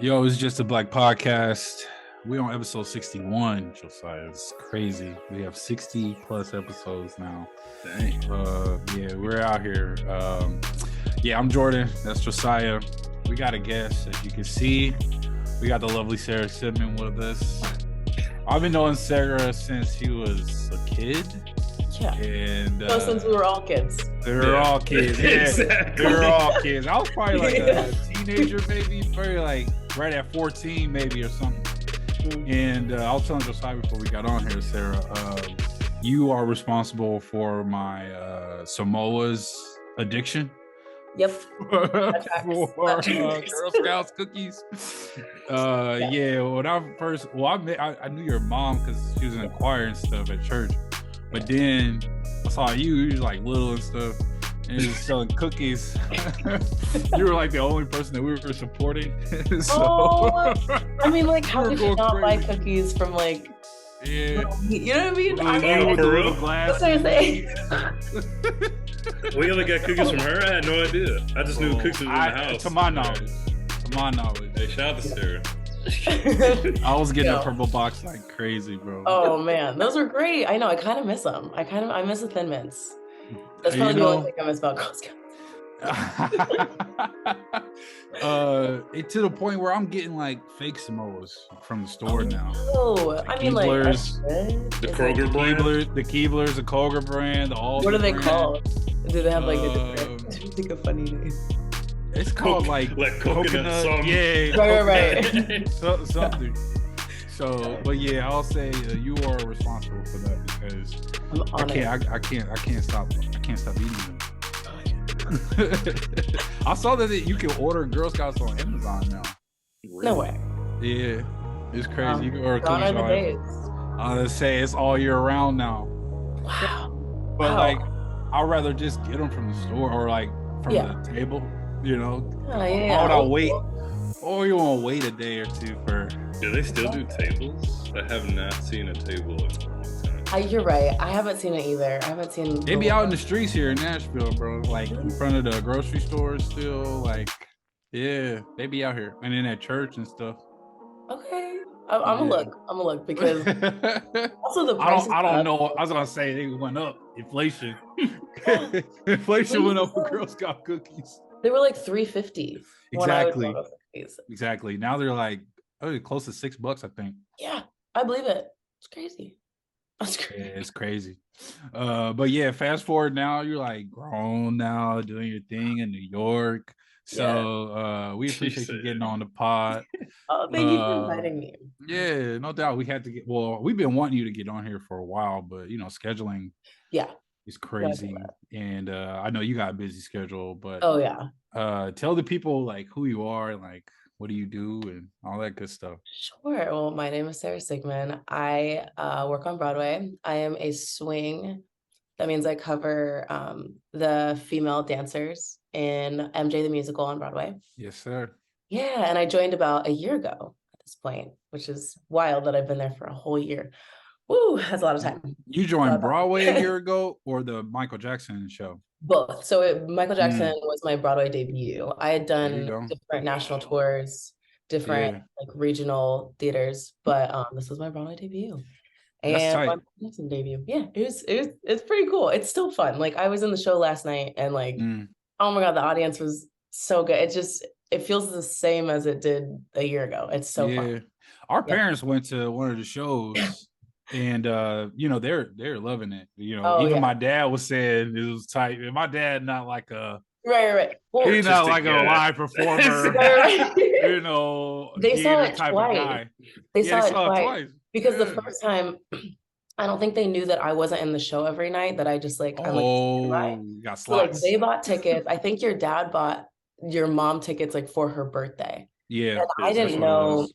Yo, it's just a black podcast. We're on episode 61, Josiah. It's crazy. We have 60 plus episodes now. Dang. Yeah, we're out here. I'm Jordan. That's Josiah. We got a guest, as you can see. We got the lovely Sarah Sigman with us. I've been knowing Sarah since she was a kid. Yeah. And since we were all kids. They were all kids. Yeah, Exactly. They were all kids. I was probably like a teenager, maybe, probably like right at 14, maybe, or something. And I was telling Josiah before we got on here, Sarah, you are responsible for my Samoas addiction. Yep. For Girl Scouts cookies. Yeah. When I knew your mom because she was in the choir and stuff at church. But then I saw you was like little and stuff, and you were selling cookies. You were like the only person that we were supporting. I mean, like, how could you not buy cookies from like? Yeah. You know what I mean? I mean, with the little glass. That's what I'm saying. We only got cookies from her. I had no idea. I just knew cookies was in the house. To my knowledge. Hey, shout out to Sarah. I was getting a purple box like crazy, bro. Oh man, those were great. I know. I kind of miss them. I miss the Thin Mints. That's probably the only thing I miss about Girl Scouts. It to the point where I'm getting like fake Samoas from the store now. Oh, I mean, like The Kroger brand. The Keeblers, the Kroger brand, the Aldi what are they brand. called? Do they have like a different? Think a funny name. It's called like coconut something. Yeah, Right. something. So, but yeah, I'll say you are responsible for that because I can't stop eating them. I saw that you can order Girl Scouts on Amazon now. No way. Yeah, it's crazy. You can order Gone are the days. I was say it's all year round now. Wow. But like, I'd rather just get them from the store or like from the table. You know, yeah. Why would I wait? Or you want to wait a day or two for? Do they still do tables? I have not seen a table in a long time. You're right. I haven't seen it either. I haven't seen. They be out in the streets here in Nashville, bro. Like in front of the grocery stores, still. Like, yeah, they be out here and then at church and stuff. Okay, I'm gonna look because also the prices. I don't know. I was gonna say they went up. Inflation. Inflation went up for Girl Scout cookies. They were like $3.50. Exactly. Now they're like close to $6, I think. Yeah, I believe it. It's crazy. That's crazy. Yeah, it's crazy. But yeah, fast forward now, you're like grown now, doing your thing in New York. So we appreciate you getting on the pod. Oh, thank you for inviting me. Yeah, no doubt. We had to we've been wanting you to get on here for a while, but scheduling. Yeah. It's crazy. And I know you got a busy schedule, but tell the people like who you are and like what do you do and all that good stuff. Sure. Well, my name is Sarah Sigman. I work on Broadway. I am a swing. That means I cover the female dancers in MJ the Musical on Broadway. Yes, sir. Yeah, and I joined about a year ago at this point, which is wild that I've been there for a whole year. Woo, that's a lot of time. You joined Broadway a year ago or the Michael Jackson show? Both. So Michael Jackson was my Broadway debut. I had done different national tours, different like regional theaters, but this was my Broadway debut. And my Michael Jackson debut. Yeah, it's pretty cool. It's still fun. Like I was in the show last night and like, oh my God, the audience was so good. It feels the same as it did a year ago. It's so fun. Our parents went to one of the shows. And they're loving it. Even my dad was saying it was tight. And my dad not like a right. Well, he's not like a live performer. They saw it twice. They saw it twice because the first time, I don't think they knew that I wasn't in the show every night. That I just like got slots. So, like they bought tickets. I think your dad bought your mom tickets like for her birthday. Yeah, and I didn't know.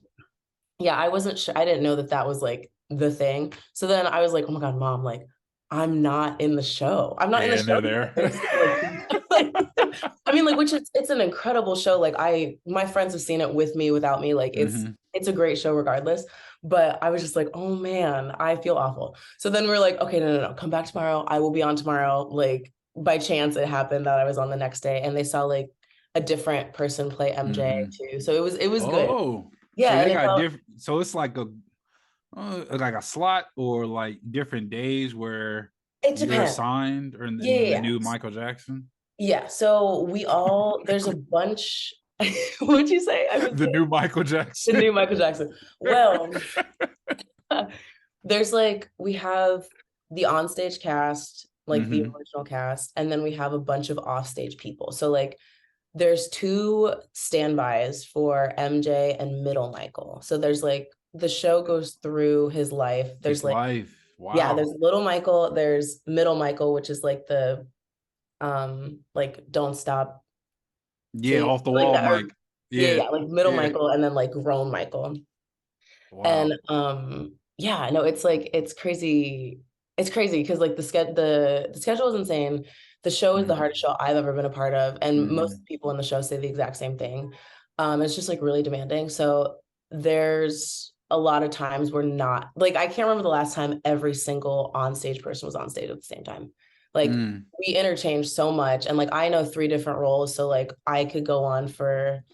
Yeah, I wasn't sure. I didn't know that was like the thing. So then I was like, oh my God, Mom, like I'm not in the show. I'm not in the show. There. I mean, like, it's an incredible show. Like my friends have seen it with me, without me. Like it's a great show regardless. But I was just like, oh man, I feel awful. So then we're like, okay, no, come back tomorrow. I will be on tomorrow. Like by chance it happened that I was on the next day and they saw like a different person play MJ too. So it was good. Oh, yeah. So they got different. So it's like a slot or like different days where you're assigned, or in the new Michael Jackson. Yeah. So there's a bunch. What'd you say? The new Michael Jackson. The new Michael Jackson. Well, there's like, we have the onstage cast, like the original cast, and then we have a bunch of offstage people. So like there's 2 standbys for MJ and middle Michael. So there's like, the show goes through his life. There's his life. Wow. Yeah, there's little Michael, there's middle Michael, which is like the like Don't Stop. Yeah, off the wall, Mike. Yeah, like middle Michael, and then like grown Michael. Wow. And yeah, no, it's like, it's crazy because like the schedule is insane. The show is the hardest show I've ever been a part of, and most people in the show say the exact same thing. It's just like really demanding. So there's a lot of times we're not, like, I can't remember the last time every single onstage person was on stage at the same time. Like we interchange so much, and like I know 3 different roles, so like I could go on for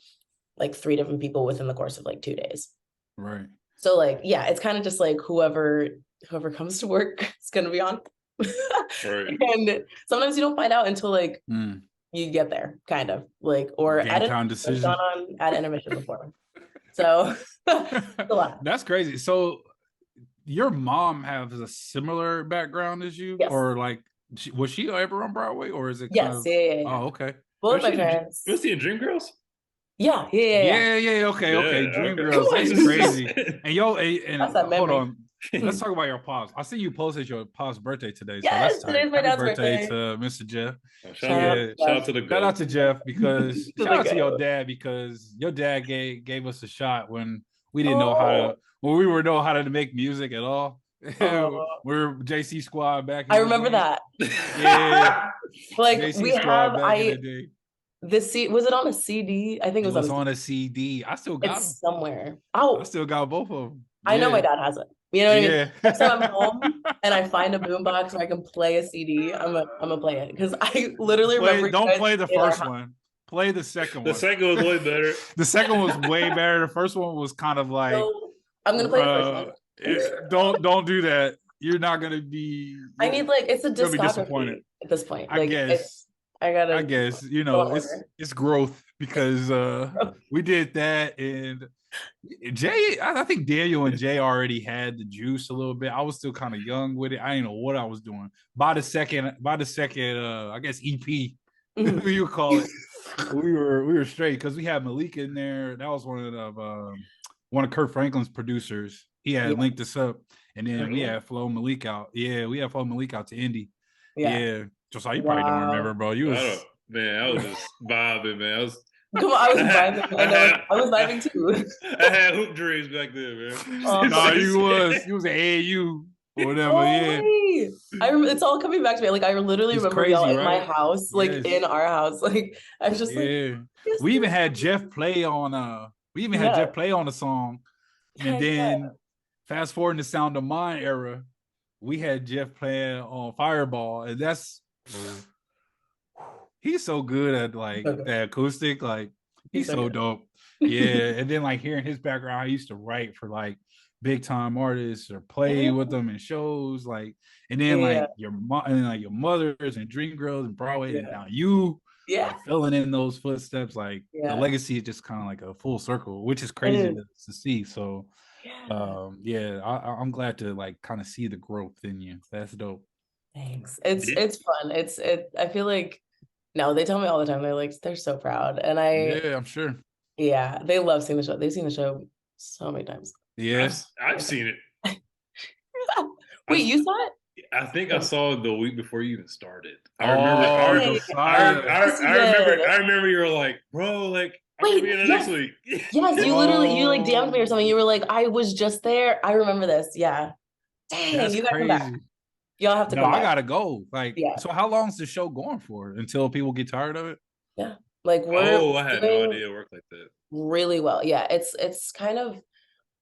like 3 different people within the course of like 2 days. Right. So like, yeah, it's kind of just like whoever comes to work is gonna be on. Right. And sometimes you don't find out until like you get there, kind of like, or at time decision. Gone on at intermission before. So a lot. That's crazy. So your mom has a similar background as you, yes. Or like, was she ever on Broadway, or is it? Yes. Yeah. Oh, okay. Both my parents. Was she in Dreamgirls? Yeah. Okay. Dreamgirls. That's crazy. And hold on. Let's talk about your pops. I see you posted your pop's birthday today. Yes, so today's my dad's birthday. To Mr. Jeff. Shout out to the shout out to Jeff, because shout out to your dad, because your dad gave us a shot when we didn't know how to make music at all. We're JC Squad back. I remember that. Yeah, like JC we Squad have. Was it on a CD? I think it was on a CD. I still got them somewhere. I still got both of them. I know my dad has it. You know what I mean? Next time I'm home and I find a boombox where I can play a CD, I'm gonna play it, because I literally remember. Don't play the first one. Play the second one. The second was way better. The second was way better. The first one was kind of like. So, I'm gonna play the first one. Don't do that. You're not gonna be. I need it's a discography at this point. I guess. I guess it's growth, because we did that, and Jay, I think Daniel and Jay already had the juice a little bit. I was still kind of young with it. I didn't know what I was doing. By the second I guess EP, you call it. we were straight, because we had Malik in there. That was one of Kurt Franklin's producers. He had linked us up, and then we had Flo Malik out. Yeah, we had Flo Malik out to Indy. Yeah. Josiah, you probably don't remember, bro. I was just vibing, man. Come on, I was vibing. I was vibing too. I had hoop dreams back then, man. No, he was an AAU or whatever. It's all coming back to me. Like, I literally remember y'all in my house, like in our house. Like, I was just like, we even had Jeff play on Jeff play on the song, and then fast forward in the Sound of Mind era, we had Jeff playing on Fireball, and that's. He's so good at like the acoustic, like he's so dope. Yeah, and then like hearing his background, I used to write for like big time artists or play with them in shows, like, and then like your mom and like your mothers and Dreamgirls and Broadway, and now you filling in those footsteps. Like the legacy is just kind of like a full circle, which is crazy to see. So I'm glad to like kind of see the growth in you. That's dope. Thanks. It's fun. I feel like, no, they tell me all the time. They're like, they're so proud. And I'm sure. Yeah, they love seeing the show. They've seen the show so many times. Yes. I've seen it. Wait, you saw it? I think I saw it the week before you even started. I remember you were like, bro, like, wait, next week. Yes, you like DM'd me or something. You were like, I was just there. I remember this. Yeah. Dang, that's you gotta crazy. come back. Y'all have to come back. I gotta go. Like, so how long is the show going for? Until people get tired of it? Yeah. Like I had no idea it worked like that. Really well. Yeah. It's kind of,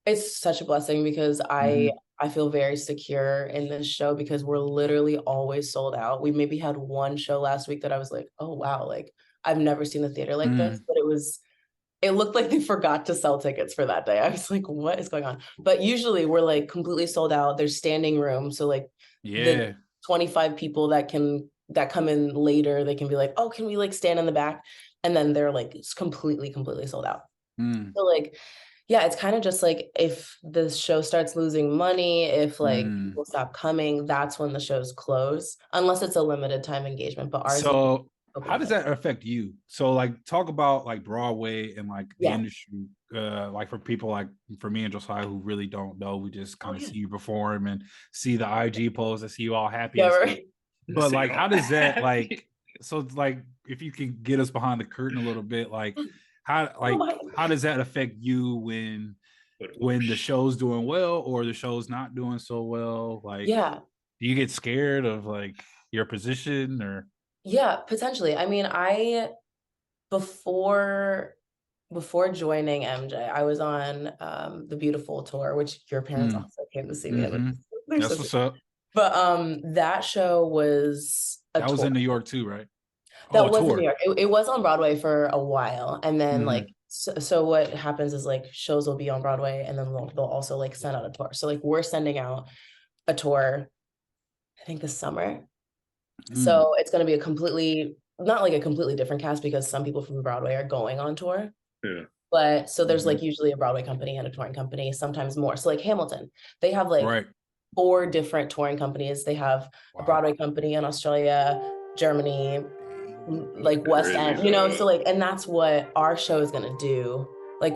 it's such a blessing, because I feel very secure in this show, because we're literally always sold out. We maybe had one show last week that I was like, oh wow, like I've never seen a theater like this, but it looked like they forgot to sell tickets for that day. I was like, what is going on? But usually we're like completely sold out. There's standing room. So like the 25 people that come in later, they can be like, oh, can we like stand in the back? And then they're like completely sold out. So like, yeah, it's kind of just like if the show starts losing money, if like people stop coming, that's when the shows close, unless it's a limited time engagement. But ours. So how does that affect you? So like talk about like Broadway and like the industry, like for people like for me and Josiah who really don't know, we just kind of see you perform and see the IG posts and see you all happy. But like, how does that like? So like, if you can get us behind the curtain a little bit, like how does that affect you when the show's doing well or the show's not doing so well? Like, do you get scared of like your position or? Yeah, potentially. I mean, before joining MJ, I was on the Beautiful tour, which your parents also came to see me. That's what's up. But that show was that was in New York too, right? That was in New York. It was on Broadway for a while, and then like so what happens is like shows will be on Broadway, and then they'll also like send out a tour. So like we're sending out a tour, I think this summer. So it's going to be not like a completely different cast because some people from Broadway are going on tour. Yeah. But so there's like usually a Broadway company and a touring company, sometimes more. So like Hamilton, they have like 4 different touring companies. They have a Broadway company in Australia, Germany, like West End, you know, so like, and that's what our show is going to do. Like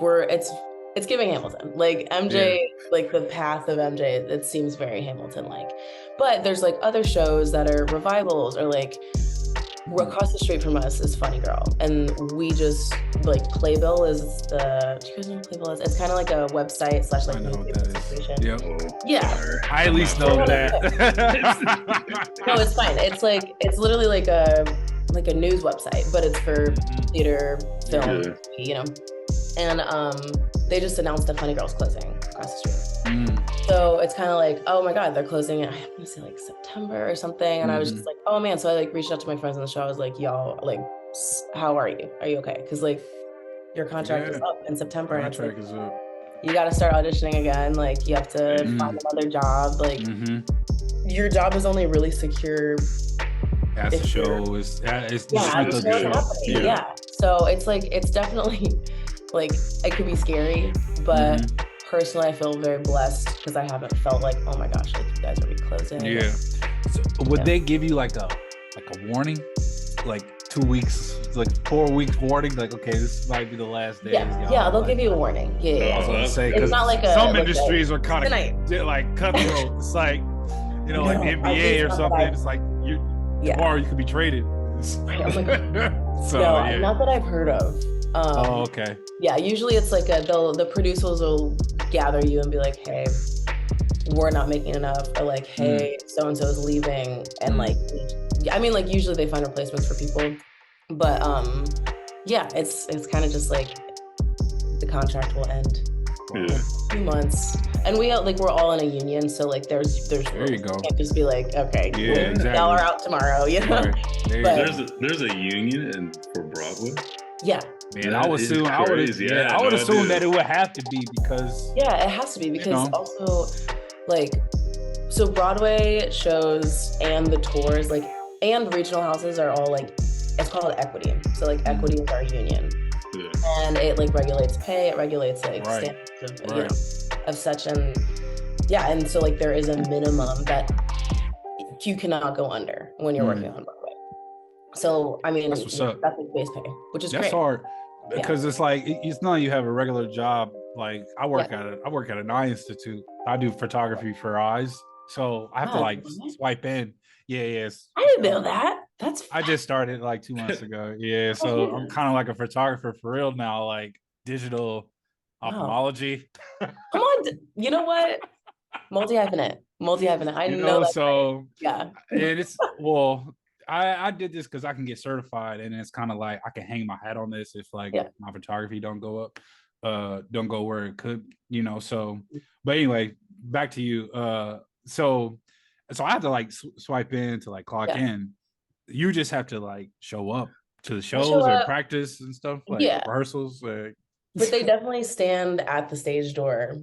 it's giving Hamilton, like MJ, like the path of MJ, it seems very Hamilton-like. But there's like other shows that are revivals or like across the street from us is Funny Girl. And we just like Playbill is do you guys know what Playbill is? It's kind of like a website / like newspaper. Yeah. I at least know that. No, it's fine. It's literally like a news website, but it's for theater, film, you know. And they just announced that Funny Girl's closing across the street. So it's kind of like, oh my God, they're closing, I want to say like September or something. And I was just like, oh man. So I like reached out to my friends on the show. I was like, y'all, like, how are you? Are you okay? Because like your contract is up in September. Contract is up. You got to start auditioning again. Like you have to find another job. Like your job is only really secure as the show is. Yeah. So it's like, it's definitely like, it could be scary, but personally, I feel very blessed because I haven't felt like, oh my gosh, like you guys are closing. Yeah. So would they give you like a warning, like 2 weeks, like 4 weeks warning, like okay, this might be the last day? Yeah, they'll give you a warning. Yeah. I was gonna say it's not like some industries are kind of like cutthroat. It's like like the NBA or something. It's like tomorrow you could be traded. So not that I've heard of. Okay. Yeah, usually it's like the producers will gather you and be like, hey, we're not making enough, or like, hey, so and so is leaving, and like, I mean, like usually they find replacements for people, but yeah, it's kind of just like the contract will end in 2 months, and we're all in a union, so like there's there you go. You can't just be like, okay, exactly. Y'all are out tomorrow, you know. Right. There's a union for Broadway. Yeah. Man, I would assume that it would have to be because it has to be because also like so Broadway shows and the tours like and regional houses are all like it's called equity. So like equity is our union. Yeah. And it like regulates pay, it regulates like standards of, of such and and so like there is a minimum that you cannot go under when you're working on Broadway. So I mean that's like base pay, which is that's great. Hard. Because it's like it's not you have a regular job. Like I work at an eye institute. I do photography for eyes, so I have to like swipe in. Yes. I didn't know that. I just started like 2 months ago. Yeah, so I'm kind of like a photographer for real now, like digital ophthalmology. Come on, you know what? Multi-hyphenate. I know that. So and it's I did this because I can get certified, and it's kind of like I can hang my hat on this if like my photography don't go where it could, So, but anyway, back to you. So I have to like swipe in to like clock in. You just have to like show up to the shows or practice and stuff, like rehearsals? But they definitely stand at the stage door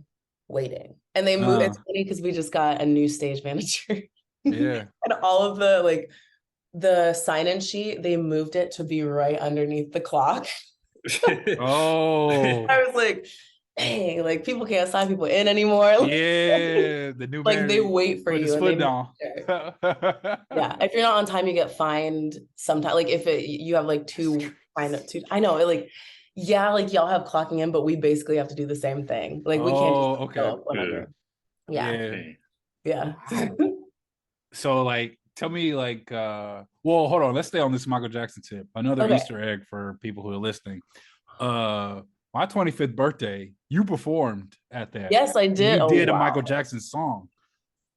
waiting. And they move. It's funny because we just got a new stage manager. Yeah. And all of the sign-in sheet, they moved it to be right underneath the clock. Oh. I was like, dang, like people can't sign people in anymore. Yeah, the new like they wait for you. And they yeah, if you're not on time, you get fined sometimes. Like if you have like two, I know, like like y'all have clocking in, but we basically have to do the same thing. Like we can't just go whatever. Yeah. So like tell me like well, hold on, let's stay on this Michael Jackson tip. Another Easter egg for people who are listening. My 25th birthday, you performed at that. Yes, I did. You did a Michael Jackson song.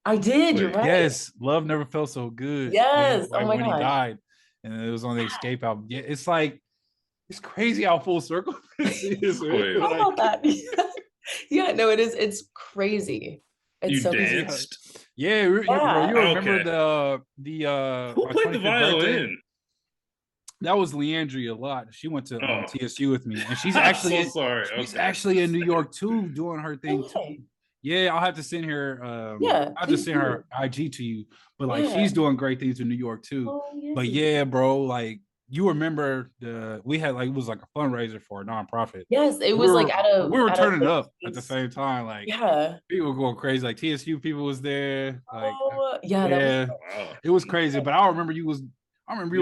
I did. You're right. Yes, Love Never Felt So Good. Yes. Like when he died, and it was on the Escape album. Yeah, it's like it's crazy how full circle this is. How about that? Yeah, no, it is. It's crazy. It's so danced. Crazy. Yeah, bro, you remember the who played the violin? Birthday? That was Leandria a lot. She went to TSU with me, and she's actually she's actually in New York too, doing her thing too. Yeah, I'll have to send her. I'll just send her IG to you. But like, she's doing great things in New York too. But yeah, bro, like you remember we had like it was like a fundraiser for a nonprofit. Yes, it was like we were turning up at the same time. Like people were going crazy. Like TSU people was there. Like it was crazy. But I remember you were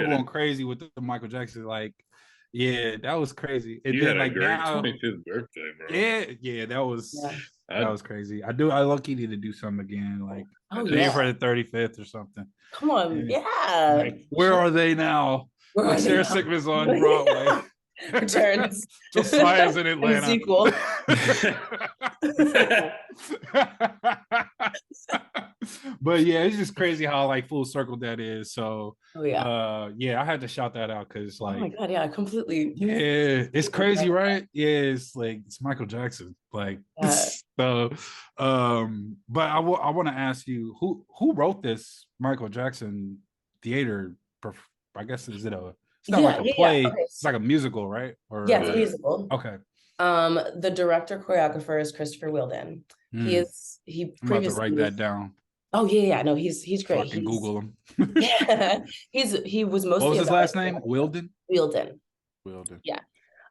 going crazy with the Michael Jackson. Like, yeah, that was crazy. And you then had like a great now, 25th birthday, bro. Yeah, that was crazy. I lucky need to do something again. Like for the 35th or something. Come on, Like, where are they now? Like Sarah Sigman's on Broadway. Returns. Josiah's in Atlanta. Sequel. But yeah, it's just crazy how like full circle that is. So I had to shout that out because like, oh my god, yeah, completely. Yeah, it's crazy, right? Yeah, it's like it's Michael Jackson. Like so but I want to ask you who wrote this Michael Jackson theater? I guess it's not like a play. Okay. It's like a musical, right? Or it's a musical. Okay. The director choreographer is Christopher Wheeldon. I'm about to write that down. Oh yeah. No, he's great. So I can Google him. he was mostly. What was his last name? Wheeldon. Yeah.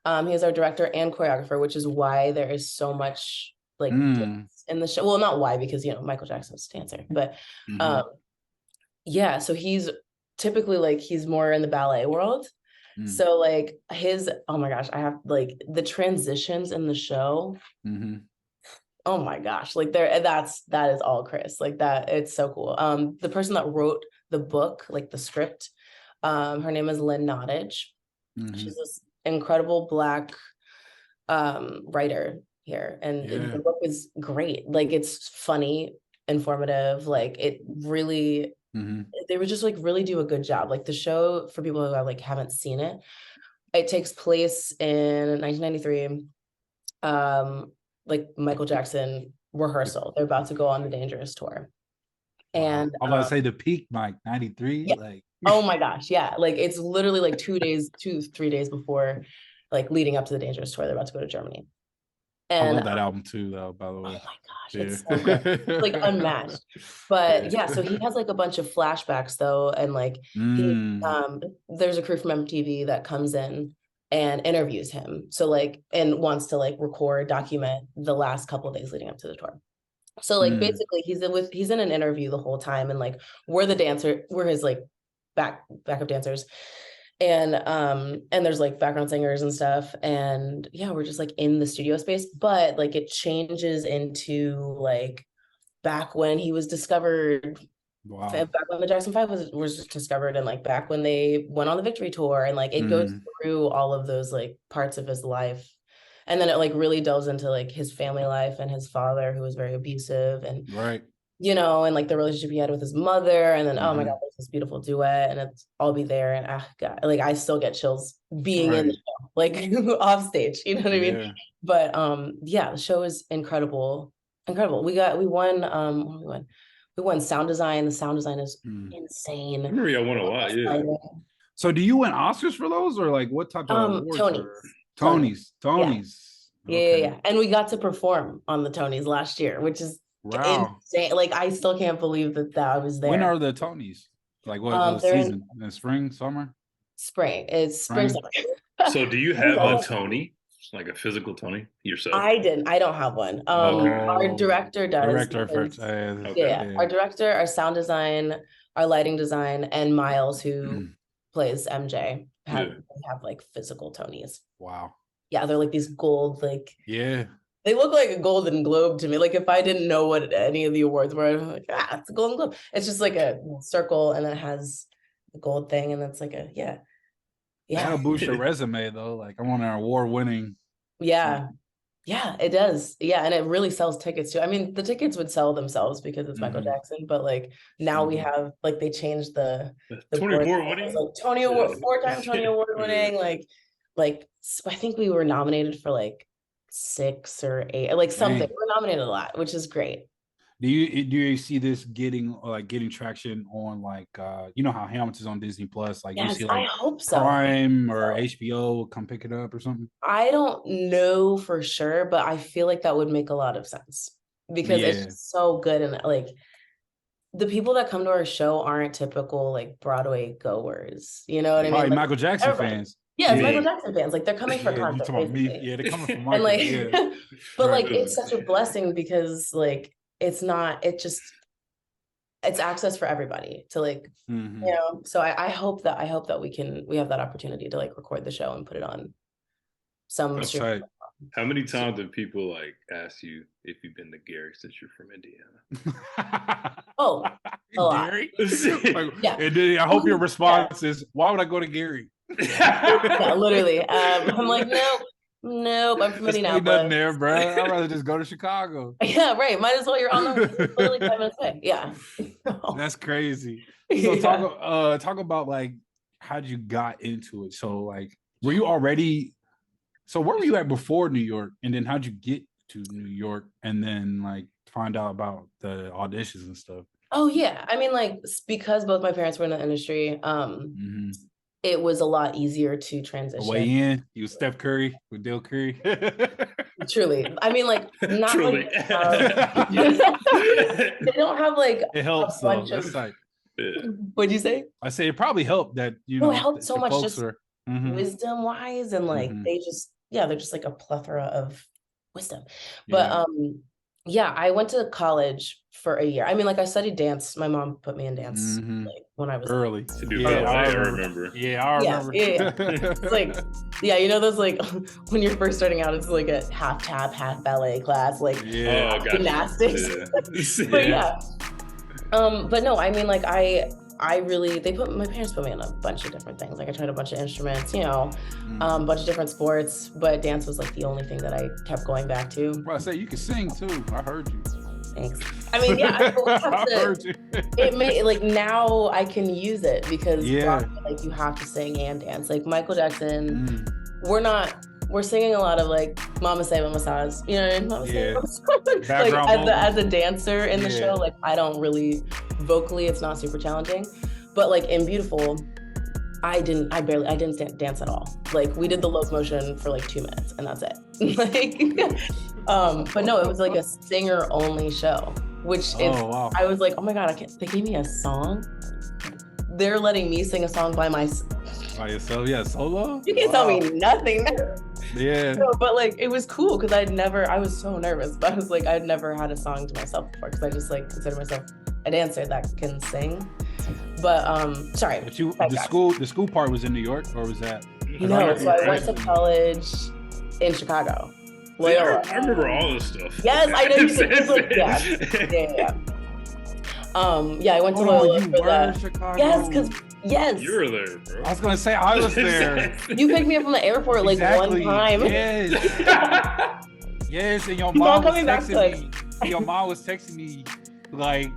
He is our director and choreographer, which is why there is so much like dance in the show. Well, not why, because Michael Jackson's a dancer, but so he's typically like he's more in the ballet world. So like oh my gosh, I have like the transitions in the show. Oh my gosh, like that is all Chris. Like that, it's so cool. The person that wrote the book, like the script, her name is Lynn Nottage. She's this incredible Black writer here, and the book is great. Like it's funny, informative. Like it really. They would just like really do a good job. Like the show, for people who haven't seen it, it takes place in 1993. Like Michael Jackson rehearsal. They're about to go on the Dangerous tour. And I'm about to say the peak, Mike, 93. Yeah. Like oh my gosh, yeah. Like it's literally like 3 days before, like leading up to the Dangerous tour. They're about to go to Germany. And I love that album too, though, by the way. Oh my gosh, it's so good. It's like unmatched. But yeah, so he has like a bunch of flashbacks though, and like there's a crew from MTV that comes in and interviews him. So like, and wants to like document the last couple of days leading up to the tour. So like basically he's in an interview the whole time, and like we're his like backup dancers. And there's like background singers and stuff, and we're just like in the studio space, but like it changes into like back when he was discovered. Wow. Back when the Jackson 5 was discovered, and like back when they went on the Victory Tour, and like it goes through all of those like parts of his life, and then it like really delves into like his family life and his father, who was very abusive, and and like the relationship he had with his mother, and then oh my god, there's this beautiful duet, and I'll be there, and God, like I still get chills being in the show, like off stage, you know what I mean? But the show is incredible. We won sound design. The sound design is insane. I remember y'all won a lot, So do you win Oscars for those, or like what type of awards? Tonys. Yeah. And we got to perform on the Tonys last year, which is insane. Like, I still can't believe that I was there. When are the Tonys? Like what season? In spring, summer? Spring. It's spring, summer. So do you have a Tony? Like a physical Tony yourself? I don't have one. Our director does. Our director, our sound design, our lighting design, and Miles, who plays MJ, have like physical Tonys. Wow. Yeah, they're like these gold, like they look like a Golden Globe to me. Like, if I didn't know what any of the awards were, I'm like, it's a Golden Globe. It's just like a circle, and then it has the gold thing, and it's like that'll boost your resume though. Like, I want an award-winning. Yeah, it does. Yeah, and it really sells tickets too. I mean, the tickets would sell themselves because it's Michael Jackson, but like now we have, like, they changed the Tony Award winning, like Tony Award, 4-time Tony Award winning, like I think we were nominated for like 6 or 8, like something. We're nominated a lot, which is great. Do you see this getting traction on, like, you know how Hamilton's on Disney Plus? Like, you see, like, I hope so. Prime or HBO will come pick it up or something? I don't know for sure, but I feel like that would make a lot of sense because it's just so good. And like, the people that come to our show aren't typical like Broadway goers. You know what I mean? Like, Michael Jackson fans. Yeah, it's Michael Jackson fans. Like, they're coming for concert. They're coming for Michael. And like, but like, it's such a blessing because like, it's access for everybody to like, you know. So I hope that we have that opportunity to like record the show and put it on some. How many times have people like asked you if you've been to Gary since you're from Indiana? A lot. And then I hope your response is, "Why would I go to Gary?" Yeah, literally. I'm like, nope, I'm from Indianapolis. Nothing there, bro. I'd rather just go to Chicago. Yeah, right. Might as well. You're on the literally 5 minutes away. Yeah. That's crazy. So talk about like how'd you got into it. So like, were you already? So where were you at before New York, and then how'd you get to New York, and then like find out about the auditions and stuff? Oh yeah, I mean, like, because both my parents were in the industry, it was a lot easier to transition. Way in, you was Steph Curry with Dale Curry. Truly, I mean, like, not truly. Like, they don't have like it helps. What'd you say? I say it probably helped that it helped so much just wisdom wise, and like they're just like a plethora of wisdom. But yeah, I went to college for a year. I mean, like, I studied dance. My mom put me in dance like when I was early. I remember. Yeah, I remember. Yeah. It's like, you know, those like when you're first starting out, it's like a half tap, half ballet class, like gymnastics. But but no, I mean, like, my parents put me in a bunch of different things. Like, I tried a bunch of instruments, you know, a bunch of different sports, but dance was like the only thing that I kept going back to. Well, I say you can sing too. I heard you. Thanks. I mean, yeah, I heard you. It may, like, now I can use it because like, you have to sing and dance. Like, Michael Jackson, we're singing a lot of like Mama Say Mama Sa's, you know what I mean? Mama Say Mama Sa's. Like, as a dancer in the show, like, I don't really vocally, it's not super challenging, but like in Beautiful, I didn't dance at all. Like, we did the locomotion for like 2 minutes and that's it. Like, but no, it was like a singer only show, which is, I was like, oh my God, they gave me a song. They're letting me sing a song by yourself? Yeah, solo? You can't tell me nothing. Yeah. No, but like, it was cool because I was so nervous, but I was like, I'd never had a song to myself before because I just like consider myself a dancer that can sing. But sorry. But the school part was in New York, or was that? No, so I went to college in Chicago. Loyola. I remember all this stuff. Yes, I know you said like, yeah, I went to Loyola for that. Chicago. Yes, because you were there, bro. I was gonna say I was there. You picked me up from the airport like one time. Yes. Yes, and your mom was texting me. Your mom was texting me like,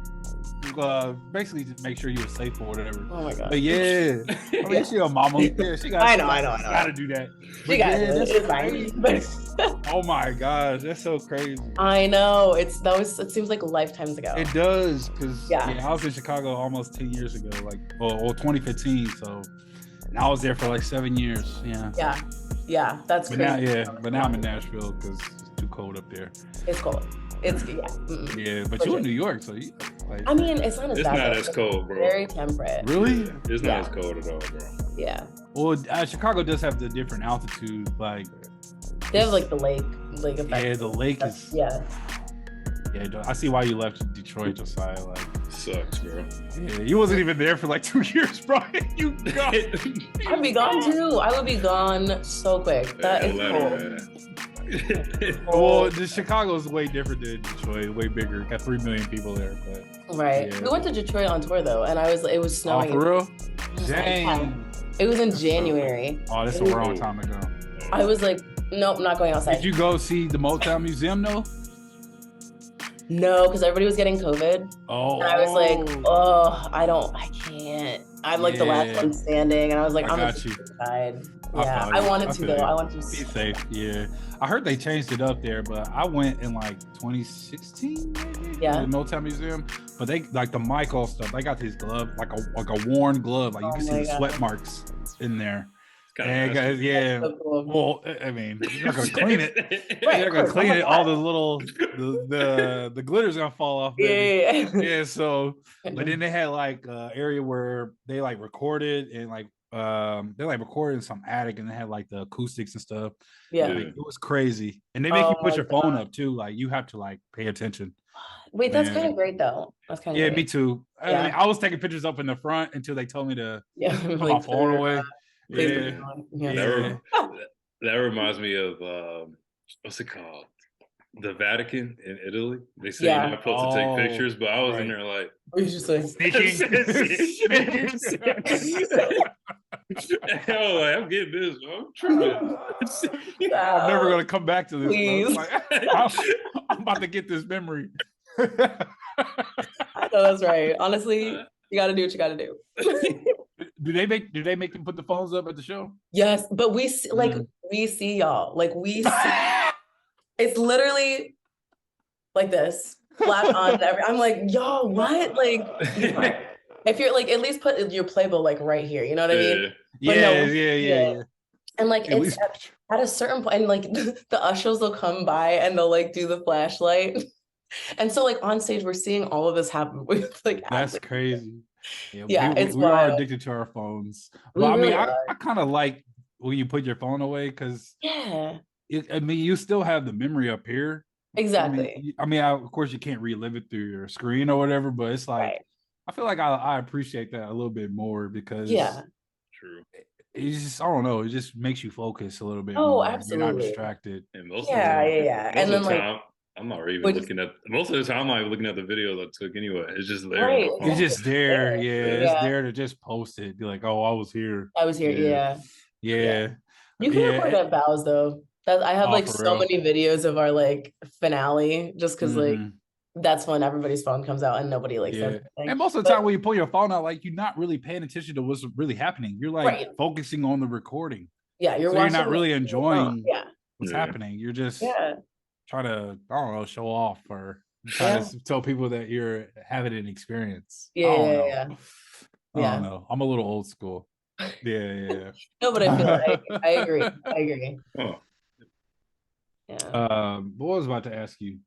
basically to make sure you were safe or whatever. Oh my God. But yeah, I mean, she your mama. Yeah, she got. I know. Gotta do that. She got it. It's fine. Oh my gosh, that's so crazy. I know. It seems like lifetimes ago. It does, because I was in Chicago almost 10 years ago, like, or 2015. So And I was there for like 7 years. Yeah, that's crazy. But now I'm in Nashville because it's too cold up there. It's cold. It's Yeah, but you're in New York, so you like. I mean, it's not as bad. It's not as cold, bro. Very temperate. Really? It's not as cold at all, bro. Yeah. Well, Chicago does have the different altitude, like. They have like the lake effect. Yeah, the lake is. Yeah. Yeah, I see why you left Detroit, Josiah. Like, sucks, bro. Yeah, you wasn't even there for like 2 years, bro. You gone. I'd be gone too. I would be gone so quick. That is cool. Well, Chicago is way different than Detroit. Way bigger. Got 3 million people there, but right. Yeah. We went to Detroit on tour though, and it was snowing. Oh, for real? Dang. It was in January. Oh, that's a long time ago. I was like, nope, not going outside. Did you go see the Motown Museum though? No, because everybody was getting COVID. Oh. And I was like, I can't. I'm like the last one standing, and I was like, I'm gonna side. Yeah, I wanted to though. I wanted to be safe. Yeah, I heard they changed it up there, but I went in like 2016, maybe. Yeah. The Motown Museum, but they like the Michael stuff. They got these gloves, like a worn glove, like you can see the sweat marks in there. And yeah, so cool. Well, I mean, you're not gonna clean it. You're not gonna clean it. All the little the glitter's gonna fall off. Yeah. So, but then they had like area where they like recorded and like they like recorded in some attic and they had like the acoustics and stuff. Yeah, like, it was crazy. And they make you put your phone up too. Like you have to like pay attention. Wait, that's kind of great though. That's kind of great. Me too. Yeah. I mean, I was taking pictures up in the front until they told me to put my phone away. Yeah. That reminds me of what's it called? The Vatican in Italy. They say you're not supposed to take pictures, but I was in there like just like sneaking. Hell, like, I'm getting this. I'm trying. I'm never gonna come back to this. Please. I'm about to get this memory. I know that's right. Honestly, you got to do what you got to do. Do they make them put the phones up at the show? Yes, but we see y'all. Like we see, it's literally like this, flat on. I'm like, y'all, what? Like, if you're like, at least put your playbill like right here. You know what I mean? Yeah. And like it's at a certain point, and like the ushers will come by and they'll like do the flashlight, and so like on stage we're seeing all of this happen with like. That's crazy. Yeah, we are addicted to our phones. But I mean, I kind of like when you put your phone away because I mean, you still have the memory up here. Exactly. I mean, of course, you can't relive it through your screen or whatever, but it's like I feel like I appreciate that a little bit more because true. It's just I don't know. It just makes you focus a little bit. Oh, more. absolutely. You're not distracted. And most and then like. I'm not even looking at most of the time. I'm not even looking at the video I took anyway. It's just there. Right. It's just there. Yeah, it's there to just post it. Be like, oh, I was here. Yeah. You can record at Bows though. I have like so many videos of our like finale, just because like that's when everybody's phone comes out and nobody like says anything. And most of the time when you pull your phone out, like you're not really paying attention to what's really happening. You're like focusing on the recording. Yeah, you're not really enjoying what's happening. You're just trying to, I don't know, show off or try to tell people that you're having an experience. I don't know. I'm a little old school. Yeah. No, but I feel like I agree. Oh. Yeah. What was I about to ask you?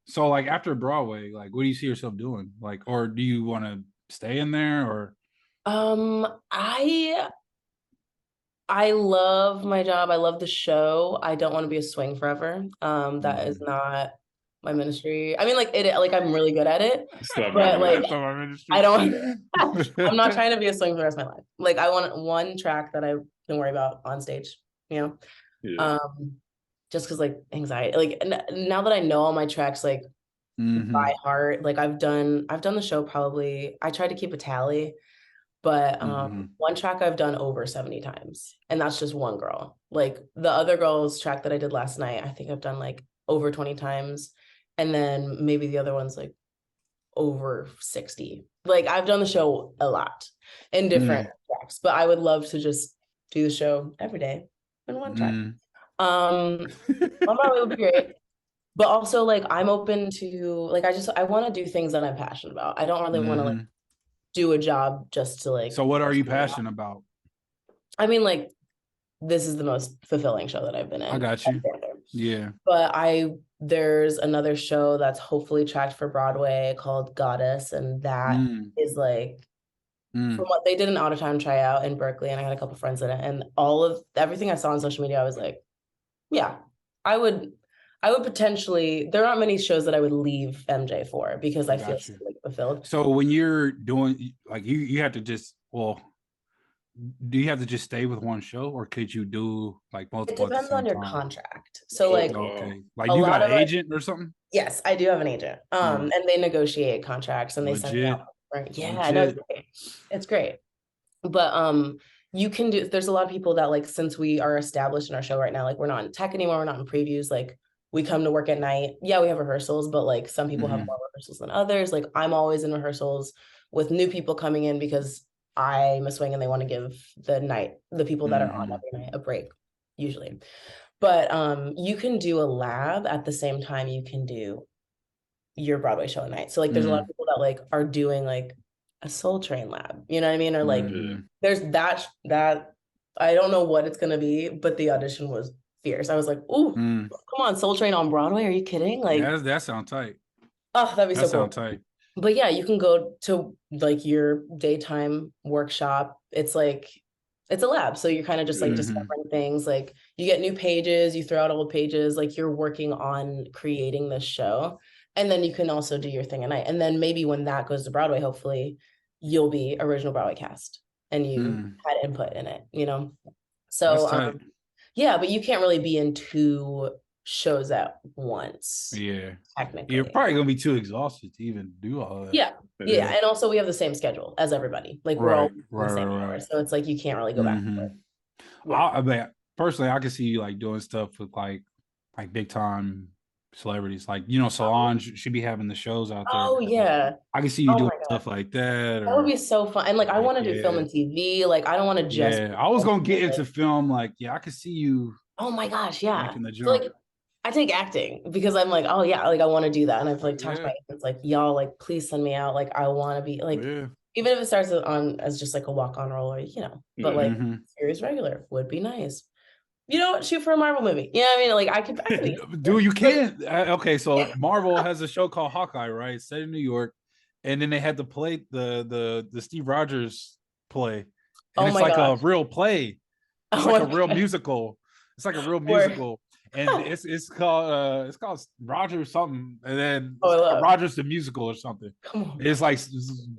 So like after Broadway, like what do you see yourself doing? Like, or do you want to stay in there or? I love my job. I love the show. I don't want to be a swing forever. That is not my ministry. I mean, like I'm really good at it, but like I don't. I'm not trying to be a swing for the rest of my life. Like I want one track that I can worry about on stage. You know, just because like anxiety. Like now that I know all my tracks like by heart, like I've done the show probably. I tried to keep a tally. But one track I've done over 70 times, and that's just one girl. Like the other girl's track that I did last night, I think I've done like over 20 times. And then maybe the other one's like over 60. Like I've done the show a lot in different tracks, but I would love to just do the show every day in one track. On Broadway would be great. But also like I'm open to like I want to do things that I'm passionate about. I don't really want to like do a job just to like. So what are you passionate about? I mean, like, this is the most fulfilling show that I've been in. I got you. Yeah. But there's another show that's hopefully tracked for Broadway called Goddess, and that is like from what they did an out of town tryout in Berkeley, and I had a couple friends in it, and everything I saw on social media, I was like, yeah, I would potentially. There aren't many shows that I would leave MJ for because I feel so, like, fulfilled. So when you're doing, like, you have to just, well, do you have to just stay with one show, or could you do like multiple? It depends on your contract. So like, okay, like you got an agent or something? Yes, I do have an agent. And they negotiate contracts and they send it out. Yeah, I know, it's great. But you can do. There's a lot of people that, like, since we are established in our show right now, like, we're not in tech anymore, we're not in previews. Like, we come to work at night. Yeah, we have rehearsals, but like some people have more rehearsals than others. Like, I'm always in rehearsals with new people coming in because I'm a swing and they want to give the people that are on every night a break, usually. But you can do a lab at the same time you can do your Broadway show at night. So like there's a lot of people that like are doing like a Soul Train lab, you know what I mean? Or like there's that I don't know what it's gonna be, but the audition was fierce. I was like, ooh, come on, Soul Train on Broadway? Are you kidding? Like, that sounds tight. Oh, that'd be so cool. Sound tight. But yeah, you can go to like your daytime workshop. It's like, it's a lab. So you're kind of just like discovering things. Like, you get new pages, you throw out old pages, like you're working on creating this show. And then you can also do your thing at night. And then maybe when that goes to Broadway, hopefully you'll be original Broadway cast and you had input in it, you know? So yeah, but you can't really be in two shows at once. Yeah, technically you're probably gonna be too exhausted to even do all that. Yeah, and also we have the same schedule as everybody. Like, we're all in the same hour, so it's like you can't really go back and forth. I mean, personally, I can see you like doing stuff with like big time celebrities, like, you know, Solange. She'd be having the shows out there. Oh yeah, I can see you doing stuff like that. That would be so fun. And like, I want to do film and TV. Like, I don't want to just. Yeah, I was gonna get into film. Like, yeah, I could see you. Oh my gosh, yeah. So, like, I take acting because I'm like, oh yeah, like I want to do that, and I've like talked to my agents, like, y'all, like, please send me out. Like, I want to be like, even if it starts on as just like a walk-on role, or, you know, but like series regular would be nice. You know, shoot for a Marvel movie. Yeah, I mean, like, I could. Dude, you can. Okay, so Marvel has a show called Hawkeye, right? Set in New York, and then they had to play the Steve Rogers play, and it's like a real play. It's like a real musical. It's like a real musical. And it's called Rogers something, and then Rogers the musical or something. It's like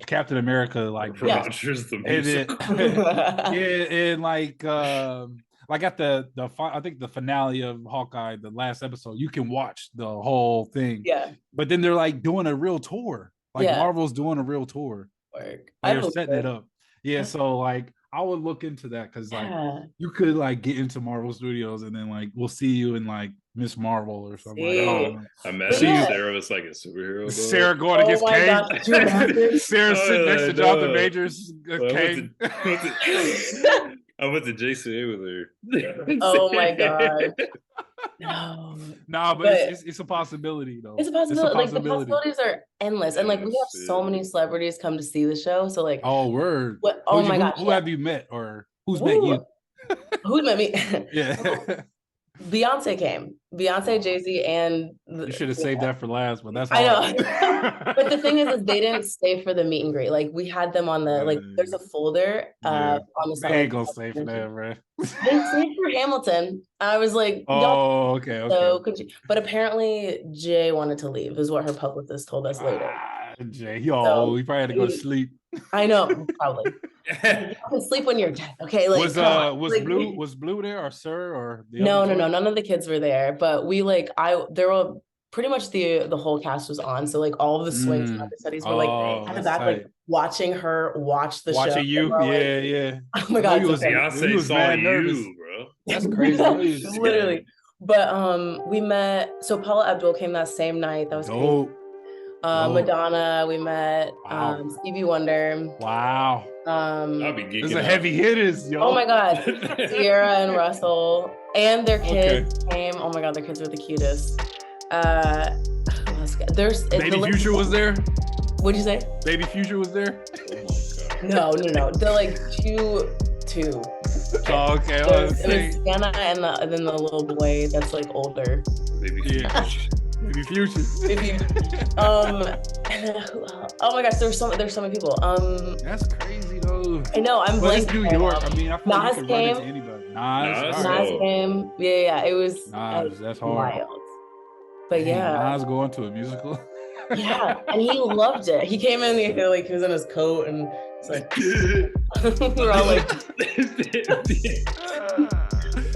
Captain America, like Rogers the musical. And like at the I think the finale of Hawkeye, the last episode, you can watch the whole thing. Yeah. But then they're like doing a real tour. Like, Marvel's doing a real tour. They're setting it up. Yeah. So like, I would look into that because like you could like get into Marvel Studios and then like we'll see you in like Miss Marvel or something. Like, I imagine Sarah was like a superhero. Sarah going against Kang. Sarah sitting next to Jonathan Majors. Kang. I went to JCA with her. Oh my god. No. Nah, but it's a possibility though. It's a possibility. Like, the possibilities are endless. And like, we have so many celebrities come to see the show. So like, oh word. My gosh. Who have you met, or who's met you? Who's met me? Yeah. Beyonce came. Beyonce, Jay-Z, and you should have saved that for last, but that's I know. But the thing is they didn't stay for the meet and greet. Like, we had them on the like. There's a folder on the side. They ain't gonna stay for that, right? They stayed for Hamilton. I was like, oh, okay. So could you? But apparently, Jay wanted to leave, is what her publicist told us later. Jay, he probably had to go to sleep. I know, probably. You can sleep when you're dead. Okay, like, was Blue there, or Sir, or no, none of the kids were there. But we there were pretty much the whole cast was on. So like all of the swings and understudies were like at the back, like watching her watch the show. Watching you, yeah. Oh my god, Beyonce saw you, bro. That's crazy. Literally. But we met. So Paula Abdul came that same night. That was dope. Crazy. Madonna, we met. Stevie Wonder. Wow. There's a heavy hitters, yo. Oh my god. Sierra and Russell and their kids came. Oh my god, their kids were the cutest. There's Baby Future was there. What'd you say? Baby Future was there. No. They're like two Oh, okay. It was Sienna and then the little boy that's like older. Maybe Future. Maybe Future. Oh my gosh, there's so many people. That's crazy though. I know. I'm blanking. It's New York. I mean, I feel like you can run into anybody. Nas came. Yeah. It was Nas. That's hard. Wild. But yeah, Nas going to a musical. Yeah, and he loved it. He came in, he was in his coat, and it's like we're all like,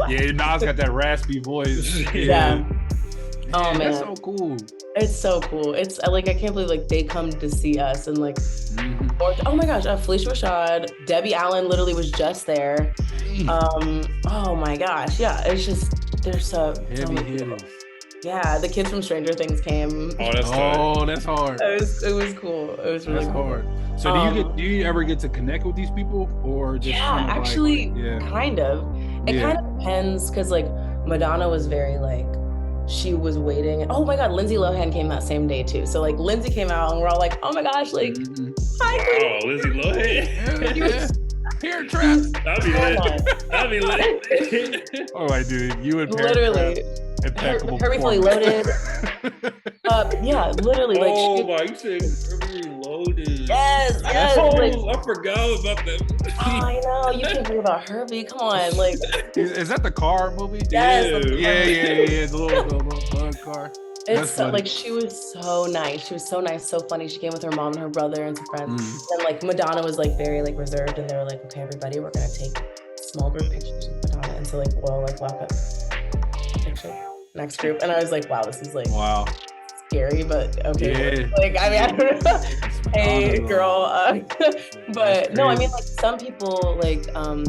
yeah, Nas got that raspy voice. Yeah. Oh man, that's so cool. It's so cool. It's like I can't believe like they come to see us and like. Oh my gosh, Felicia Rashad, Debbie Allen literally was just there. Oh my gosh, yeah, it's just there's so many people. Yeah, the kids from Stranger Things came. Oh, that's hard. It was cool. It was really cool. Hard. So do you ever get to connect with these people or just actually kind of. It kind of depends because like Madonna was very like she was waiting. Oh my God, Lindsay Lohan came that same day too. So like Lindsay came out and we're all like, oh my gosh, like hi. Oh, Lindsay Lohan. Here, Travis. I'll be lit. Oh my dude, you and literally. Impeccable. Herbie Fully Loaded. Yeah, literally. Like, oh my, you said Herbie Loaded. Yes. Oh, like, I forgot about that. I know. You can think about Herbie. Come on, like. Is that the car movie? Yes. Yeah. The little bug car. It's so, like she was so nice. She was so nice, so funny. She came with her mom and her brother and some friends. And like Madonna was like very like reserved, and they were like, okay, everybody, we're gonna take small group pictures with Madonna. And so like we'll like walk up. Picture. Next group, and I was like, wow, this is like scary, but okay. Yeah. Like I mean, I don't know. Hey girl, but no, I mean like some people like oh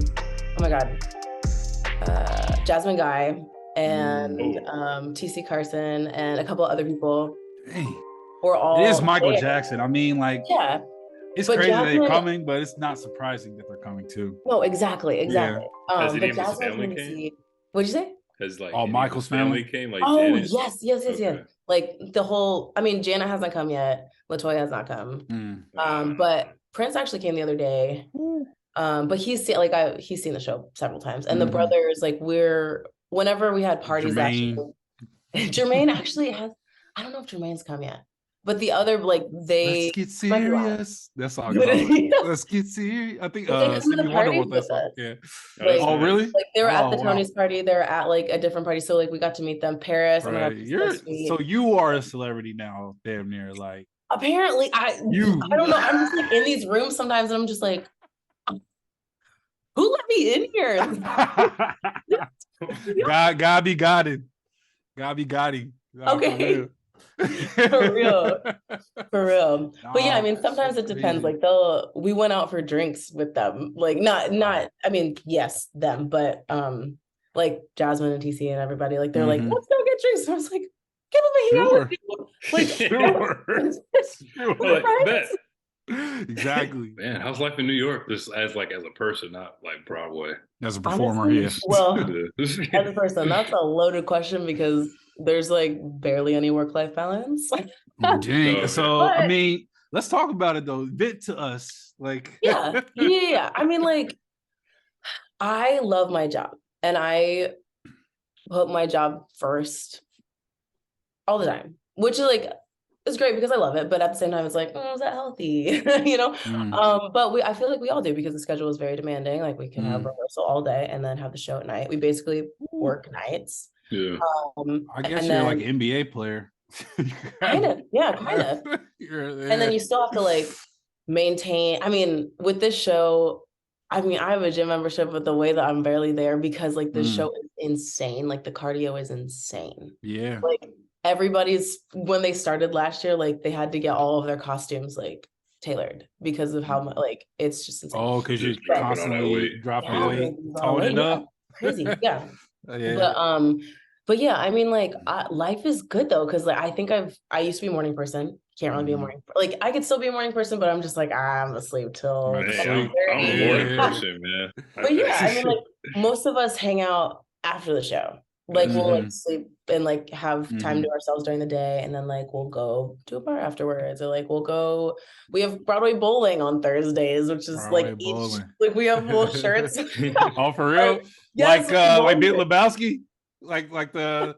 my God, Jasmine Guy and TC Carson and a couple other people. Dang. Were all it is Michael Jackson. I mean, like it's crazy Jasmine, they're coming, but it's not surprising that they're coming too. No, exactly. Has But Jasmine came? What'd you say? Because like Michael's family came, like Janet. Yes. Okay. Like the whole. I mean, Jana hasn't come yet. LaToya has not come. But Prince actually came the other day. But he's seen the show several times, and the brothers like whenever we had parties. Jermaine actually has. I don't know if Jermaine's come yet. But the other, like, they... Let's get serious. That's all. Let's get serious. I think Stevie Wonder wrote that song. Yeah. Like, oh, really? Like, they were at the Tony's party. They were at, like, a different party. So, like, we got to meet them. Paris. Right. So you are a celebrity now, damn near. Like... Apparently, I don't know. I'm just, like, in these rooms sometimes, and I'm just like, who let me in here? God be Godding. God be Godding. Okay. For real. But yeah, I mean, sometimes it depends. Like we went out for drinks with them. Like not I mean, yes, them, but like Jasmine and TC and everybody, like they're like, let's go get drinks. And I was like, get over here with you. Like sure. Exactly. Man, how's life in New York? Just as a person, not like Broadway. As a performer, yes. Well, as a person, that's a loaded question because there's like barely any work-life balance. Dang. So I mean, let's talk about it though. Bit to us. Like yeah. I mean, like, I love my job and I put my job first all the time, which is like it's great because I love it, but at the same time, it's like, is that healthy? You know? But I feel like we all do because the schedule is very demanding. Like we can have rehearsal all day and then have the show at night. We basically work nights. Yeah. I guess you're like an NBA player. Kind of. And then you still have to like maintain. I mean, with this show, I mean, I have a gym membership, but the way that I'm barely there because like this show is insane. Like the cardio is insane. Yeah. Like everybody's when they started last year, like they had to get all of their costumes like tailored because of how much like it's just insane. Oh, because you're constantly dropping weight, toning it up. Crazy, yeah. But yeah, I mean, like life is good though, because like I think I used to be a morning person. Can't really be a morning like I could still be a morning person, but I'm just like I'm asleep till. I'm a morning person, man. But yeah, I mean, like most of us hang out after the show. Like we'll like sleep and like have time to ourselves during the day, and then like we'll go to a bar afterwards, or like we have Broadway bowling on Thursdays, which is like like we have little shirts. Oh, for real? Yes, like Big Lebowski? Like the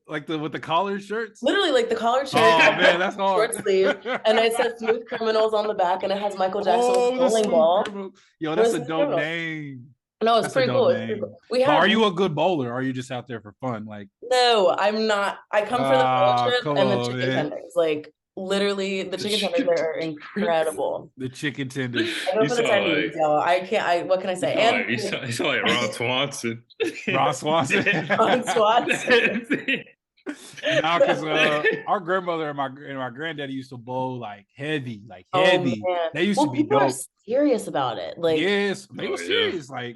with the collared shirts? Literally like the collared shirt. Oh man, that's hard. Short sleeve, and it says Smooth Criminals on the back, and it has Michael Jackson's bowling ball. Yo, that's a dope name. No, it's pretty cool. Are you a good bowler, or are you just out there for fun? Like, no, I'm not. I come for the fellowship and the chicken tenders. Like, literally, the chicken tenders are incredible. The chicken tenders. I go for the tenders, y'all. I can't. What can I say? You sound like Ron Swanson. Ron Swanson. Ron Swanson. Now, because our grandmother and my granddaddy used to bowl like heavy. They used to be people dope. Are serious about it. Like, yes, they were serious. Like,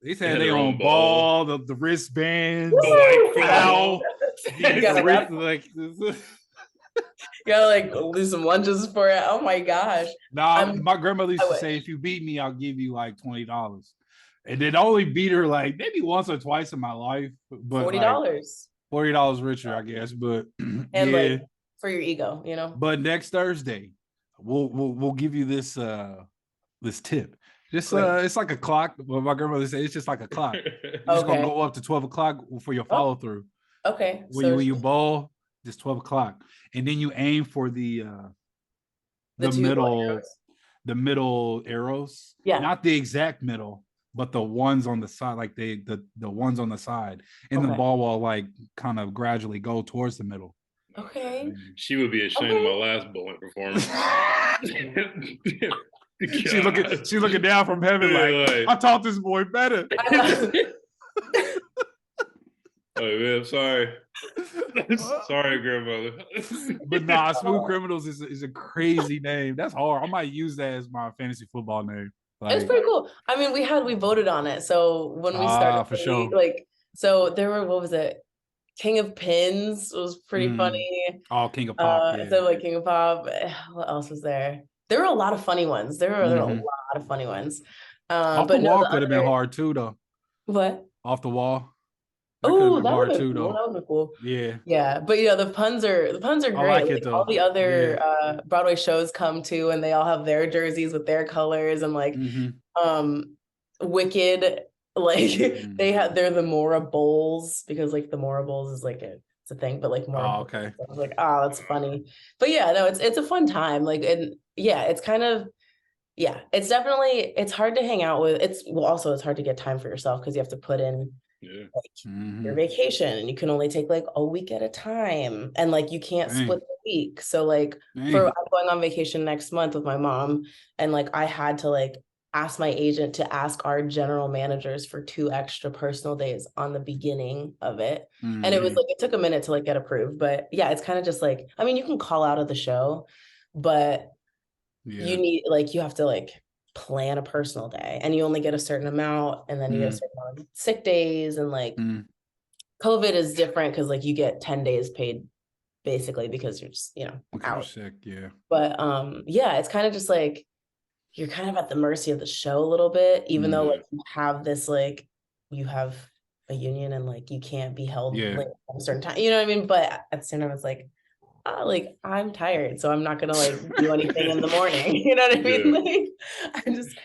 they said they own ball, the wristband, the white foul. You gotta like lose some lunches for it. Oh my gosh. Nah, my grandmother used to say, if you beat me, I'll give you like $20. And then I only beat her like maybe once or twice in my life. But $40. $40 richer, I guess. But and like for your ego, you know. But next Thursday, we'll give you this this tip. Just it's like a clock. Well, my grandmother said it's just like a clock. You're just gonna go up to 12 o'clock for your follow through. Okay. When you bowl, just 12 o'clock, and then you aim for the middle arrows. Yeah. Not the exact middle, but the ones on the side, like the ones on the side, and the ball will like kind of gradually go towards the middle. Okay. She would be ashamed of my last bowling performance. She's looking down from heaven like, I taught this boy better. Oh man, I'm sorry. Sorry, grandmother. But nah, Smooth Criminals is a crazy name. That's hard. I might use that as my fantasy football name. Like, it's pretty cool. I mean, we voted on it. So when we started, for sure. Like, so there were, what was it? King of Pins was pretty funny. Oh, King of Pop. So like King of Pop. What else was there? There were a lot of funny ones. There were a lot of funny ones. Off the wall could have been hard too, though. What? Off the wall. Oh, that would have been cool. That would have been cool. Yeah. Yeah. But yeah, the puns are great. I like it, though. All the other Broadway shows come to, and they all have their jerseys with their colors, and like Wicked, like they're the Mora Bowls, because like the Mora Bowls is like it's a thing, but like Mora okay. Bowls, I was like, that's funny. But yeah, no, it's a fun time. Like, and yeah, it's kind of it's definitely, it's hard to hang out with. It's hard to get time for yourself, because you have to put in your vacation, and you can only take like a week at a time, and like you can't split the week. So like I'm going on vacation next month with my mom, and like I had to like ask my agent to ask our general managers for 2 extra personal days on the beginning of it. And it was like, it took a minute to like get approved, but yeah, it's kind of just like, I mean, you can call out of the show, but you need, like, you have to like plan a personal day, and you only get a certain amount, and then you get a certain amount of sick days, and like COVID is different, because like you get 10 days paid basically, because you're just, out. Sick, but it's kind of just like you're kind of at the mercy of the show a little bit, even though like you have this, like, you have a union, and like you can't be held late at a certain time, you know what I mean? But at the same time, it's like, like I'm tired, so I'm not gonna like do anything in the morning. You know what I mean? Like, I'm just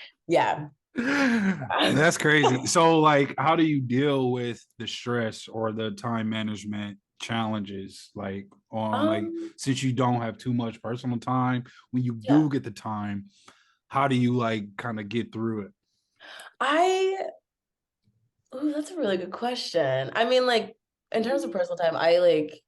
That's crazy. So like, how do you deal with the stress or the time management challenges, like on like, since you don't have too much personal time, when you do get the time, how do you like kind of get through it? That's a really good question. I mean, like, in terms of personal time, I like,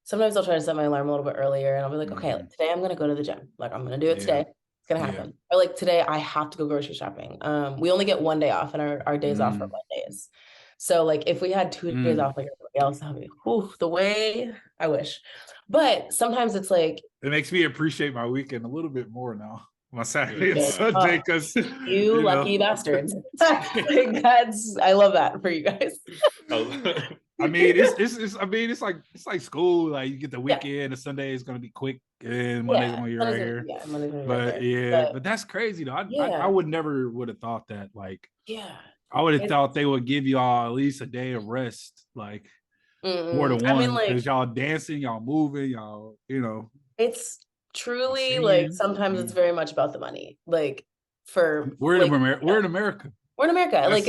sometimes I'll try to set my alarm a little bit earlier, and I'll be like, okay, like, today I'm going to go to the gym. Like, I'm going to do it today. It's going to happen. Or like, today I have to go grocery shopping. We only get 1 day off, and our days off are Mondays. So like, if we had 2 days off like everybody else, I'll be, the way I wish. But sometimes it's like, it makes me appreciate my weekend a little bit more now. My Saturday and Sunday, because you lucky bastards. Like, I love that for you guys. I mean, it's like school. Like, you get the weekend, and Sunday is gonna be quick, and Monday's gonna be right here. But that's crazy though. I would never have thought that. Like, I would have thought they would give you all at least a day of rest. Like, more than one, because y'all dancing, y'all moving, y'all, it's truly like sometimes it's very much about the money. Like we're in America. We're in America. Like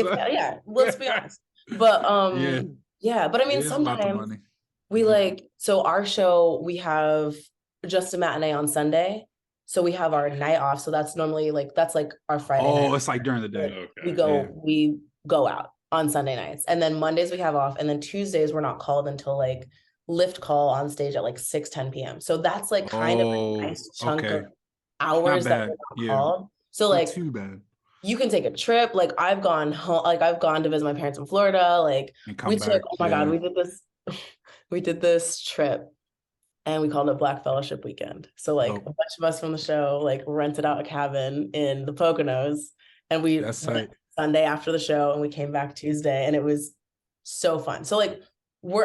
let's be honest. But but I mean sometimes we like, so our show, we have just a matinee on Sunday. So we have our night off. So that's normally that's like our Friday night. It's like during the day. Okay. We go out on Sunday nights. And then Mondays we have off. And then Tuesdays we're not called until like lift call on stage at like 6-10 p.m. So that's like kind of a nice chunk of hours that we're not called. So like, too bad. You can take a trip. Like I've gone home, like I've gone to visit my parents in Florida. Like we took, oh my God, we did this trip and we called it Black Fellowship Weekend. So like a bunch of us from the show like rented out a cabin in the Poconos, and we went Sunday after the show and we came back Tuesday, and it was so fun. So like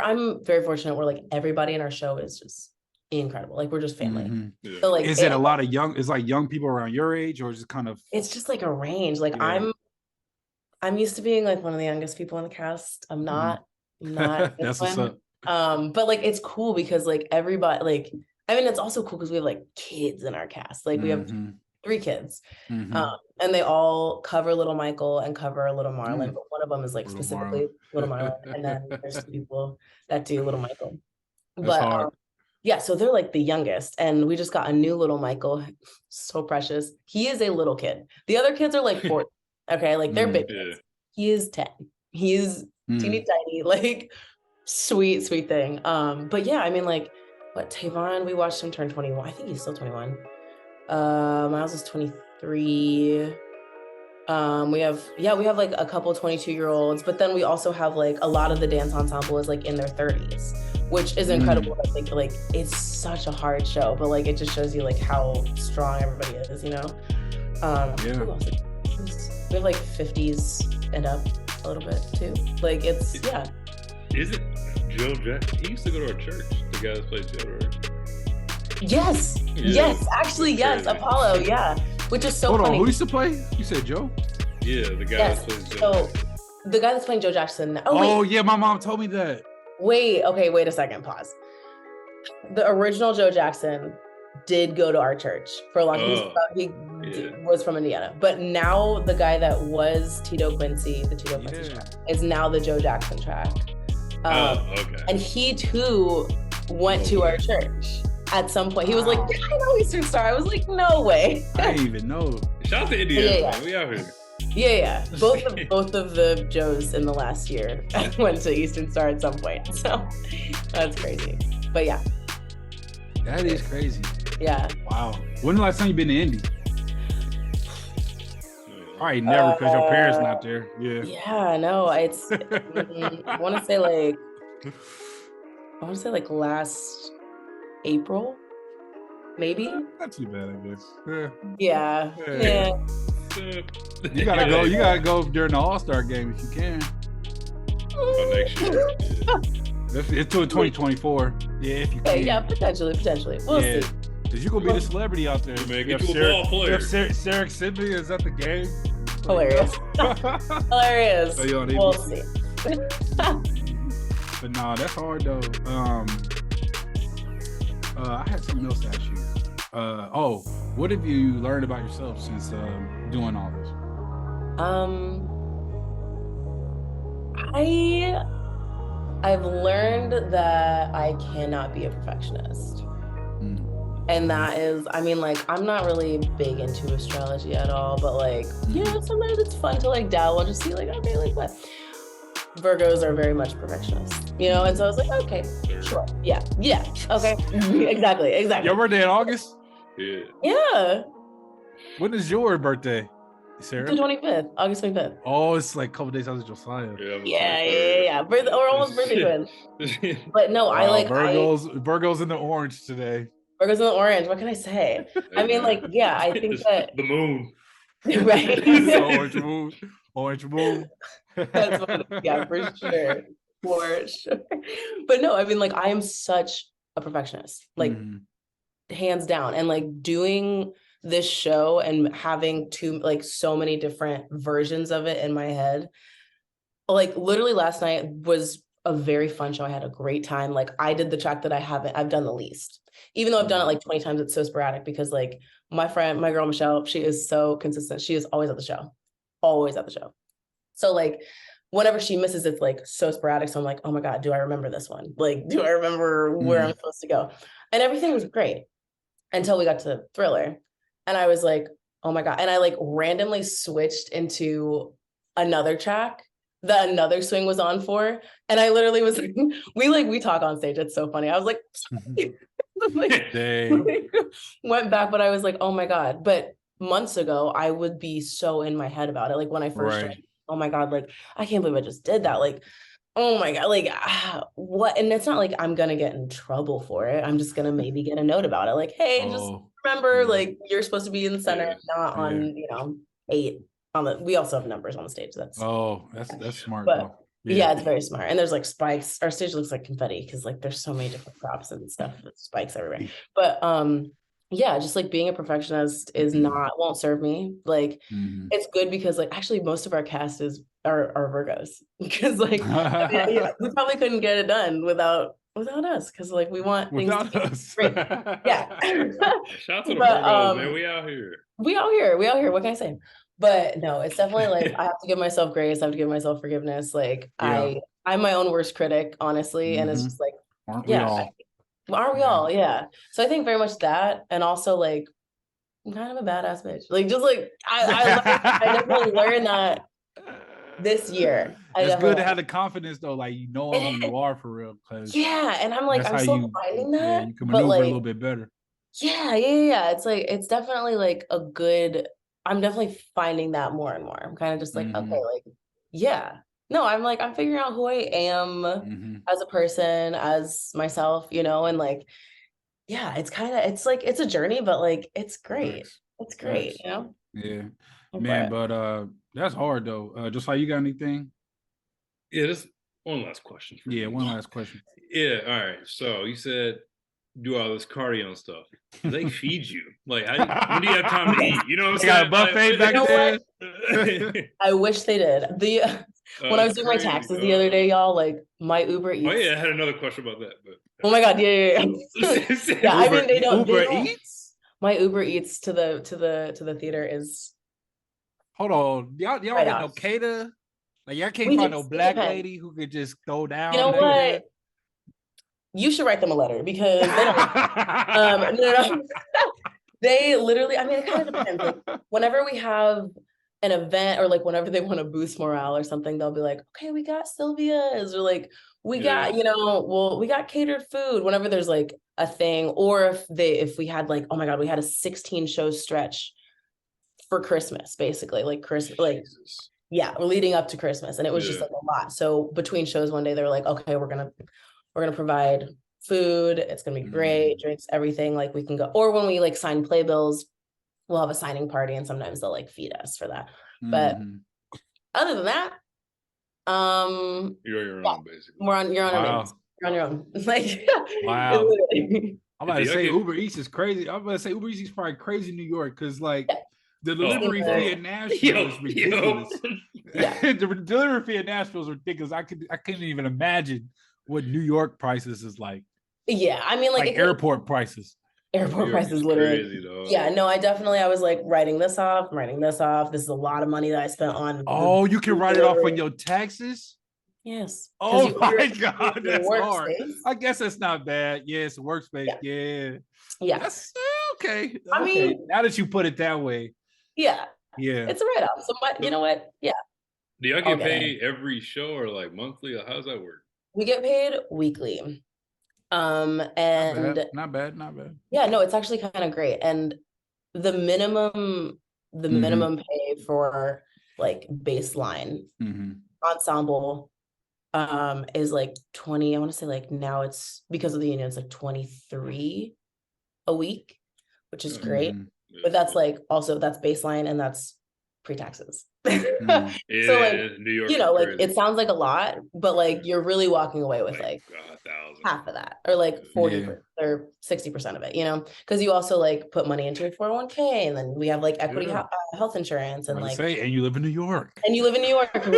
I'm very fortunate. We're like everybody in our show is just incredible. Like we're just family. So like, is it a lot of young people around your age, or is it kind of? It's just like a range. Like I'm used to being like one of the youngest people in the cast. I'm not. That's what's up. But like it's cool because like everybody, like I mean it's also cool because we have like kids in our cast. Like we have 3 kids, and they all cover Little Michael and cover Little Marlon, but one of them is like specifically Little Marlon, and then there's people that do Little Michael. But so they're like the youngest, and we just got a new Little Michael, so precious. He is a little kid. The other kids are like 4, okay, like they're big kids. He is 10. He is teeny tiny, like sweet thing. But yeah, I mean, like Tavon, we watched him turn 21. I think he's still 21. Miles is 23. We have like a couple 22-year-olds, but then we also have like a lot of the dance ensemble is like in their 30s, which is incredible. I think like it's such a hard show, but like it just shows you like how strong everybody is, We have like 50s and up a little bit too. Like it's Is it Joe Jackson? He used to go to our church. The guy that plays Joe, right? Yes, actually, yes, Apollo, which is so funny. Hold on, who used to play? You said Joe? Yeah, the guy that plays Joe. So the guy that's playing Joe Jackson. Yeah, my mom told me that. Wait a second, pause. The original Joe Jackson did go to our church for a long time. He was from Indiana, but now the guy that was Tito Quincy, the Tito Quincy track, is now the Joe Jackson track. And he too went to our church at some point. He was like, I know Eastern Star. I was like, no way. I didn't even know. Shout out to Indiana, man. We out here. Yeah. Both of the Joes in the last year went to Eastern Star at some point. So that's crazy. But yeah. That is crazy. Yeah. Wow. When the last time you been to Indy? Probably never, because your parents not there. Yeah, no, it's I want to say like last April, maybe. Not too bad, I guess. Yeah. You gotta go during the All-Star game if you can. Next year. It's till 2024. Yeah, if you can. Yeah, potentially. We'll see. Cause you gonna be the celebrity out there. Man, get you a ball player. Sarah Sigman is at the game. Hilarious. Hilarious. We'll see. But nah, that's hard though. I had something else to ask you. What have you learned about yourself since doing all this? I've learned that I cannot be a perfectionist. And that is, I mean, like, I'm not really big into astrology at all, but like, sometimes it's fun to like dabble and just see like, okay, like what? Virgos are very much perfectionists, And so I was like, okay, sure. Yeah. Okay. Exactly. Your birthday in August? Yeah. When is your birthday, Sarah? The 25th, August 25th. Oh, it's like a couple days after Josiah. Yeah. We're almost birthday twins. But no, Virgo's in the orange today. Virgo's in the orange. What can I say? I mean, like, I think that the moon. Right. Orange moon. That's funny. Yeah, for sure. But no, I mean, like, I am such a perfectionist, like hands down. And like doing this show and having so many different versions of it in my head. Like literally last night was a very fun show. I had a great time. Like I did the track that I've done the least, even though I've done it like 20 times. It's so sporadic because like my girl, Michelle, she is so consistent. She is always at the show, always at the show. So like whenever she misses, it's like so sporadic. So I'm like, oh my God, do I remember this one? Like, do I remember where I'm supposed to go? And everything was great until we got to Thriller. And I was like, oh my God. And I like randomly switched into another track that another swing was on for. And I literally was like, we talk on stage. It's so funny. I was like, went back, but I was like, oh my God. But months ago, I would be so in my head about it. Like when I first joined, oh my God, like, I can't believe I just did that. Like, oh my God, like what? And it's not like I'm going to get in trouble for it. I'm just going to maybe get a note about it. Like, hey, just remember, like you're supposed to be in the center, not on, 8 on the, we also have numbers on the stage. That's smart. But yeah, it's very smart. And there's like spikes. Our stage looks like confetti because like there's so many different props and stuff, spikes everywhere. But yeah, just like being a perfectionist is won't serve me. Like it's good because like actually most of our cast are Virgos because like we probably couldn't get it done without us because like we want things to be great. Yeah. Shout out to the Virgos, man. We out here. What can I say? But no, it's definitely like I have to give myself grace. I have to give myself forgiveness. Like I'm my own worst critic, honestly, and it's just like aren't we all? Aren't we all? Yeah. So I think very much that, and also like I'm kind of a badass bitch. Like just like I definitely learned that this year. It's good to have the confidence though, like you know who you are for real. And I'm like I'm still finding that. Yeah, you can maneuver like, a little bit better. Yeah. It's like it's definitely like a good. I'm definitely finding that more and more. I'm kind of just like okay, like no, I'm like I'm figuring out who I am as a person, as myself, and like it's like it's a journey, but like it's great. It's great, Yeah, man, but that's hard though. Just like you got anything? Yeah, just one last question. One last question. Yeah, all right. So you said do all this cardio and stuff. They feed you. Like, when do you have time to eat? You know what I'm saying? Got a buffet back there. I wish they did. When I was doing my taxes the other day, y'all, like my Uber Eats. Oh yeah, I had another question about that. But oh my God, yeah. Yeah, I mean they don't. Uber Eats. My Uber Eats to the theater is. Hold on, y'all right got no cater. Like y'all can't find no black lady who could just go down. You know what? You should write them a letter because they don't. No. They literally. I mean, it kind of depends. Like, whenever we have an event or like whenever they want to boost morale or something, they'll be like, "Okay, we got Sylvia's," or like, "We got we got catered food." Whenever there's like a thing, or if we had like, oh my God, we had a 16 show stretch for Christmas, basically like Christmas, like. Yeah, we're leading up to Christmas, and it was just like a lot. So between shows one day, they were like, "Okay, we're gonna provide food. It's gonna be great, drinks, everything. Like we can go." Or when we like sign playbills, we'll have a signing party, and sometimes they'll like feed us for that. But other than that, you're on your own, basically. You're on your own. Like wow. I'm about to say Uber Eats is crazy. I'm about to say Uber Eats is probably crazy in New York because like. The delivery fee in Nashville is ridiculous. The delivery fee in Nashville is ridiculous. I couldn't even imagine what New York prices is like. Yeah, I mean, like airport prices. Airport prices, literally. Crazy, yeah, no, I was like writing this off. This is a lot of money that I spent on. Oh, you can write it off on your taxes? Yes. Oh my God, that's hard. I guess that's not bad. Yeah, it's a workspace. Yeah. That's okay. I mean, now that you put it that way. Yeah. It's a write-off. So you know what? Yeah. Do y'all get paid every show or like monthly? Or how does that work? We get paid weekly. And not bad. Yeah, no, it's actually kind of great. And the minimum pay for like baseline ensemble is like 20. I want to say like now it's because of the union, it's like 23 a week, which is great. But that's like also that's baseline and that's pre-taxes. So like, New York, like it sounds like a lot, but like you're really walking away with like half of that, or like 40 or 60% of it, because you also like put money into your 401k, and then we have like equity health insurance, and like and you live in New York, and we're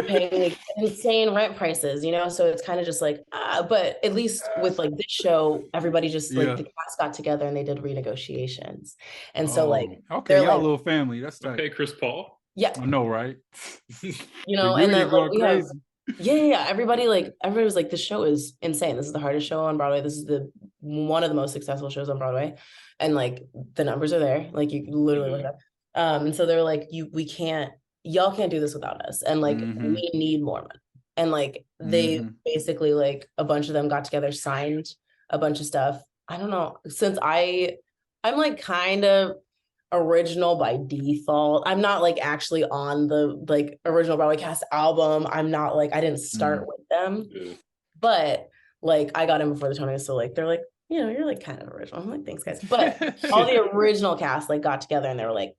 paying like insane rent prices, so it's kind of just like but at least with like this show, everybody just like the cast got together and they did renegotiations, and so like okay, y'all like, little family, that's tight. Okay, Chris Paul. Yeah, I know, right? And then like, we have everybody was like, this show is insane. This is the hardest show on Broadway. This is one of the most successful shows on Broadway, and like the numbers are there. Like you literally look it up. And so they're like, y'all can't do this without us, and like we need more money. And like they basically like a bunch of them got together, signed a bunch of stuff. I don't know, since I'm like kind of original by default. I'm not like actually on the like original Broadway cast album. I'm not like, I didn't start with them, but like I got in before the Tonys, so like they're like, you're like kind of original. I'm like, thanks guys. But all the original cast like got together and they were like,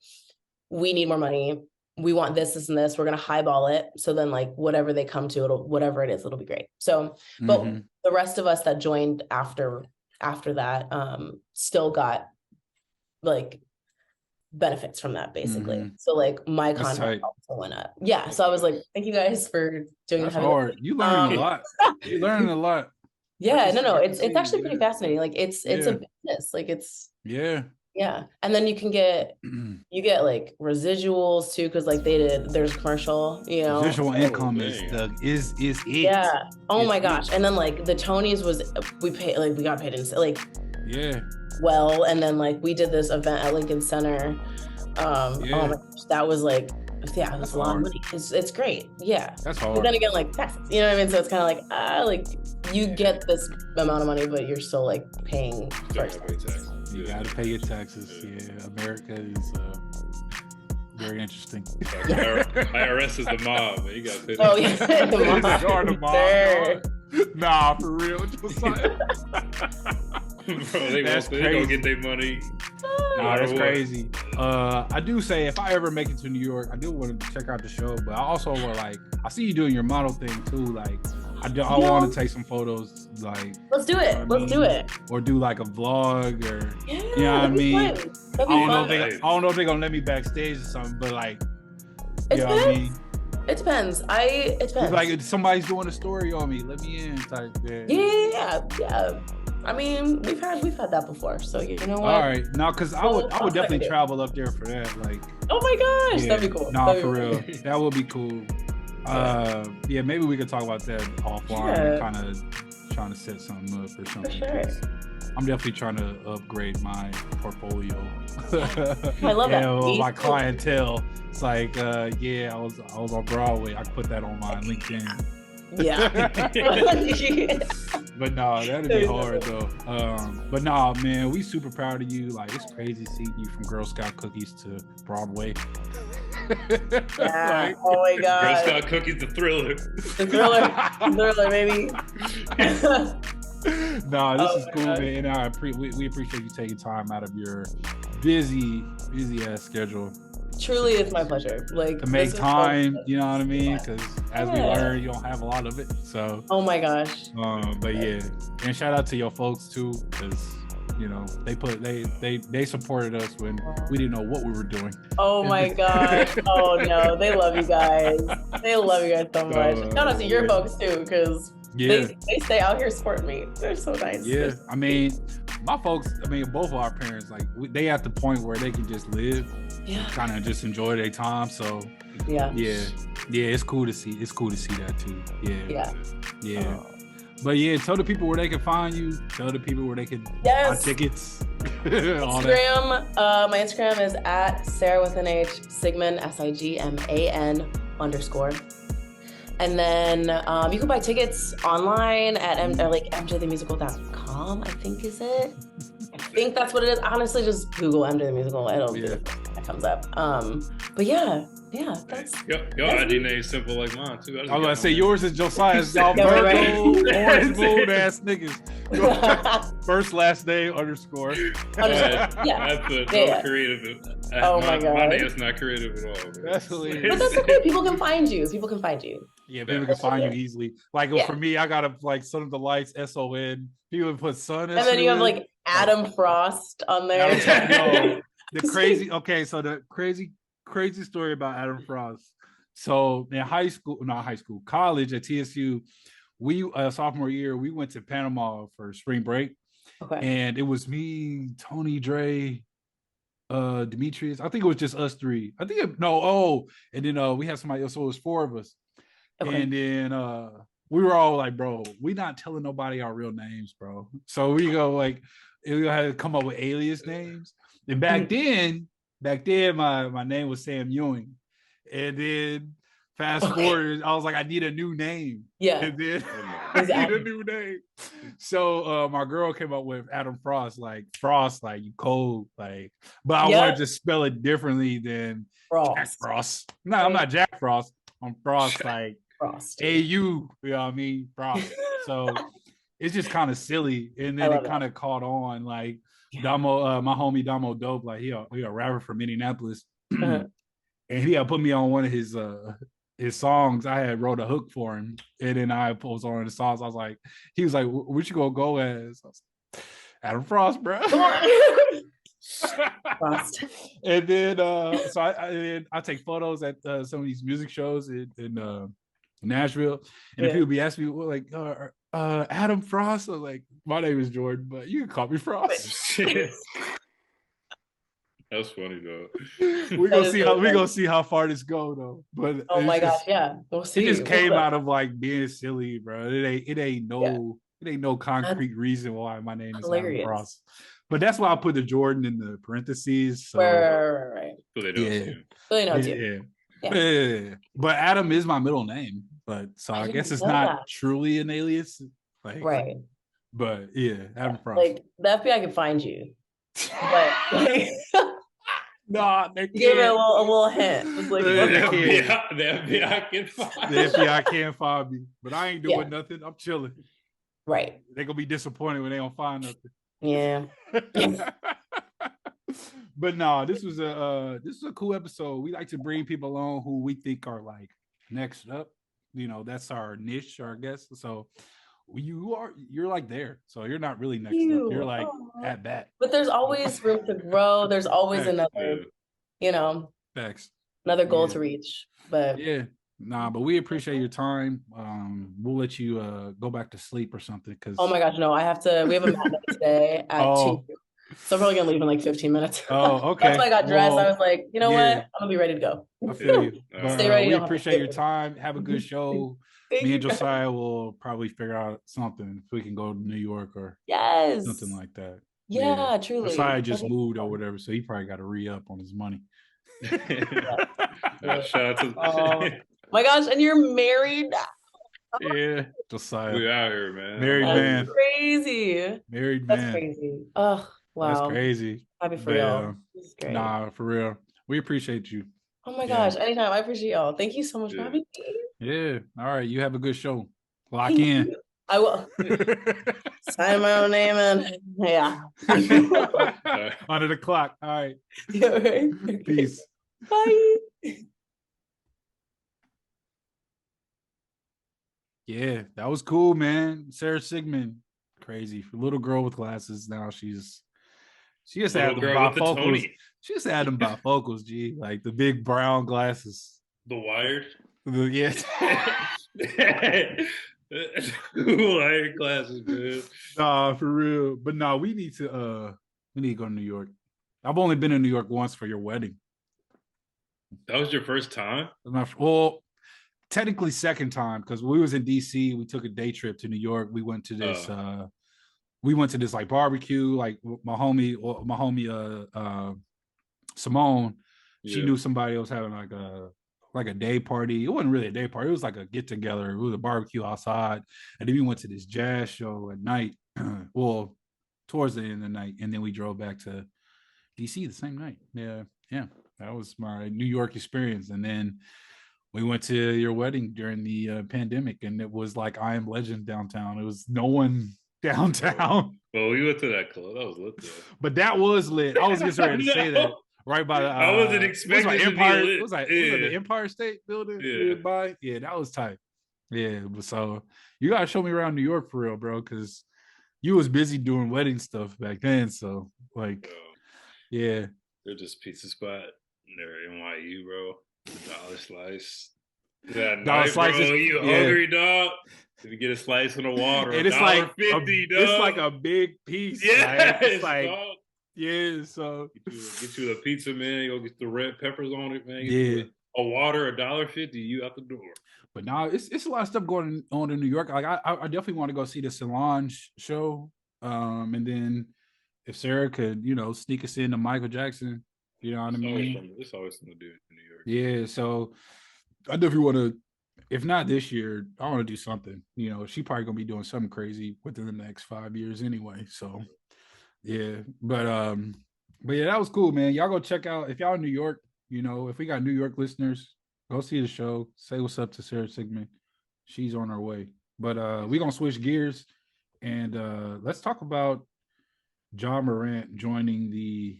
we need more money. We want this, this, and this. We're gonna highball it. So then like whatever they come to, whatever it is, it'll be great. So, but the rest of us that joined after that still got like benefits from that, basically. So like my contract also went up. Yeah, so I was like, thank you guys for doing that. That's hard. You learning a lot. You learning a lot. Yeah, no, it's actually pretty fascinating. Like it's a business. Like it's and then you get like residuals too, because like there's a commercial, Residual income is it. Yeah. Oh my gosh. And then like the Tonys we got paid in like well, and then like we did this event at Lincoln Center. Oh my gosh, that was like it was a lot of money. It's great. Yeah. That's hard. But then again, like taxes, you know what I mean? So it's kind of like like you get this amount of money, but you're still like paying first. You gotta pay your taxes. Yeah, America is very interesting. IRS is the mob. You got to pay. Oh yeah, the mob. Nah, for real, Josiah. Bro, they gonna get their money. Nah, that's crazy. I do say if I ever make it to New York, I do want to check out the show, but I also want I see you doing your model thing too. Like I want to take some photos. Like let's do it. Let's do it. Or do like a vlog, or you know what I mean. I don't know if they're gonna let me backstage or something, but like you know what I mean. It depends. It depends. Like if somebody's doing a story on me, let me in type thing. Yeah. I mean, we've had that before, so you know what? All right, no, because I would definitely travel up there for that. Like, oh my gosh, that'd be cool. Nah, for real, that would be cool. Maybe we could talk about that offline. Kind of trying to set something up or something. For sure. I'm definitely trying to upgrade my portfolio. I love that. My clientele. It's like, I was on Broadway. I put that on my LinkedIn. Yeah. But no, that'd be hard though. But no, man, we super proud of you. Like it's crazy seeing you from Girl Scout cookies to Broadway. Yeah. Oh my god. Girl Scout cookies, the thriller. The thriller, baby. No, this is cool, man. And we appreciate you taking time out of your busy ass schedule. Truly, it's my pleasure. Like to make time, you know what I mean? Because as we learn, you don't have a lot of it. So. Oh my gosh. But yeah, and shout out to your folks too, because they supported us when we didn't know what we were doing. Oh my gosh. Oh no, they love you guys. They love you guys so much. Shout out to your folks too, because they stay out here supporting me. They're so nice. Yeah, I mean, my folks. I mean, both of our parents, like they at the point where they can just live, kind of just enjoy their time. So yeah, it's cool to see. It's cool to see that too. Yeah. But yeah, tell the people where they can find you. Tell the people where they can buy tickets. Instagram. My Instagram is at Sarah with an H Sigman SIGMAN _. And then you can buy tickets online at mjthemusical.com, I think is it. I think that's what it is. Honestly, just Google MJ the Musical. That comes up. But yeah, that's your ID name is simple like mine too. I was gonna say yours is Josiah's. Y'all Virgo, orange moon ass niggas. First last name underscore. Yeah. That's creative. Oh my god. My name is not creative at all. That's hilarious. But that's okay. People can find you. Yeah, people can find you easily. Like for me, I gotta like Son of the Lights, SON. People put Son. And then you have like Adam Frost on there. No, the crazy. Okay, so the crazy story about Adam Frost. So in college at TSU, we sophomore year we went to Panama for spring break. Okay. And it was me, Tony, Dre, Demetrius. I think it was just us three. And then we had somebody else, so it was four of us. Okay. And then we were all like, bro, we not telling nobody our real names, bro. So we had to come up with alias names. And back then my name was Sam Ewing. And then fast forward, I was like, I need a new name. Yeah. And then I need a new name. So my girl came up with Adam Frost, like you cold, like, but I wanted to spell it differently than Jack Frost. No, I'm not Jack Frost. I'm Frost, like Frost. AU, you know what I mean? Frost. So it's just kind of silly. And then it kind of caught on, like Damo, my homie Damo Dope, like he a rapper from Indianapolis. And he had put me on one of his songs. I had wrote a hook for him, and then I posted on the songs. I was like, he was like, "What you gonna go as?" I was like, Adam Frost, bro. Frost. And then so I take photos at some of these music shows in Nashville, and people be asking me, well, like, Adam Frost. I was like, my name is Jordan, but you can call me Frost. That's funny though. We're gonna see how far this go though. But oh my gosh, yeah, we'll see. It just came out of like being silly, bro. It ain't no concrete reason why my name is Adam Frost. But that's why I put the Jordan in the parentheses. So, right. So they don't see you. So they know you. Yeah. But Adam is my middle name. But so I guess it's not truly an alias. Like, right. But yeah, Adam Frost. Like the FBI can find you. But like, no, they can't. Give it a little hint. It's like, the FBI can find me. The FBI can't find me. But I ain't doing nothing. I'm chilling. Right. They're gonna be disappointed when they don't find nothing. Yeah. But no, this was a cool episode. We like to bring people on who we think are like next up. You know, that's our niche, I guess. So you're like there. So you're not really next up. You're like at bat. But there's always room to grow. There's always another, another goal to reach. But but we appreciate your time. We'll let you go back to sleep or something. Oh my gosh, no, we have a matinee today at 2. So I'm probably gonna leave in like 15 minutes. Oh, okay. That's why I got dressed. I was like, you know what? I'm gonna be ready to go. I feel you. Stay ready. We appreciate your time. Have a good show. Me and Josiah will probably figure out something if we can go to New York or something like that. Yeah, truly. Josiah just moved or whatever, so he probably got to re-up on his money. Shout out to my gosh, and you're married now. Yeah, Josiah. We out here, man. Married man. Crazy. Married man. That's crazy. Oh, wow. That's crazy. Happy for y'all. Nah, for real. We appreciate you. Oh my gosh, anytime. I appreciate y'all. Thank you so much for having me. Yeah. All right. You have a good show. Lock in. I will. Sign my own name in. Yeah. Under the clock. All right. Yeah, right. Peace. Bye. Yeah, that was cool, man. Sarah Sigman. Crazy. Little girl with glasses. Now she just had them bifocals. She just had them bifocals, G. Like the big brown glasses. The Wired? Yeah. Wired glasses, man. Nah, for real. But no, we need to go to New York. I've only been in New York once for your wedding. That was your first time? Well, technically second time, because we was in DC. We took a day trip to New York. We went to this like barbecue. Like my homie Simone, she knew somebody was having like a day party. It wasn't really a day party. It was like a get together. It was a barbecue outside. And then we went to this jazz show at night. Well, towards the end of the night. And then we drove back to DC the same night. Yeah. That was my New York experience. And then we went to your wedding during the pandemic, and it was like I Am Legend downtown. It was no one downtown. Well, we went to that club. That was lit though. But that was lit. I was just ready to say that. Right by the I wasn't expecting it to Empire. be lit. Was it the Empire State Building? Yeah. Yeah, that was tight. Yeah, so you gotta show me around New York for real, bro, because you was busy doing wedding stuff back then. So like, yeah. They're just pizza spot. They're NYU, bro. $1 slice. That $1 slice, bro. You hungry, dog? If you get a slice on the water, and it's like $1.50, dog. It's like a big piece. Yeah, it's like dog. Yeah, so get you a pizza, man. You go get the red peppers on it, man. Get a water, $1.50, you out the door. But now it's a lot of stuff going on in New York. Like I definitely want to go see the Solange show. And then if Sarah could, sneak us into Michael Jackson, you know what I mean? It's always something to do in New York. Yeah, so I definitely want to. If not this year, I want to do something. She probably gonna be doing something crazy within the next 5 years anyway. So. Yeah, but yeah, that was cool, man. Y'all go check out if y'all in New York. If we got New York listeners, go see the show. Say what's up to Sarah Sigman. She's on her way. But we're gonna switch gears and let's talk about John Morant joining the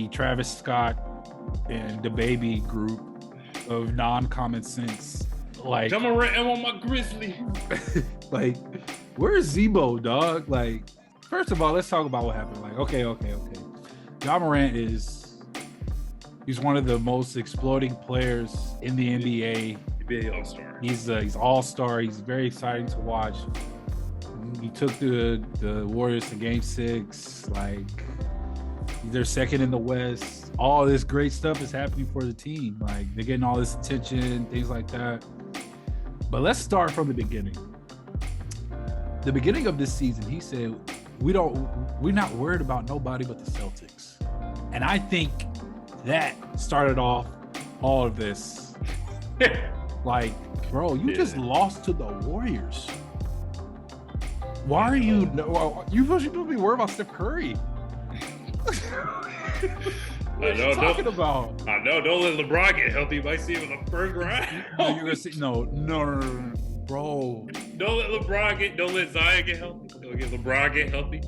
Travis Scott and the Baby group of non-common sense. Like John Morant, I'm on my Grizzly. Like, where's Zebo, dog? Like. First of all, let's talk about what happened. Like, okay. John Morant he's one of the most exploding players in the NBA. NBA All-Star. He's All-Star. He's very exciting to watch. He took the Warriors to Game 6. Like, they're second in the West. All this great stuff is happening for the team. Like, they're getting all this attention, things like that. But let's start from the beginning. The beginning of this season, he said, we're not worried about nobody but the Celtics. And I think that started off all of this. Like, bro, you just lost to the Warriors. Why are you supposed to be worried about Steph Curry? What are you talking about? I know, don't let LeBron get healthy. You might see him in the first round. No, you're gonna see no, bro. Don't let Zaya get healthy. Don't get LeBron get healthy.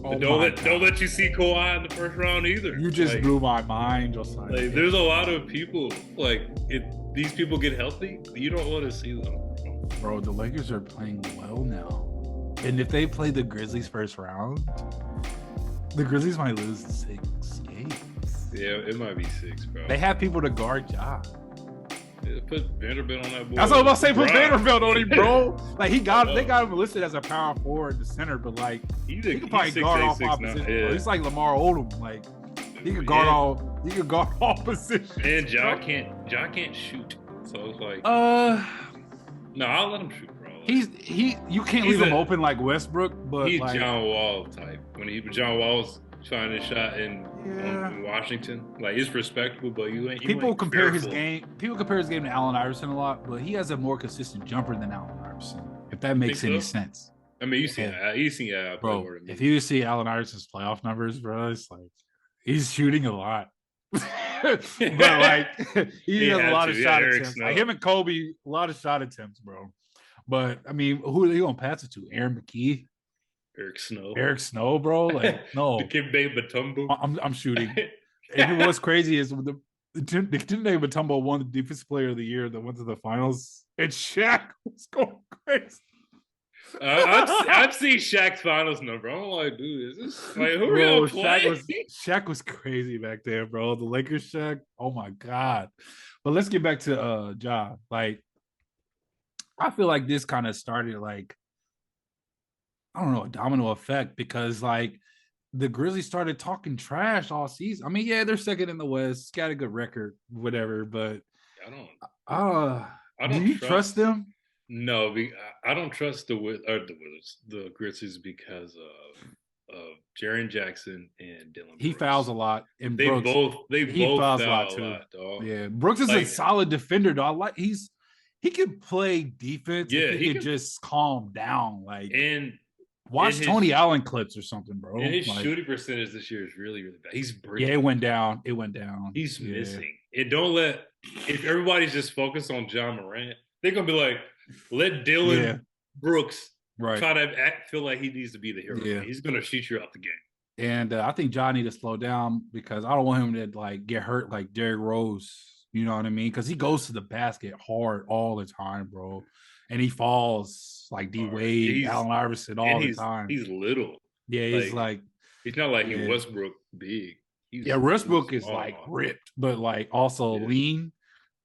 Oh don't let you see Kawhi in the first round either. You just blew my mind, Josiah. Like, there's a lot of people. Like, if these people get healthy, you don't want to see them. Bro, the Lakers are playing well now, and if they play the Grizzlies first round, the Grizzlies might lose 6 games. Yeah, it might be 6, bro. They have people to guard Ja. Put Vanderbilt on that boy. That's what I'm about to say. Put Vanderbilt on him, bro. Like, they got him listed as a power forward, the center, but like he could probably guard off opposition. Yeah. He's like Lamar Odom. Like, he could guard all positions. And Ja can't shoot. So it's like no, I'll let him shoot, bro. You can't leave him open like Westbrook, but he's like John Wall type. When John Wall's trying to shot in Washington, like, it's respectable, but people compare his game to Allen Iverson a lot, but he has a more consistent jumper than Allen Iverson, if that makes any sense. I mean, you see bro, if you see Allen Iverson's playoff numbers, bro, it's like he's shooting a lot. But like he has a lot of shot attempts. Like, him and Kobe, a lot of shot attempts, bro. But I mean, who are they gonna pass it to? Aaron McKee? Eric Snow, bro. Like, no. Dikembe Mutombo. I'm shooting. And what's crazy is the Dikembe Mutombo won the defensive player of the year that went to the finals, and Shaq was going crazy. I've seen Shaq's finals number. I'm like, dude, is this like, who are you playing? Shaq was crazy back there, bro. The Lakers Shaq. Oh my God. But let's get back to Ja. Like, I feel like this kind of started like, I don't know, a domino effect, because like the Grizzlies started talking trash all season. I mean, yeah, they're second in the West, got a good record, whatever. But I don't. Do you trust them? No, I don't trust the Grizzlies because of Jaren Jackson and Dylan Brooks. He fouls a lot, and they Brooks, both fouls a lot too. Dog. Yeah, Brooks is a solid defender, dog. Like, he could play defense. Yeah, he could just calm down. Like, and watch Tony Allen clips or something, bro. And his shooting percentage this year is really, really bad. He's breaking. Yeah, it went down. He's missing. And if everybody's just focused on John Morant, they're gonna be like, let Dylan Brooks try to feel like he needs to be the hero. Yeah. He's gonna shoot you out the game. And I think John need to slow down because I don't want him to like get hurt like Derrick Rose. You know what I mean? Because he goes to the basket hard all the time, bro, and he falls like D Wade, Allen Iverson all the time. He's little. Yeah, he's like he's not like he Westbrook big. Westbrook is like ripped, but like also lean.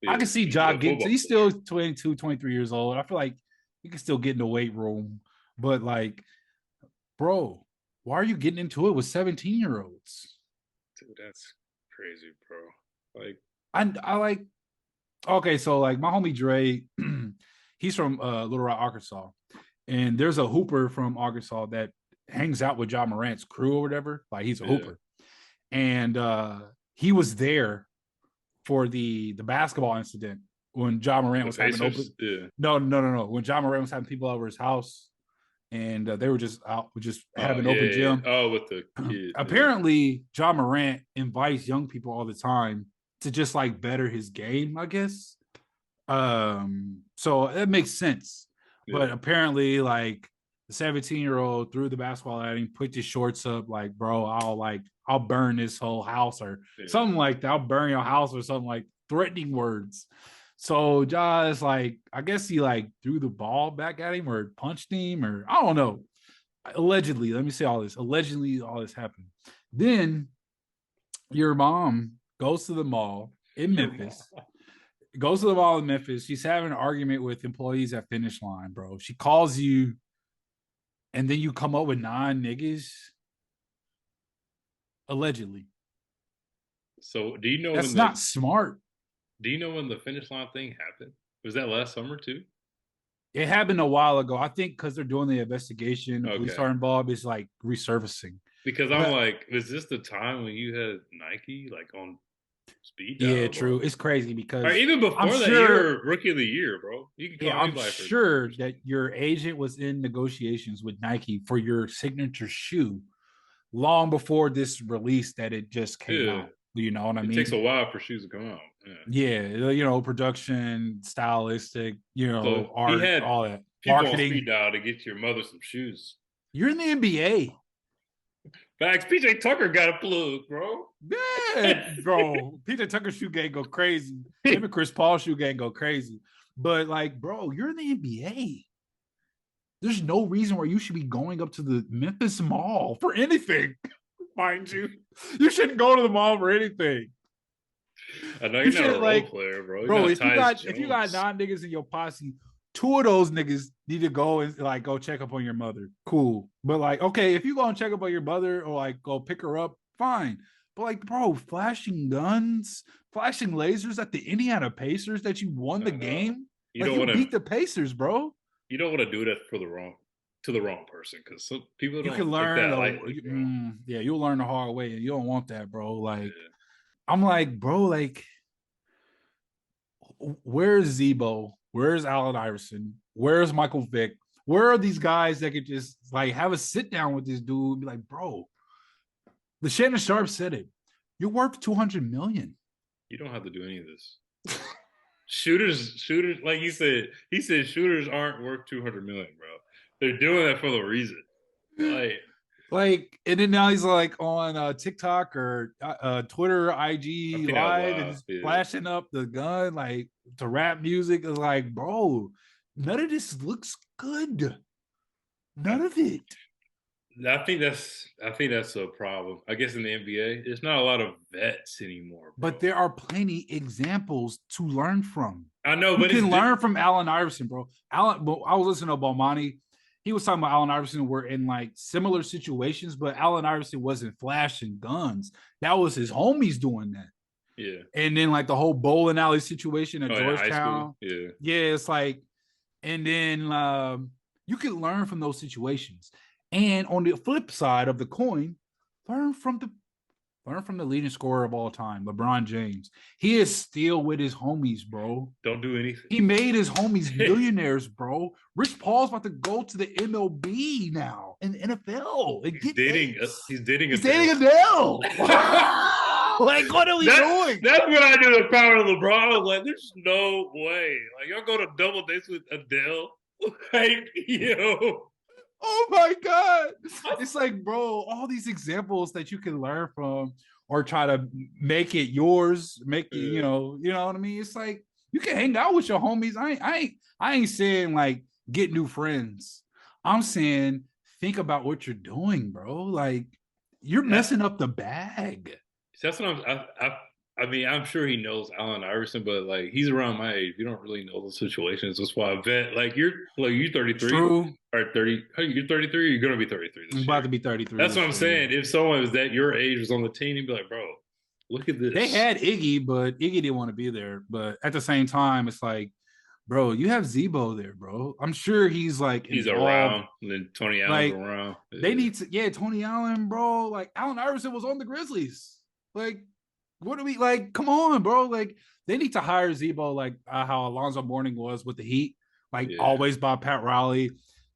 Yeah. I can see John getting. He's still 22, 23 years old. I feel like he can still get in the weight room, but like, bro. Why are you getting into it with 17-year-olds? Dude, that's crazy, bro. Like, I like. Okay, so like my homie Dre, he's from Little Rock, Arkansas, and there's a hooper from Arkansas that hangs out with John Morant's crew or whatever. Like he's a hooper, and he was there for the basketball incident when John Morant was having No. When John Morant was having people over his house. And they were just out, just having an open gym. Oh, with the kids. Apparently, John Morant invites young people all the time to just like better his game, I guess. So it makes sense. Yeah. But apparently, like the 17-year-old threw the basketball at him, put his shorts up, like, bro, I'll burn this whole house or something like that. I'll burn your house or something like threatening words. So Josh, like, I guess he like threw the ball back at him or punched him or I don't know. Allegedly, let me say all this. Allegedly, all this happened. Then your mom goes to the mall in Memphis. She's having an argument with employees at Finish Line, bro. She calls you, and then you come up with 9 niggas. Allegedly. So do you know that's not smart? Do you know when the Finish Line thing happened? Was that last summer too? It happened a while ago. I think because they're doing the investigation, the police are involved. It's like resurfacing. Because I'm like, was this the time when you had Nike like on speed dial? Yeah, true. It's crazy because or even before that, you're rookie of the year, bro. You can call I'm sure that your agent was in negotiations with Nike for your signature shoe long before this release that it just came out. You know what I mean? It takes a while for shoes to come out. Yeah, you know, production, stylistic, you know, so art, all that. Marketing. On speed dial to get your mother some shoes. You're in the NBA. Facts. PJ Tucker got a plug, bro. Yeah, bro. PJ Tucker's shoe game go crazy. Him and Chris Paul's shoe game go crazy. But like, bro, you're in the NBA. There's no reason why you should be going up to the Memphis Mall for anything. Mind you, you shouldn't go to the mall for anything. I know you're not a role player, bro. Bro, if you got 9 niggas in your posse, 2 of those niggas need to go and like go check up on your mother. Cool, but like, okay, if you go and check up on your mother or like go pick her up, fine. But like, bro, flashing guns, flashing lasers at the Indiana Pacers that you won the game. You don't want to beat the Pacers, bro. You don't want to do that to the wrong person because some people don't. You can learn. You'll learn the hard way, and you don't want that, bro. Like, I'm like, bro, like, where's Zebo? Where's Allen Iverson? Where's Michael Vick? Where are these guys that could just like have a sit down with this dude and be like, bro? The Shannon Sharp said it. You're worth $200 million. You don't have to do any of this. Shooters, like he said shooters aren't worth $200 million, bro. They're doing that for the reason. Like, and then now he's like on TikTok or Twitter, IG Live, and just flashing up the gun like to rap music. Is like, bro, none of this looks good. None of it. I think that's a problem. I guess in the NBA, there's not a lot of vets anymore. Bro. But there are plenty examples to learn from. I know, but you can learn from Allen Iverson, bro. I was listening to Bomani. He was talking about Allen Iverson were in like similar situations, but Allen Iverson wasn't flashing guns. That was his homies doing that. Yeah. And then like the whole bowling alley situation at Georgetown. Yeah. Yeah, it's like, and then you can learn from those situations. And on the flip side of the coin, learn from the leading scorer of all time, LeBron James. He is still with his homies, bro. Don't do anything. He made his homies millionaires, bro. Rich Paul's about to go to the MLB now in the NFL. He's dating Adele. Like, what are we doing? That's what I do with Power of LeBron. I was like, there's no way. Like, y'all go to double dates with Adele. Like, yo. Oh my God. It's like, bro, all these examples that you can learn from or try to make it yours, make it, you know what I mean? It's like you can hang out with your homies. I ain't saying like get new friends. I'm saying think about what you're doing, bro. Like you're messing up the bag. That's what I mean, I'm sure he knows Allen Iverson, but like he's around my age. You don't really know the situations. That's why I bet like you're 33 True. or 30. You're 33 or you're gonna be 33 this I'm about to be 33. That's what I'm saying. If someone was that your age was on the team, you'd be like, bro, look at this. They had Iggy, but Iggy didn't want to be there. But at the same time, it's like, bro, you have Zebo there, bro. I'm sure he's like he's involved. Around. And then Tony Allen's like, around. They need to, Tony Allen, bro. Like Allen Iverson was on the Grizzlies. Like, what do we like? Come on, bro. Like, they need to hire Zebo, like how Alonzo Mourning was with the Heat, like always by Pat Riley,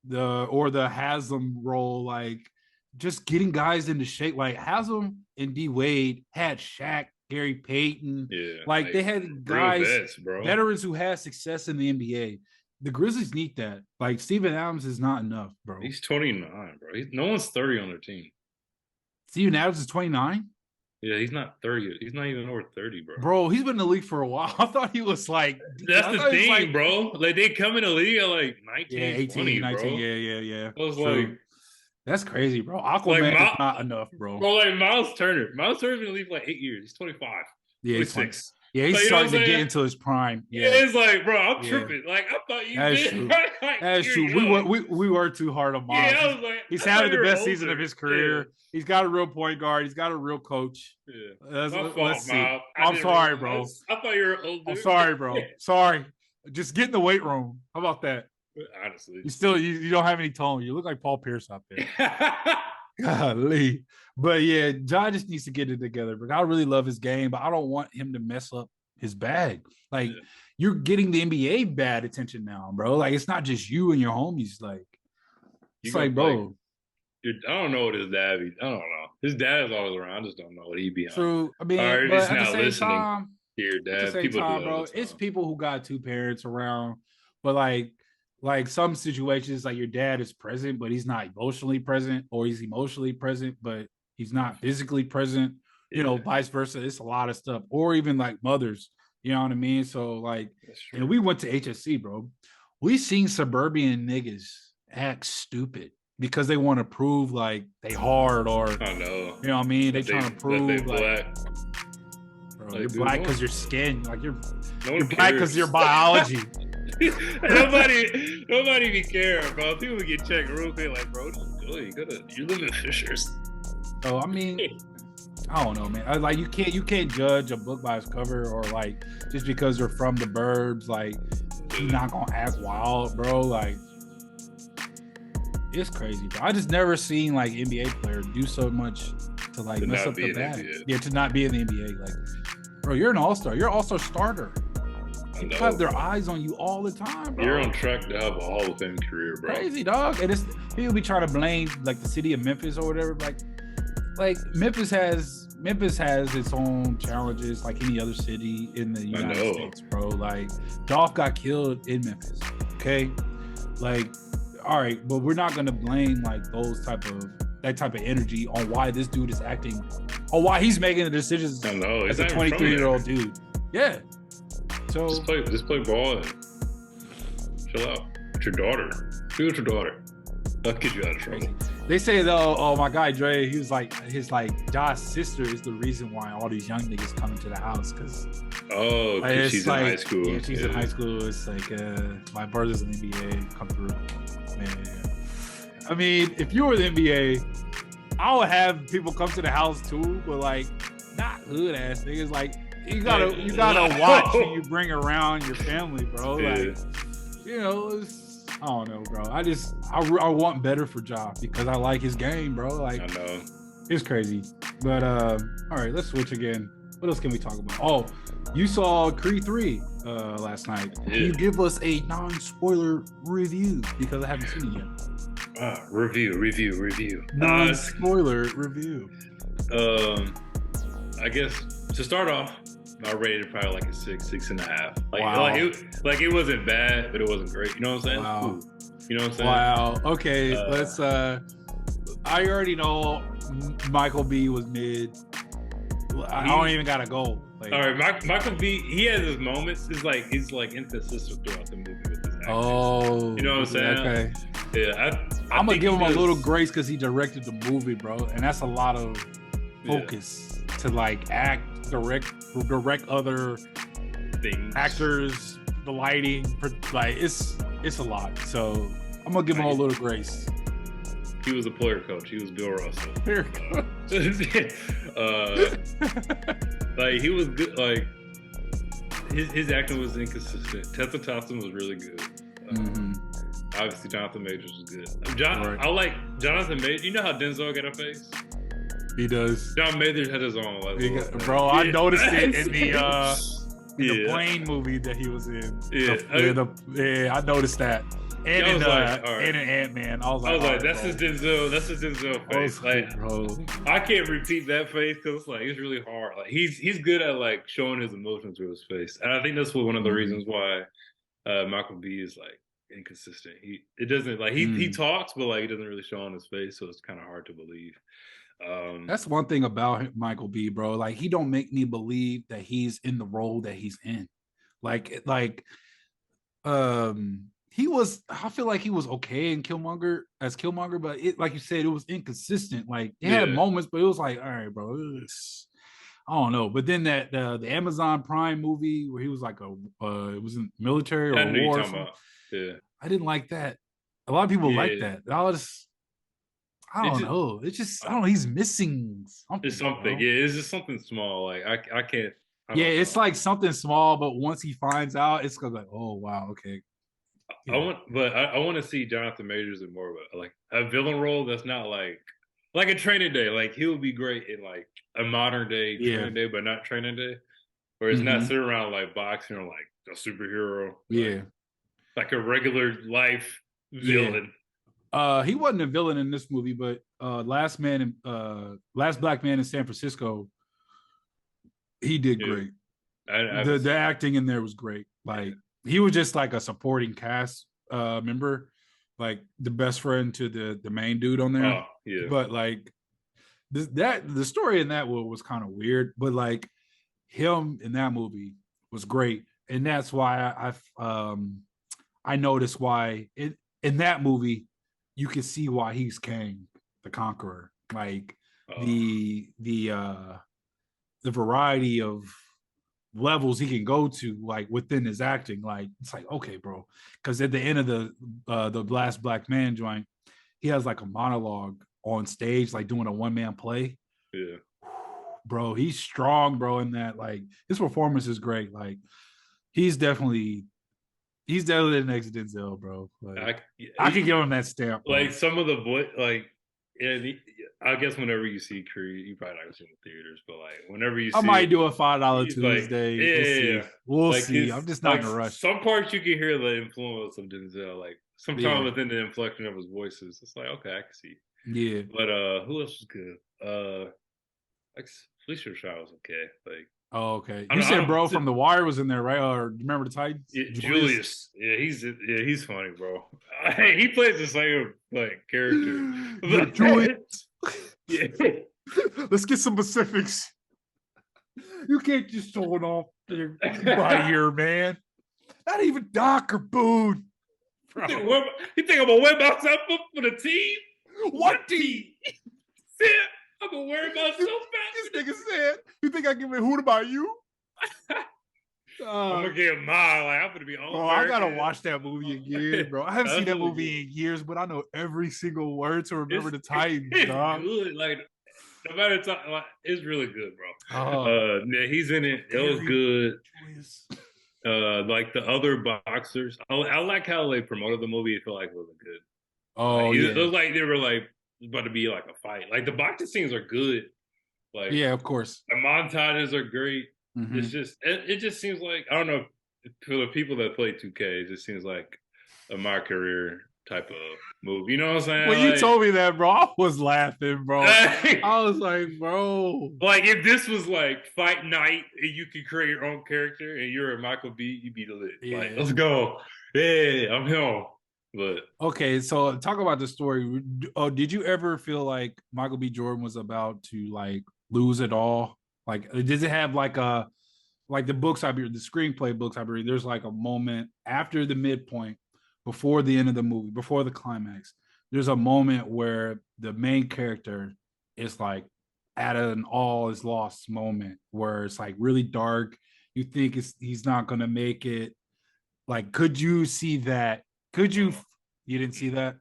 the Haslam role, like just getting guys into shape. Like Haslam and D Wade had Shaq, Gary Payton. Yeah, like they had guys, vets, veterans who had success in the NBA. The Grizzlies need that. Like Steven Adams is not enough, bro. He's 29, bro. No one's 30 on their team. Steven Adams is 29. Yeah, he's not 30. He's not even over 30, bro. Bro, he's been in the league for a while. I thought he was like... That's the thing, like, bro. Like, they come in the league at like 19, 18, 20, 19, bro. Yeah. I was like... That's crazy, bro. Aquaman is not enough, bro. Bro, like Miles Turner's been in the league for like 8 years. He's 25. Yeah, 26. He's starting to get into his prime. Yeah, it's like, bro, I'm tripping. Like, I thought you did. That's true. We were too hard on Miles. Yeah, I was like, he's having the best season of his career. Yeah. He's got a real point guard. He's got a real coach. Yeah. Let's see. I'm sorry, bro. I thought you were old. I'm sorry, bro. Sorry. Just get in the weight room. How about that? Honestly, you don't have any tone. You look like Paul Pierce out there. Golly. But yeah, John just needs to get it together. But I really love his game, but I don't want him to mess up his bag. Like you're getting the NBA bad attention now, bro. Like it's not just you and your homies. Like it's like, bro. I don't know what his dad be. I don't know. His dad is always around. I just don't know what he be on. True. I mean, but at the same time, your dad. People do bro. It's people who got two parents around, but like some situations, like your dad is present, but he's not emotionally present, or he's emotionally present, but he's not physically present. You know, vice versa. It's a lot of stuff, or even like mothers. You know what I mean? So like, and we went to HSC, bro. We seen suburban niggas act stupid because they want to prove like they hard, or I know. You know what I mean? They trying to prove they like, black. Bro, like, you're black because your skin. Like you're black because your biology. nobody be caring, bro. People get checked real quick, like, bro, you live in Fishers. So I mean, I don't know, man. Like you can't judge a book by its cover, or like just because they're from the burbs, like you're not gonna act wild, bro. Like it's crazy, bro. I just never seen like NBA players do so much to like mess up the bag. Yeah, to not be in the NBA. Like, bro, you're an all-star. You're an all-star starter. People have their eyes on you all the time, bro. You're on track to have a Hall of Fame career, bro. Crazy, dog. And it's people be trying to blame like the city of Memphis or whatever. Like Memphis has its own challenges, like any other city in the United States, bro. Like Dolph got killed in Memphis. Okay, like all right, but we're not gonna blame like that type of energy on why this dude is acting, or why he's making the decisions as a 23-year-old dude. Yeah. So just play ball and chill out. It's your daughter. Be with your daughter. That'll get you out of trouble. They say though, oh my guy Dre, he was like Josh's sister is the reason why all these young niggas come into the house, because she's in high school. Yeah, she's in high school. It's like my brother's in the NBA, come through. Man. I mean, if you were the NBA, I would have people come to the house too, but like not hood ass niggas. Like you gotta watch who you bring around your family, bro. Like you know, I don't know, bro. I want better for Ja because I like his game, bro. Like I know it's crazy. But all right, let's switch again. What else can we talk about? Oh, you saw Creed 3 last night. Yeah. Can you give us a non-spoiler review? Because I haven't seen it yet. Review. Non-spoiler review. I guess to start off, I rated probably like a 6.5. Like, wow. like it wasn't bad, but it wasn't great. You know what I'm saying? Wow. You know what I'm saying? Wow. Okay, let's. I already know Michael B was mid. I don't even gotta go. Like, all right, Michael B. He has his moments. He's like inconsistent throughout the movie with his acting. Oh, you know what I'm saying? Okay. Yeah, I'm gonna give him a little grace because he directed the movie, bro, and that's a lot of focus to like act, direct other things, actors, the lighting, like it's a lot. So I'm gonna give him a little grace. He was a player coach. He was Bill Russell. Like he was good. Like his acting was inconsistent. Tessa Thompson was really good. Obviously, Jonathan Majors was good. I like Jonathan Majors. You know how Denzel got a face? He does. John Majors had his own level. Bro, I noticed it in the plane movie that he was in. I noticed that. And in Antman, I was like, that's his Denzel. That's his Denzel face. Like, bro, I can't repeat that face because it's like it's really hard. Like he's good at like showing his emotions through his face, and I think that's one of the reasons why Michael B is like inconsistent. He doesn't like he talks, but like he doesn't really show on his face, so it's kind of hard to believe. That's one thing about Michael B, bro. Like he don't make me believe that he's in the role that he's in. I feel like he was okay in Killmonger, but it, like you said, it was inconsistent. Like it had moments, but it was like, all right, bro, I don't know. But then that the Amazon Prime movie where he was like it was in military or war. I didn't like that. A lot of people like that. I don't know. It's just I don't know. He's missing something. It's something. Bro. Yeah, it's just something small. Like I can't. It's like something small, but once he finds out, it's like, oh wow, okay. Yeah. I want to see Jonathan Majors in more of a villain role that's not like a Training Day. Like he would be great in like a modern day Training Day, but not Training Day, where it's not sitting around like boxing or like a superhero. Like a regular life villain. He wasn't a villain in this movie, but Last Black Man in San Francisco, he did great. The acting in there was great. Like he was just like a supporting cast member, like the best friend to the main dude on there. Oh, yeah. But like the story in that was kind of weird, but like him in that movie was great, and that's why I noticed why in that movie you can see why he's Kang, the Conqueror. Like the variety of levels he can go to, like within his acting, like it's like okay, bro. Because at the end of the Last Black Man joint, he has like a monologue on stage, like doing a one-man play. Yeah, bro, he's strong, bro. In that, like his performance is great. Like he's definitely the next Denzel, bro. Like, I can give him that stamp. Like some of the I guess whenever you see Creed, you probably not gonna see it in the theaters, but like whenever you see, I might do a $5 Tuesday. We'll see. I'm just not in a rush. Some parts you can hear the influence of Denzel, like sometimes within the inflection of his voices. It's like okay, I can see. Yeah. But who else was good? Like Felicia Rashad was okay. Like okay. You said bro from The Wire was in there, right? Or remember the Titans? Yeah, Julius. Yeah, he's funny, bro. He plays the same like character. Julius. Yeah. Let's get some specifics. You can't just throw it off by here, man. Not even Doc or Boone. You think I'm gonna wear myself up for the team? What team? I'm gonna wear myself back. This nigga said, "You think I give a hoot about you?" I'm gonna get mine. Like I'm gonna be on. Bro, I gotta watch that movie again, bro. I haven't seen that movie in years, but I know every single word to remember the Titans. It's good. Like no matter time, like, it's really good, bro. Yeah, he's in it. It was good. Like the other boxers, I like how they promoted the movie. It felt like it wasn't good. It was like they were like about to be like a fight. Like the boxing scenes are good. Like of course. The montages are great. Mm-hmm. It's just it just seems like I don't know for the people that play 2K, it just seems like a My Career type of move. You know what I'm saying? When you told me that, bro, I was laughing, bro. I was like, bro. Like if this was like Fight Night and you could create your own character and you're a Michael B, you'd be lit. Yeah. Like, let's go. Yeah, I'm him. But okay, so talk about the story. Oh, did you ever feel like Michael B. Jordan was about to like lose it all? Like, does it have like a like the books I've read, the screenplay books I've read? There's like a moment after the midpoint, before the end of the movie, before the climax. There's a moment where the main character is like at an all is lost moment where it's like really dark. You think he's not gonna make it. Like, could you see that? Could you? You didn't see that?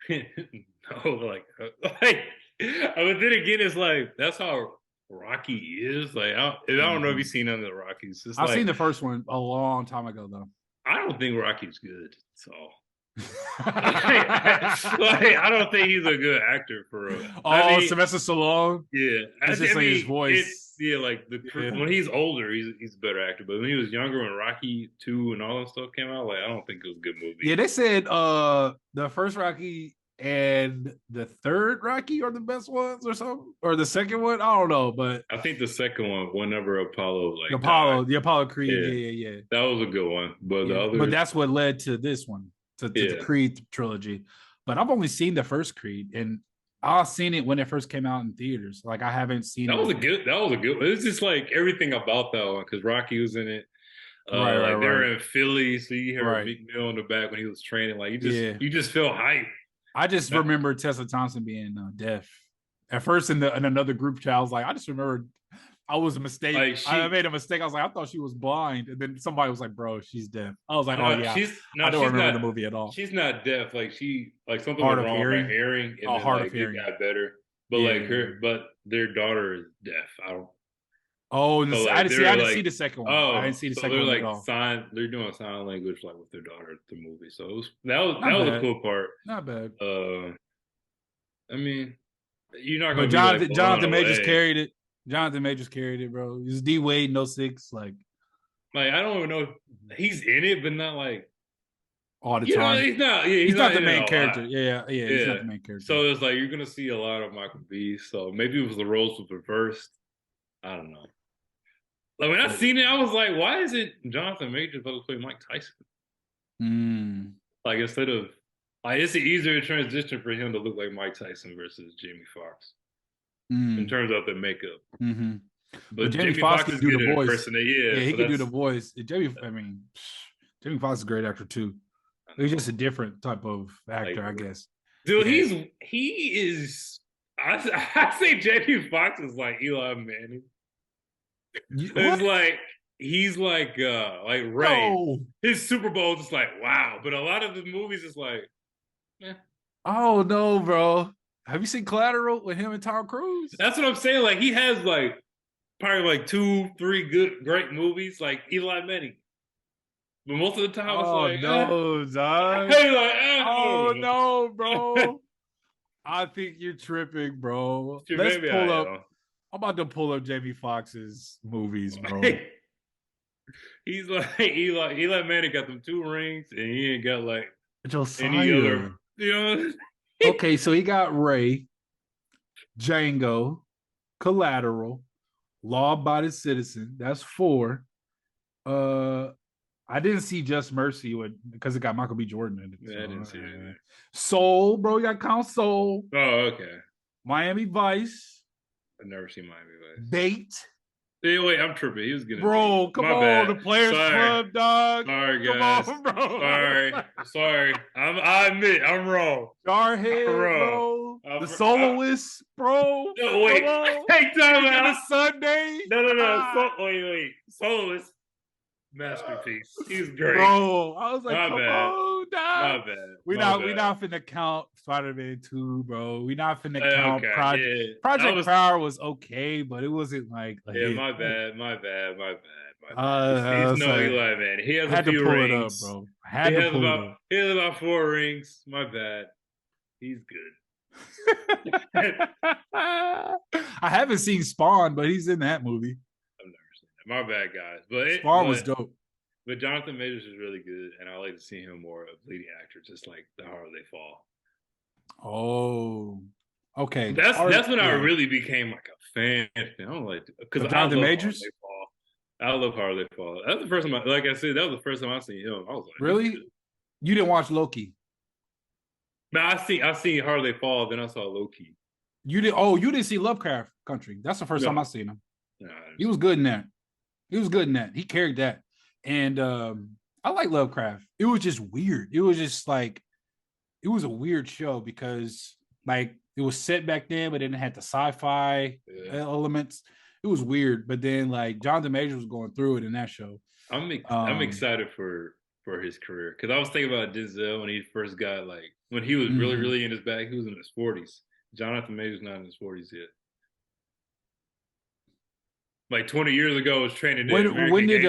No, like. But then again, it's like that's how Rocky is. Like, I don't know if you've seen none of the Rockies. I've seen the first one a long time ago, though. I don't think Rocky's good. So. I don't think he's a good actor for real. Sylvester Stallone. Yeah, it's just like his voice. When he's older, he's a better actor. But when he was younger, when Rocky 2 and all that stuff came out, like I don't think it was a good movie. Yeah, they said the first Rocky and the third Rocky are the best ones, or something, or the second one. I don't know, but I think the second one, whenever Apollo the Apollo Creed, yeah, that was a good one. But the other, but that's what led to this one. To the Creed trilogy, but I've only seen the first Creed, and I've seen it when it first came out in theaters. Like I haven't seen that. Was a good. It's just like everything about that one because Rocky was in it. They're in Philly, so you hear a big Mill in the back when he was training. Like you just feel hype. I just remember Tessa Thompson being deaf. At first, in another group chat, I was like, I just remember. I was a mistake. I made a mistake. I was like, I thought she was blind, and then somebody was like, "Bro, she's deaf." I was like, "Oh yeah." I don't remember the movie at all. She's not deaf. Like something went wrong with her hearing, and hard of hearing. It got better. But but their daughter is deaf. I don't. Oh, I didn't see the second one. I didn't see the second one at all. They're doing sign language like with their daughter at the movie. So that was a cool part. Not bad. I mean, you're not going to. But Johnathan Majors carried it. Johnathan Majors carried it, bro. He's D Wade, no 6, like I don't even know. He's in it, but not like all the time. He's not. Yeah, he's not the main character. Yeah. He's not the main character. So it's like you're gonna see a lot of Michael B. So maybe it was the roles was reversed. I don't know. Like when I seen it, I was like, why isn't Johnathan Majors supposed to play Mike Tyson? Like instead of it's an easier transition for him to look like Mike Tyson versus Jamie Foxx. In terms of the makeup. But Jamie Foxx can do the voice. He can do the voice. Jamie Foxx is a great actor too. He's just a different type of actor, I guess. Dude, he is. I say Jamie Foxx is like Eli Manning. It's like he's like Ray. No. His Super Bowl is like wow, but a lot of the movies is like, oh no, bro. Have you seen Collateral with him and Tom Cruise? That's what I'm saying. Like he has like probably like 2-3 great movies, like Eli Manning. But most of the time, it's like, no, dog. Hey, like, oh no, bro. I think you're tripping, bro. Let's pull up. I'm about to pull up Jamie Foxx's movies, bro. He's like Eli Manning got them 2 rings, and he ain't got like Josiah. Any other. You know. Okay, so he got Ray, Django, Collateral, Law-Abiding Citizen. That's 4. I didn't see Just Mercy because it got Michael B. Jordan in it. Yeah, I didn't see it. Soul, bro. You got Count Soul. Oh, okay. Miami Vice. I've never seen Miami Vice. Bait. Yeah, wait, I'm tripping. He was gonna. Bro, come on, bad. The Players Club, dog. Sorry, guys. Come on, bro. Sorry. I admit I'm wrong. Jarhead, bro. The Soloist, bro. No, wait. Hey, time out. Sunday. No. Wait. Soloist. Masterpiece. He's great. Bro, I was like, come on, dog. My bad. We not finna count Spider-Man 2, bro. We not finna count Project. Yeah. Project Power was okay, but it wasn't like my bad. He's no Eli, man. He has a few rings. It up, bro. He has about 4 rings. My bad. He's good. I haven't seen Spawn, but he's in that movie. I've never seen that. My bad, guys. But Spawn was dope. But Johnathan Majors is really good, and I like to see him more of leading actor, just like The Harder They Fall. Oh, okay. That's when I really became like a fan. I don't like because Johnathan Majors. I love Harder They Fall. That's the first time. Like I said, that was the first time I seen him. I was like, really? You didn't watch Loki? Man, I seen Hardly Fall, then I saw Loki. You didn't see Lovecraft Country. That's the first time I seen him. No, he was good in that. He carried that. And I like Lovecraft. It was just weird. It was just like, it was a weird show because like it was set back then, but then it had the sci-fi elements. It was weird. But then like Jonathan Majors was going through it in that show. I'm excited for his career because I was thinking about Denzel when he first got like when he was really, really in his bag. He was in his 40s. Jonathan Majors not in his 40s yet. Like 20 years ago, was training. When did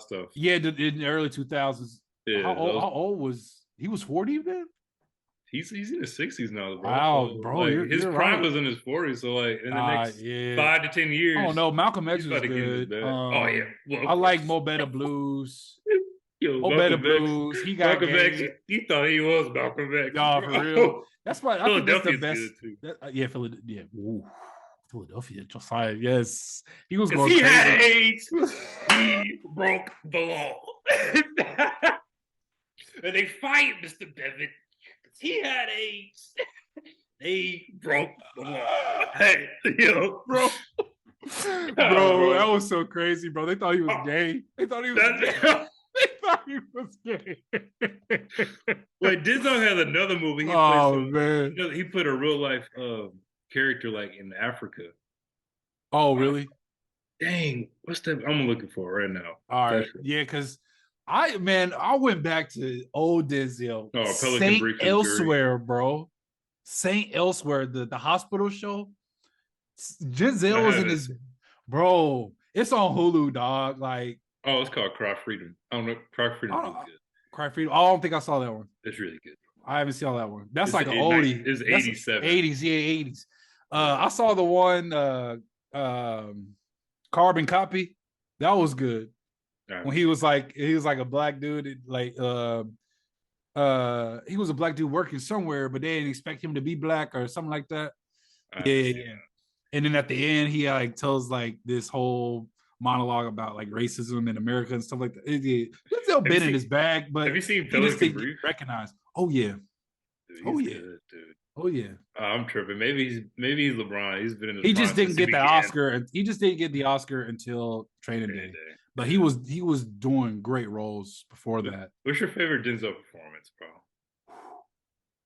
stuff? Yeah, in the early 2000s. Yeah, how old was he? Was 40 then? He's in his 60s now, bro. Wow, so, bro. Like, his prime was in his 40s. So like in the next 5 to 10 years. I don't know. Malcolm X was good. Oh yeah. Well, I like Mo Better Blues. Mo Better Blues. He got Malcolm X. He thought he was Malcolm X. No, for real. That's why I think that's the best. Philadelphia. Ooh. Philadelphia, Josiah, yes. He was going crazy. He had AIDS. He broke the law. And they fight Mr. Bevan. He had AIDS. They broke the law. Hey, yo, bro. Bro, that was so crazy, bro. They thought he was gay. They thought he was gay. They thought he was gay. Wait, Denzel had another movie. Man. He put a real life character like in Africa. Oh, really? Dang, what's that? I'm looking for it right now. All right, yeah, because I went back to old Denzel. Oh, Saint Elsewhere, bro. Saint Elsewhere, the hospital show. Denzel was in his, bro. It's on Hulu, dog. Like, oh, it's called Cry Freedom. I don't know. Cry Freedom is good. Cry Freedom. I don't think I saw that one. It's really good. I haven't seen all that one. That's like an oldie. It's 87. 80s, yeah, 80s. I saw the one Carbon Copy. That was good. When he was like a black dude, like he was a black dude working somewhere, but they didn't expect him to be black or something like that. Yeah. And then at the end, he like tells like this whole monologue about like racism in America and stuff like that. It's still been in his bag, but have you seen he just didn't get recognized. Oh yeah. Dude, good, dude. Oh yeah. I'm tripping. Maybe he's LeBron. He's been in. He just didn't get the Oscar. He just didn't get the Oscar until Training Day. But he was doing great roles before that. What's your favorite Denzel performance, bro?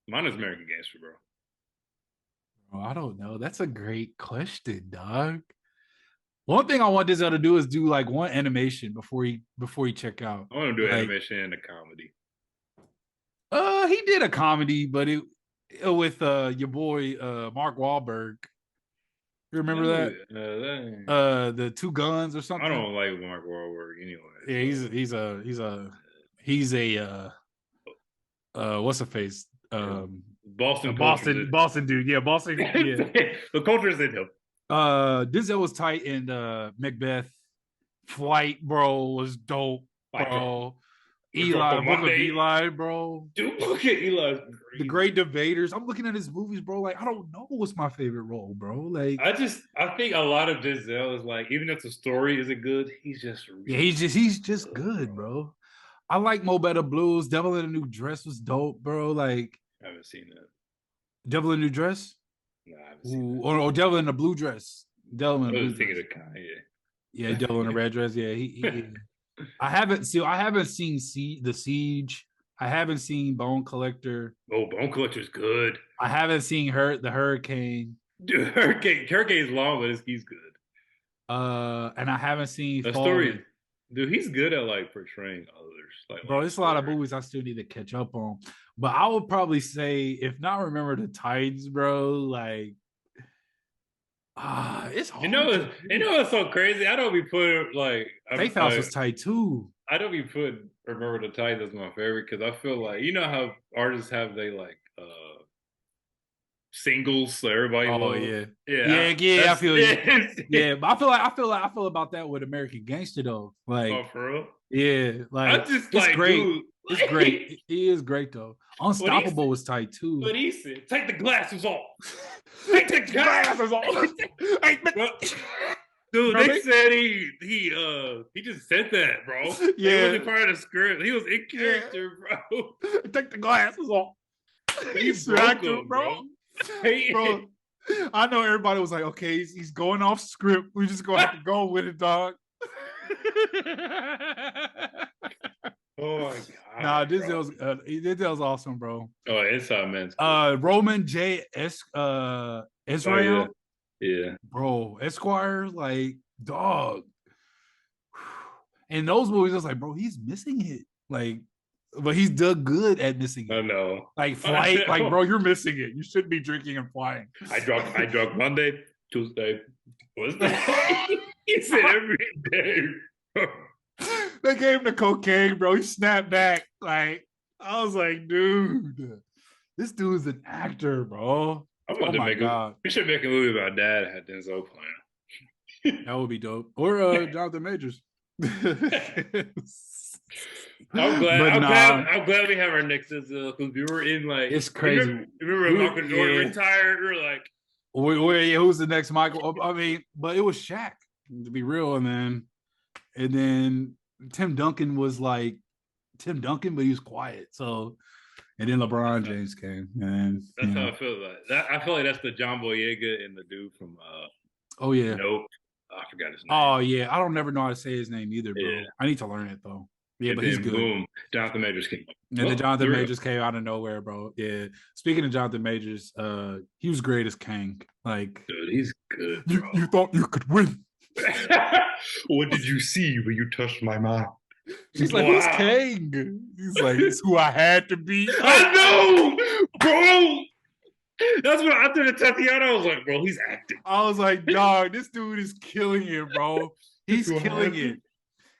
Mine is American Gangster, bro. I don't know. That's a great question, dog. One thing I want Denzel to do is do like one animation before he check out. I want to do animation and a comedy. He did a comedy, but it with your boy Mark Wahlberg. You remember that? The Two Guns or something. I don't like Mark Wahlberg anyway. Yeah, he's a what's the face? Boston dude. Yeah, Boston. Yeah. The culture is in him. Denzel was tight in Macbeth. Flight, bro, was dope, bro. Book of Eli, bro. Dude, look at Eli. The Great Debaters. I'm looking at his movies, bro. Like, I don't know what's my favorite role, bro. Like, I think a lot of Denzel is like, even if the story isn't good, he's just he's just good, bro. I like Mo Better Blues. Devil in a New Dress was dope, bro. Like, I haven't seen that. Devil in a New Dress? No, I haven't seen that. Or Devil in a Blue Dress. Devil in a Blue Dress. Thinking of Kang, yeah, Devil in a Red Dress. Yeah, he I haven't seen The Siege. I haven't seen Bone Collector. Oh, Bone Collector's good. I haven't seen the Hurricane. Dude, Hurricane's long, but he's good. And I haven't seen the story. Dude, he's good at like portraying others. Like, bro, there's a lot of movies I still need to catch up on. But I would probably say, if not Remember the Titans, bro, like it's hard. You know what's so crazy? I don't be putting like Faith House was tight too. I don't be putting Remember the Titans as my favorite because I feel like, you know how artists have they like singles so everybody loves. Yeah, I feel you. Yeah, but I feel about that with American Gangster though. Like, oh, for real? Yeah, like it's like, great. Dude, it's great. He is great though. Unstoppable was tight too. But he said, "Take the glasses off." Take the glasses off. Dude, they said he just said that, bro. Yeah, he wasn't part of the script. He was in character, bro. Take the glasses off. He smacked him, bro. Bro, I know everybody was like, okay, he's going off script. We just gonna have to go with it, dog. Oh my god! Nah, Denzel's awesome, bro. Oh, Inside Man's cool. Roman J. Israel. Yeah, bro, Esquire, like, dog. In those movies, I was like, bro, he's missing it. Like, but he's done good at missing it. I know. Like flight, like, bro, you're missing it. You shouldn't be drinking and flying. I drunk Monday, Tuesday, Wednesday. He said every day. They gave him the cocaine, bro. He snapped back. Like, I was like, dude, this dude's an actor, bro. Oh my god. We should make a movie about Dad had Denzel playing. That would be dope. Or Johnathan Majors. I'm glad we have our next Denzel because we were in like it's crazy. Remember Michael Jordan retired? We were like, who's the next Michael? I mean, but it was Shaq, to be real, and then Tim Duncan was like Tim Duncan, but he was quiet. So, and then LeBron James came, and that's how I feel like that. I feel like that's the John Boyega and the dude from oh yeah, Nope. I forgot his name. Oh yeah, I don't never know how to say his name either, bro. Yeah. I need to learn it though. Yeah, and but he's good. Boom, Johnathan Majors came. And then Johnathan Majors came out of nowhere, bro. Yeah. Speaking of Johnathan Majors, he was great as Kang. Like, dude, he's good. You thought you could win. What did you see when you touched my mind? She's like, who's Kang? He's like, it's who I had to be. I know, bro. That's what after the Tatiana, I was like, bro, he's acting. I was like, dog, this dude is killing it, bro. He's killing it.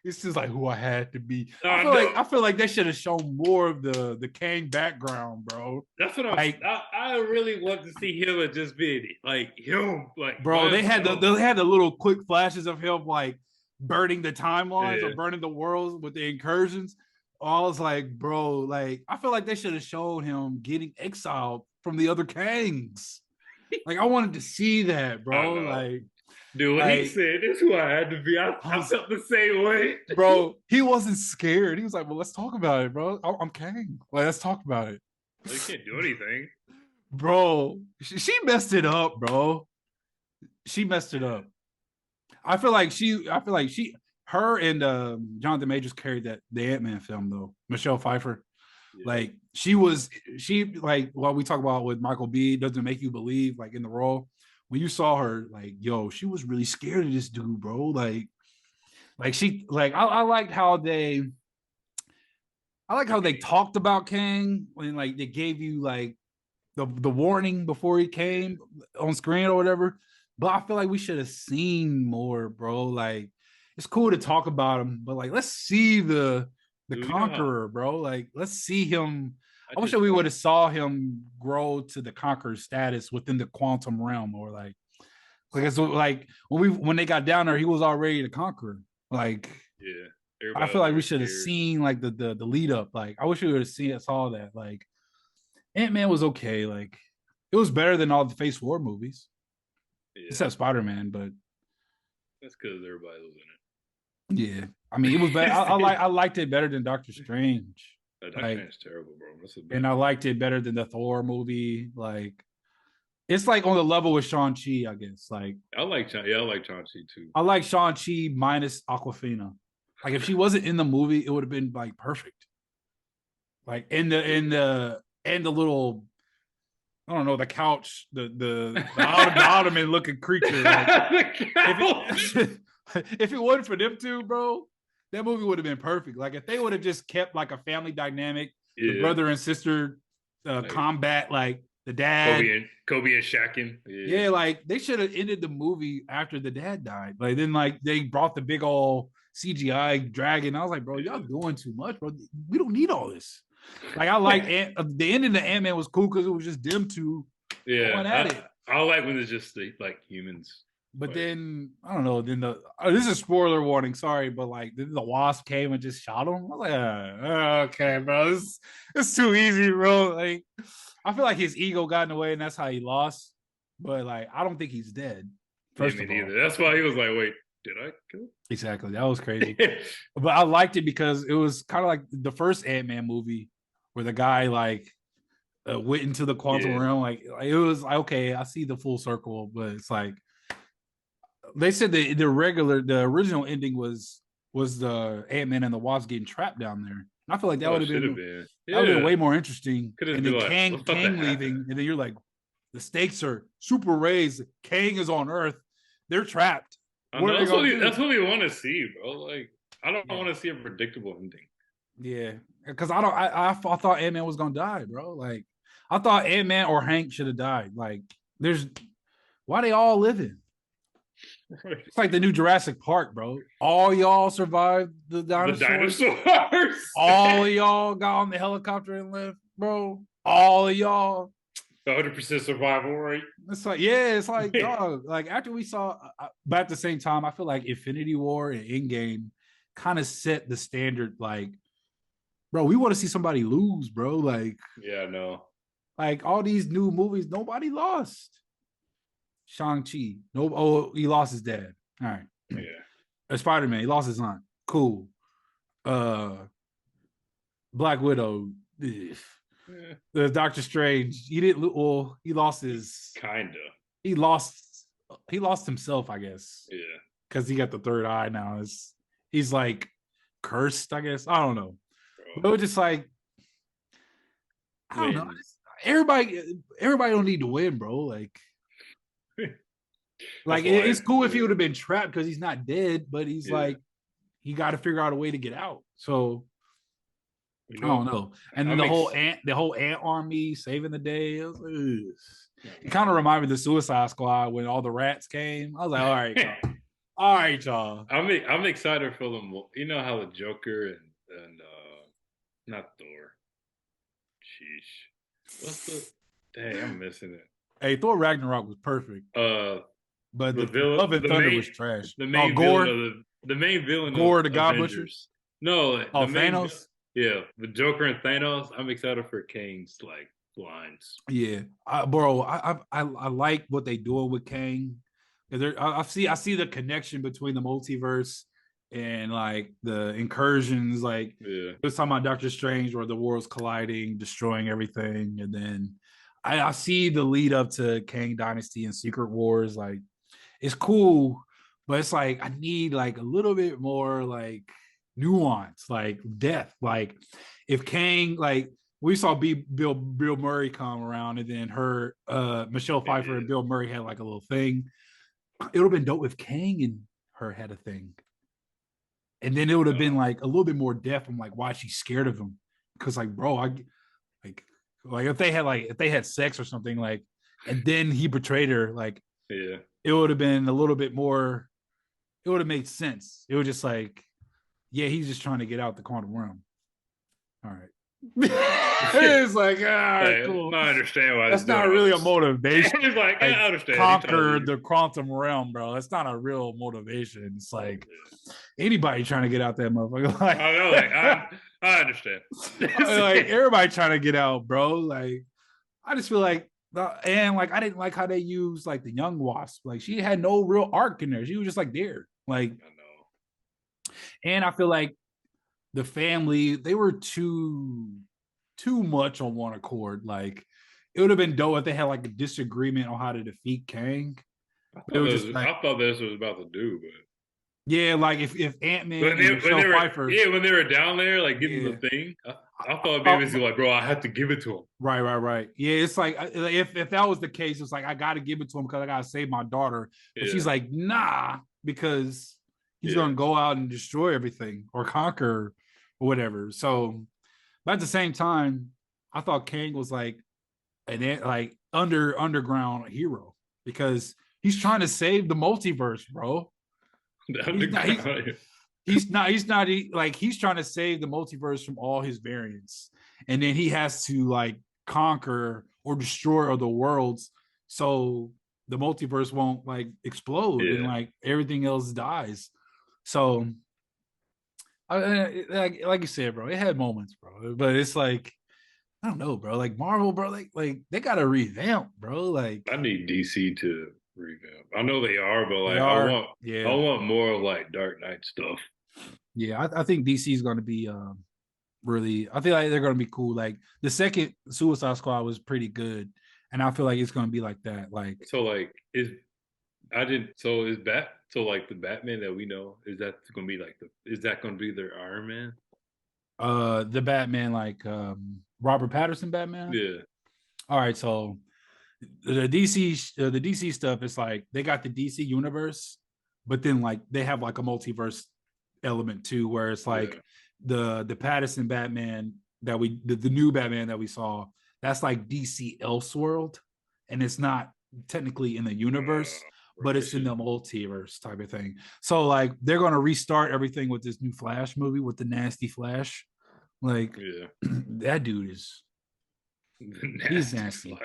It's just like who I had to be. I feel like they should have shown more of the Kang background, bro. That's what I really want to see him as just being like him, like bro. They had the little quick flashes of him like burning the timelines or burning the worlds with the incursions. I was like, bro, like I feel like they should have shown him getting exiled from the other Kangs. Like I wanted to see that, bro. Like. Dude, when he said, this is who I had to be, I felt the same way. Bro, he wasn't scared. He was like, well, let's talk about it, bro. I'm Kang. Like, let's talk about it. Well, he can't do anything. Bro, she messed it up, bro. She messed it up. I feel like her and Johnathan Majors carried the Antman film, though. Michelle Pfeiffer. Yeah. Like, she like, what we talk about with Michael B. doesn't make you believe, like, in the role. When you saw her, like, yo, she was really scared of this dude, bro. Like she, like, I liked how they talked about Kang when, like, they gave you like the warning before he came on screen or whatever. But I feel like we should have seen more, bro. Like, it's cool to talk about him, but like, let's see the Conqueror, bro. Like, let's see him. I wish that we would have saw him grow to the Conqueror status within the quantum realm, or like when they got down there, he was already the Conqueror. Like, yeah, I feel like we should have seen like the lead up. Like, I wish we would have saw that. Like, Ant-Man was okay. Like, it was better than all the Phase 4 movies, except Spider-Man. But that's because everybody was in it. Yeah, I mean, it was better. I liked it better than Doctor Strange. That is terrible, bro. And I liked it better than the Thor movie. Like, it's like on the level with Shang-Chi, I guess. Like, I like Shang-Chi too. I like Shang-Chi minus Awkwafina. Like, if she wasn't in the movie, it would have been like perfect. Like, in the little, I don't know, the couch, the ottoman looking creature. Like, if it wasn't for them two, bro, that movie would have been perfect. Like, if they would have just kept like a family dynamic, the brother and sister combat, like the dad, Kobe and Shaq. Yeah, like they should have ended the movie after the dad died. Like, then like they brought the big old CGI dragon. I was like, bro, y'all doing too much, bro. We don't need all this. Like, I like the ending of Ant-Man was cool because it was just them two going at it. I like when it's just like humans. But then, I don't know, then this is a spoiler warning, sorry, but like, then the Wasp came and just shot him. I was like, okay, bro, it's too easy, bro. Like, I feel like his ego got in the way and that's how he lost. But like, I don't think he's dead. First of all. Neither. That's why he was like, wait, did I kill him? Exactly, that was crazy. But I liked it because it was kind of like the first Ant-Man movie where the guy like went into the quantum realm. Like it was like, okay, I see the full circle, but it's like they said the original ending was the Antman and the Wasp getting trapped down there. And I feel like that would have been that would have been way more interesting. And then Kang leaving, and then you're like, the stakes are super raised. Kang is on Earth. They're trapped. That's what we want to see, bro. Like, I don't want to see a predictable ending. Yeah, because I thought Ant-Man was gonna die, bro. Like, I thought Ant-Man or Hank should have died. Like, why they all living? It's like the new Jurassic Park, bro. All y'all survived the dinosaurs. All of y'all got on the helicopter and left, bro. All of y'all. 100% survival rate. It's like, dog. Like, after we saw, but at the same time, I feel like Infinity War and Endgame kind of set the standard. Like, bro, we want to see somebody lose, bro. Like, yeah, no. Like, all these new movies, nobody lost. Shang-Chi. He lost his dad. All right. Yeah. Spider-Man, he lost his aunt. Cool. Black Widow. The Doctor Strange. He didn't. Well, he lost his. Kinda. He lost himself, I guess. Yeah. Because he got the third eye now. He's like cursed, I guess. I don't know. But it was just like, I don't know. Everybody don't need to win, bro. Like it's cool if he would have been trapped because he's not dead, but he's like, he got to figure out a way to get out. So I don't know. And then the whole ant army saving the day. It kind of reminded me of the Suicide Squad when all the rats came. I was like, all right, y'all. All right, y'all. I'm excited for them. You know how the Joker and not Thor. Sheesh. What's the? Dang, I'm missing it. Hey, Thor Ragnarok was perfect. But the villain, Love and Thunder was trash. The main villain the main villain. Gore, the God Butcher. No, Thanos. The Joker and Thanos. I'm excited for Kang's like lines. Yeah, bro. I like what they doing with Kang. I see the connection between the multiverse and like the incursions. Like it was talking about Doctor Strange where the world's colliding, destroying everything, and then I see the lead up to Kang Dynasty and Secret Wars. Like, it's cool, but it's like I need like a little bit more like nuance, like depth. Like, if Kang, like we saw Bill Murray come around, and then Michelle Pfeiffer and Bill Murray had like a little thing. It would have been dope if Kang and her had a thing, and then it would have been like a little bit more depth. I'm like, why is she scared of him? Because like, bro, like if they had sex or something, like, and then he betrayed her, like, it would have been a little bit more. It would have made sense. It was just like, yeah, he's just trying to get out the quantum realm. All right. It's like, cool. I understand why that's not really a motivation. He's like, I understand. Conquer the quantum realm, bro. That's not a real motivation. It's like anybody trying to get out that motherfucker. Like, I know, like I understand. Like, everybody trying to get out, bro. Like, I just feel like, and like I didn't like how they used like the young Wasp. Like, she had no real arc in there. She was just like there. Like, I know. And I feel like the family, they were too much on one accord. Like, it would have been dope if they had like a disagreement on how to defeat Kang. I thought this was about to do, but yeah, like if Antman and Michelle Pfeiffer, when they were down there, like getting the thing, I thought maybe it's like, bro, I had to give it to him. Right. Yeah, it's like if that was the case, it's like I got to give it to him because I got to save my daughter. But she's like, nah, because he's gonna go out and destroy everything or conquer or whatever. So, but at the same time, I thought Kang was like underground hero because he's trying to save the multiverse, bro. He's trying to save the multiverse from all his variants, and then he has to like conquer or destroy other worlds so the multiverse won't like explode and like everything else dies. So like you said, bro, it had moments, bro, but it's like, I don't know, bro. Like Marvel, bro, like they gotta revamp, bro. Like, I need DC to revamp. I know they are, but like I want more like Dark Knight stuff. Yeah, I think DC is going to be really. I feel like they're gonna be cool. Like the second Suicide Squad was pretty good, and I feel like it's gonna be like that. Like so, like is like the Batman that we know, is that gonna be like is that gonna be their Iron Man? The Batman, like Robert Pattinson Batman. Yeah. All right, so the DC stuff is like they got the DC universe, but then like they have like a multiverse element too, where it's like the Pattinson Batman that the new Batman that we saw, that's like DC Elseworld, and it's not technically in the universe, but it's in the multiverse type of thing. So like they're gonna restart everything with this new Flash movie with the nasty Flash. Like that dude is he's nasty.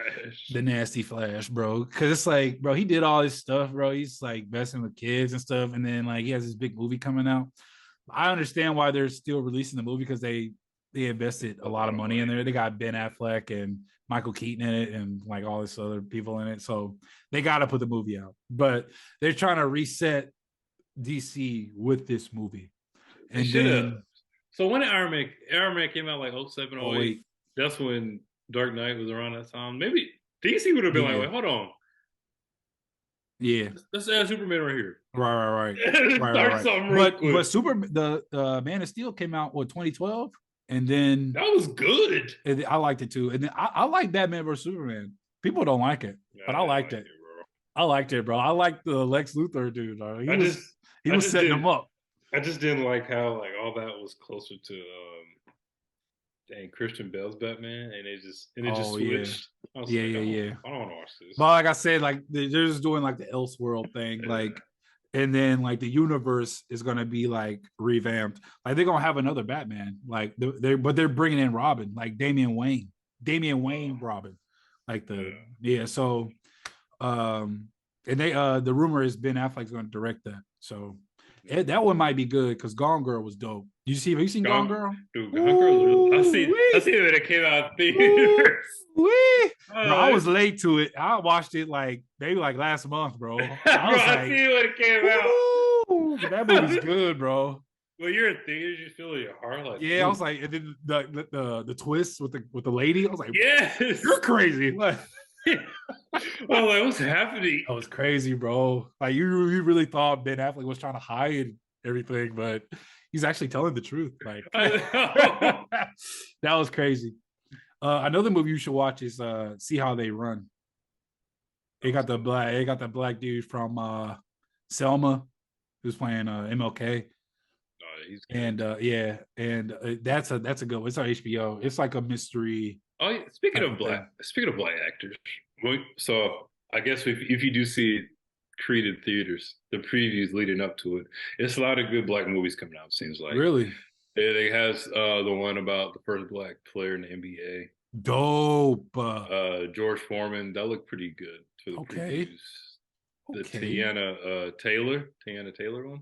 The nasty Flash, bro. Cause it's like, bro, he did all this stuff, bro. He's like messing with kids and stuff, and then like he has this big movie coming out. I understand why they're still releasing the movie because they invested a lot of money in there. They got Ben Affleck and Michael Keaton in it and like all this other people in it. So they got to put the movie out. But they're trying to reset DC with this movie. And then, so when did Iron Man came out like 07, 08? That's when Dark Knight was around that time. Maybe DC would have been like, wait, hold on. Yeah. Let's add Superman right here. Right. But the Man of Steel came out 2012, and then that was good. And I liked it too. And then I like Batman vs Superman. People don't like it, but I liked it. I liked it, bro. I liked the Lex Luthor dude. He was setting him up. I just didn't like how like all that was closer to Christian Bale's Batman, and it just switched. Yeah. I don't want to watch this. But like I said, like they're just doing like the Elseworld thing, like, and then like the universe is gonna be like revamped. Like they're gonna have another Batman, like they're bringing in Robin, like Damian Wayne Robin, like So, and they the rumor is Ben Affleck's gonna direct that, so. That one might be good because Gone Girl was dope. Have you seen Gone Girl? Dude, Gone Girl. I see it when it came out in theaters. Bro, I was late to it. I watched it like maybe like last month, bro. I see it when it came out. That movie's good, bro. Well, you're in theaters, you feel your heart like. Yeah, I was like, and then the twist with the lady. I was like, yes, you're crazy. Like, well, like, what's happening? That was crazy, bro. Like you really thought Ben Affleck was trying to hide everything, but he's actually telling the truth. Like that was crazy. Another movie you should watch is See How They Run. They got the black dude from Selma who's playing MLK. And that's a good one. It's on HBO. It's like a mystery. Oh, yeah. Speaking of black actors, so I guess if you do see Creed in theaters, the previews leading up to it, it's a lot of good black movies coming out. It seems like really. It has the one about the first black player in the NBA. Dope. George Foreman. That looked pretty good for the previews. The Tiana Taylor one.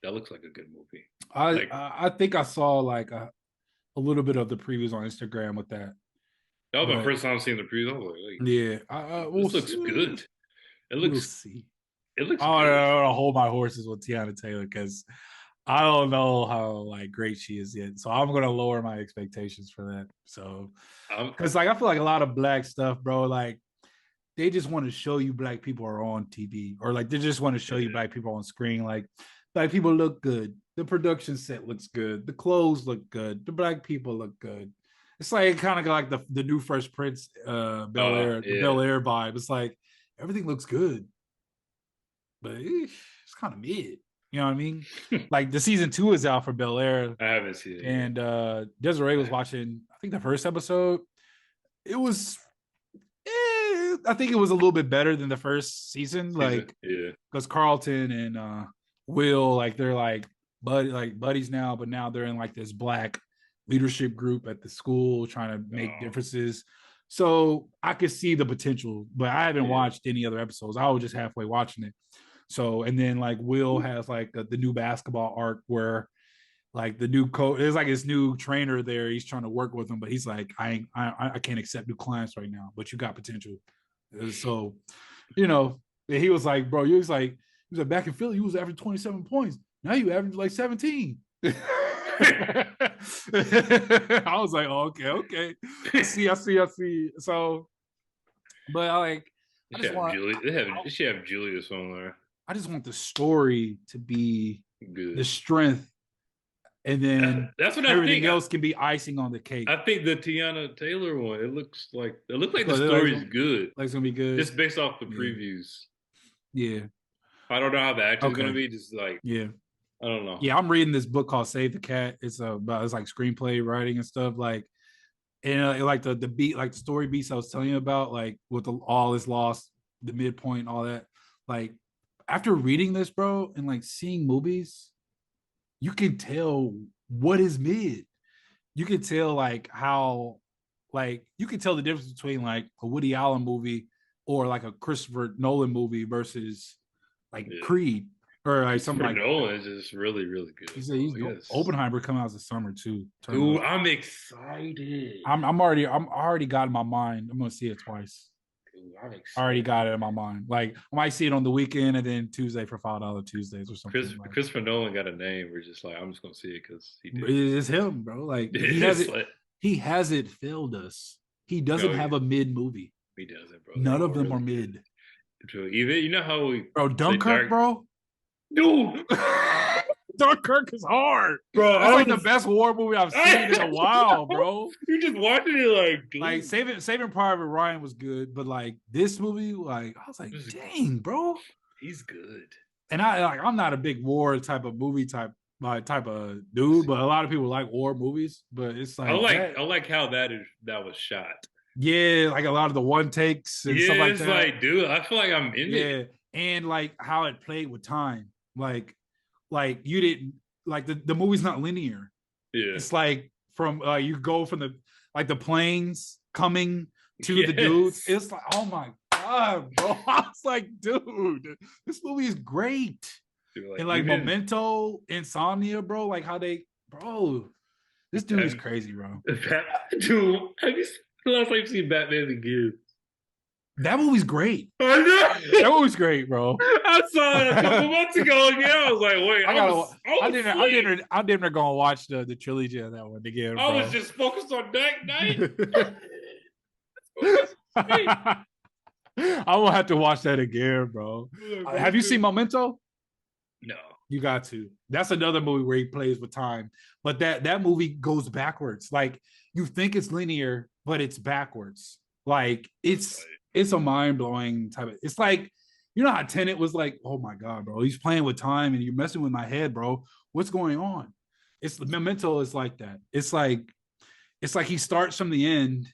That looks like a good movie. I think I saw like a little bit of the previews on Instagram with that. That was my first time seeing the previews. I was like, this looks good. It looks. We'll see. It looks. I don't hold my horses with Tiana Taylor because I don't know how like great she is yet. So I'm gonna lower my expectations for that. So because like I feel like a lot of black stuff, bro, like they just want to show you black people are on TV, or like they just want to show you black people on screen. Like people look good. The production set looks good. The clothes look good. The black people look good. It's like kind of like the new Fresh Prince Bel Air vibe. It's like everything looks good, but it's kind of mid. You know what I mean? Like the season 2 is out for Bel Air. I haven't seen it. And Desiree was watching, I think the first episode. It was, I think it was a little bit better than the first season. Like, because Carlton and Will, like they're like buddies now, but now they're in like this black leadership group at the school trying to make differences. So I could see the potential, but I haven't watched any other episodes. I was just halfway watching it. So, and then like Will has like the new basketball arc where like the new coach, there's like his new trainer there. He's trying to work with him, but he's like, I can't accept new clients right now, but you got potential. So, you know, he was like, bro, he was like back in Philly, you was averaging 27 points. Now you average like 17. I was like, oh, okay. I see. So, but I just want they should have Julius on there. I just want the story to be good, the strength, and then that's what everything else can be icing on the cake. I think the Tiana Taylor one, it looks like the story's good. Like it's gonna be good, just based off the previews. Yeah, I don't know how the acting's gonna be. Just like I don't know. Yeah, I'm reading this book called Save the Cat. It's about like screenplay writing and stuff. Like, and like the beat, like the story beats I was telling you about, like with all is lost, the midpoint, all that. Like after reading this, bro, and like seeing movies, you can tell what is mid. You can tell like how, like you can tell the difference between like a Woody Allen movie or like a Christopher Nolan movie versus like Creed. Or like something like Nolan is just really, really good. Oppenheimer come out this summer too. Ooh, I'm excited. I'm already got it in my mind. I'm gonna see it twice. Ooh, I'm excited. I already got it in my mind. Like I might see it on the weekend and then Tuesday for $5 Tuesdays or something. Christopher Nolan got a name. We're just like, I'm just gonna see it because it's him, bro. Like he hasn't failed us. He doesn't have a mid movie. He doesn't, bro. None of them are mid. Even you know how Dunkirk, bro. Dude, Dunkirk is hard, bro. That's like the best war movie I've seen in a while, bro. You just watching it like Saving Private Ryan was good, but like this movie, like I was like, dang, bro, he's good. And I'm not a big war type of movie type of dude, but a lot of people like war movies. But it's like I like how that was shot. Yeah, like a lot of the one takes and stuff like that. Like, dude, I feel like I'm in it. And like how it played with time. Like you didn't like the movie's not linear. Yeah, it's like from you go from the planes coming to the dudes. It's like, oh my god, bro! I was like, dude, this movie is great. Dude, and like Memento, Insomnia, bro. Like how they, bro, this dude is crazy, bro. Dude, have you seen the last time you seen Batman Begins? That movie's great. I know. That movie's great, bro. I saw it a couple months ago. Yeah, I was like, wait, I didn't gonna watch the trilogy of that one again. I was just focused on Dark Knight. I will have to watch that again, bro. Have you seen Memento? No. You got to. That's another movie where he plays with time, but that movie goes backwards. Like you think it's linear, but it's backwards. Like it's a mind-blowing type of, it's like, you know how Tenet was like, oh my god, bro, he's playing with time and you're messing with my head, bro. What's going on? It's Memento is like that. It's like he starts from the end,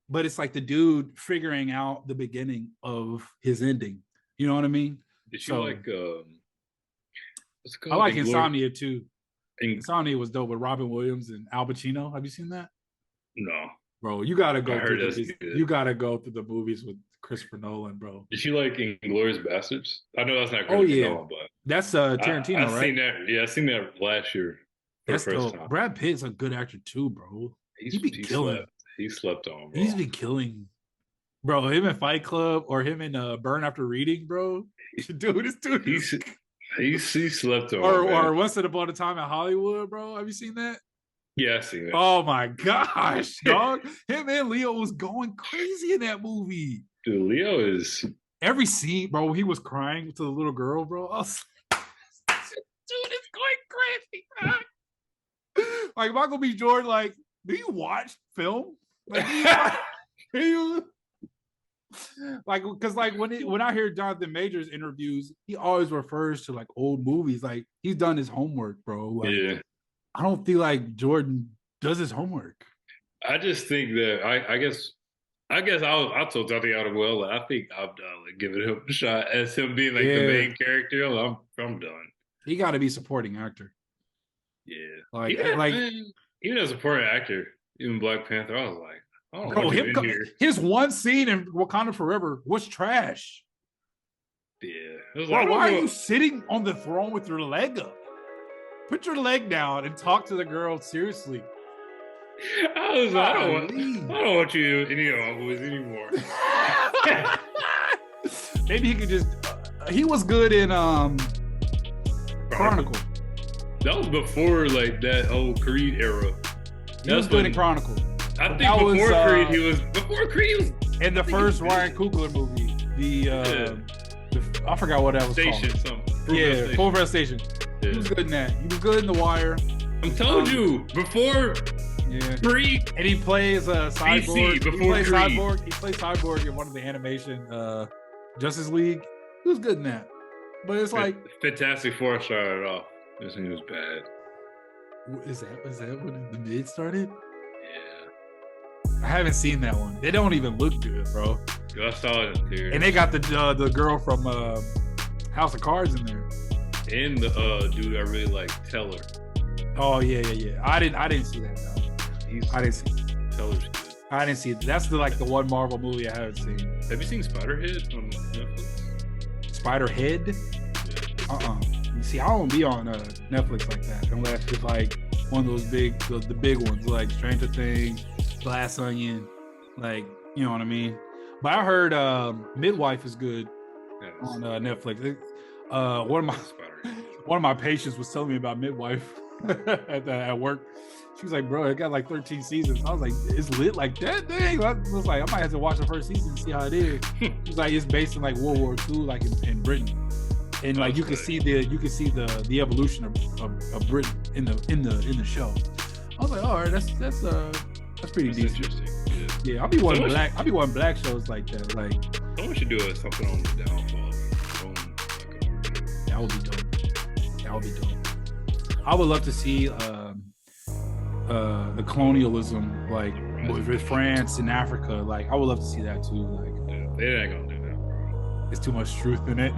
but it's like the dude figuring out the beginning of his ending. You know what I mean? Did you like what's it called? I like Insomnia too. Insomnia was dope with Robin Williams and Al Pacino. Have you seen that? No. Bro, you gotta go through the movies with Christopher Nolan, bro. Did you like Inglourious Bastards? I know that's not Christopher Nolan, but that's Tarantino, right? Seen that. Yeah, I seen that last year. That's dope. Brad Pitt's a good actor too, bro. He killing. He slept on, bro. He's been killing, bro. Him in Fight Club or him in Burn After Reading, bro. Dude, this dude. He slept on. Or Once Upon a Time in Hollywood, bro. Have you seen that? Yeah, I seen it. Oh my gosh, dog. Him and Leo was going crazy in that movie. Dude, Leo is every scene, bro. He was crying to the little girl, bro. I was like, dude, it's going crazy, bro. Like Michael B. Jordan, like, do you watch film? Like, like, because like when I hear Jonathan Majors interviews, he always refers to like old movies. Like he's done his homework, bro. Like, yeah. I don't feel like Jordan does his homework. I just think that I guess I told Tati out of well. I think I'm done like giving him a shot as him being like the main character. I'm done. He got to be supporting actor. Yeah, even as a supporting actor, even Black Panther, I was like, oh, bro, his one scene in Wakanda Forever was trash. Yeah, bro, why are you sitting on the throne with your leg up? Put your leg down and talk to the girl seriously. I don't want you in any of my movies anymore. Maybe he could just. He was good in Chronicle. That was before like that whole Creed era. He was good in Chronicle. I think before Creed he was in the first Ryan Coogler movie. I forgot what that was Station, called. Station. Full Rest Station. Yeah. He was good in that. He was good in The Wire. I'm telling you, before Creed. And he plays Cyborg. DC, before Creed. Cyborg. He plays Cyborg in one of the animation Justice League. He was good in that. But it's like Fantastic Four started it off. This thing was bad. Is that when the mid started? Yeah. I haven't seen that one. They don't even look good, bro. I saw it in theaters. And they got the girl from House of Cards in there. And the dude I really like, Teller. Oh yeah. I didn't see that though. I didn't see it. Teller's good. I didn't see it. That's the one Marvel movie I haven't seen. Have you seen Spiderhead on Netflix? Spiderhead? Yeah. You see, I don't be on Netflix like that unless it's like one of those the big ones like Stranger Things, Glass Onion, like, you know what I mean. But I heard Midwife is good on Netflix. One of my patients was telling me about Midwife at work. She was like, bro, it got like 13 seasons. I was like, it's lit like that? Dang. I was like, I might have to watch the first season and see how it is. She's like, it's based in like World War II, like in Britain. And like you can see the evolution of Britain in the show. I was like, all right, that's pretty decent. Yeah, I'll be wanting black shows like that. Like someone should do something on the downfall. That would be dope. I would love to see the colonialism, like with France and Africa. Like I would love to see that too. Like they ain't gonna do that, bro. It's too much truth in it.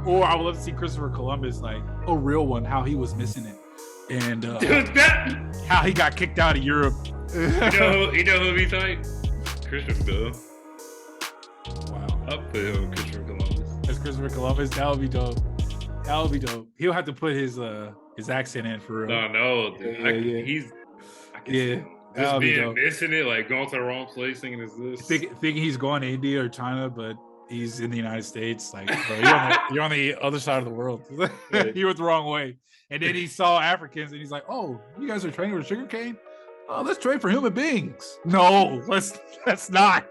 Or I would love to see Christopher Columbus, like a real one, how he was missing it, and how he got kicked out of Europe. You know who'd be tight? Christian Bale. Wow. I'll put him on Christopher Columbus. That's Christopher Columbus. That would be dope. He'll have to put his accent in for real. No, dude. I can see him. Just being missing it, like going to the wrong place, thinking it's this. Thinking he's going to India or China, but he's in the United States. Like, bro, you're on the other side of the world. He went the wrong way. And then he saw Africans and he's like, oh, you guys are training with sugarcane? Oh, let's trade for human beings. No, let's not.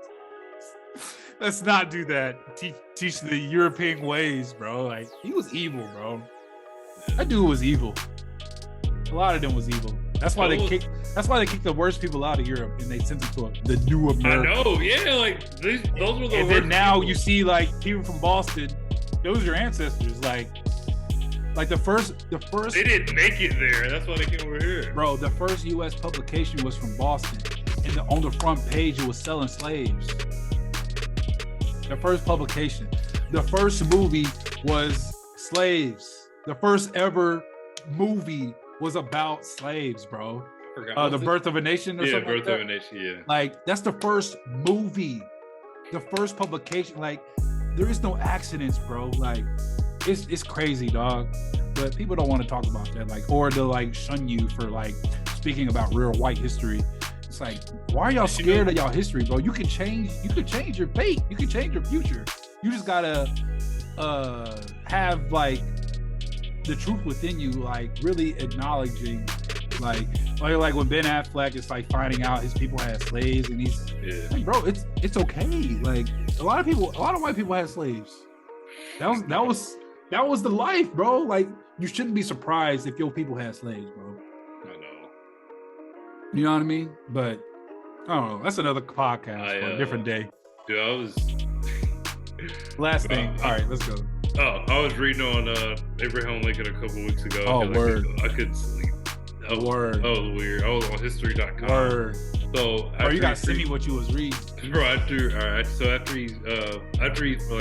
Let's not do that. Teach the European ways, bro. Like, he was evil, bro. That dude was evil. A lot of them was evil. That's why they kicked the worst people out of Europe and they sent them to the new America. I know, yeah, like those were the worst. And then now you see like people from Boston, those are your ancestors. Like the first they didn't make it there. That's why they came over here. Bro, the first US publication was from Boston. And on the front page it was selling slaves. The first publication. The first movie was slaves. The first ever movie was about slaves, bro. The Birth of a Nation or something. Yeah, Birth of a Nation, yeah. Like, that's the first movie. The first publication. Like, there is no accidents, bro. Like, it's crazy, dog. But people don't want to talk about that. Like, or they'll like shun you for like speaking about real white history. It's like, why are y'all scared of y'all history, bro? You can change your fate. You can change your future. You just gotta have like the truth within you, like really acknowledging, like when Ben Affleck is like finding out his people had slaves, and he's like, bro, it's okay. Like a lot of white people had slaves. That was the life, bro. Like you shouldn't be surprised if your people had slaves, bro. I know. You know what I mean? But I don't know. That's another podcast for a different day. Dude, I was last thing. All right, let's go. Oh, I was reading on Abraham Lincoln a couple weeks ago. Oh, word. I couldn't sleep. Word. That was weird. I was on history.com. Word. So bro, you gotta send me what you was reading. Bro, after he I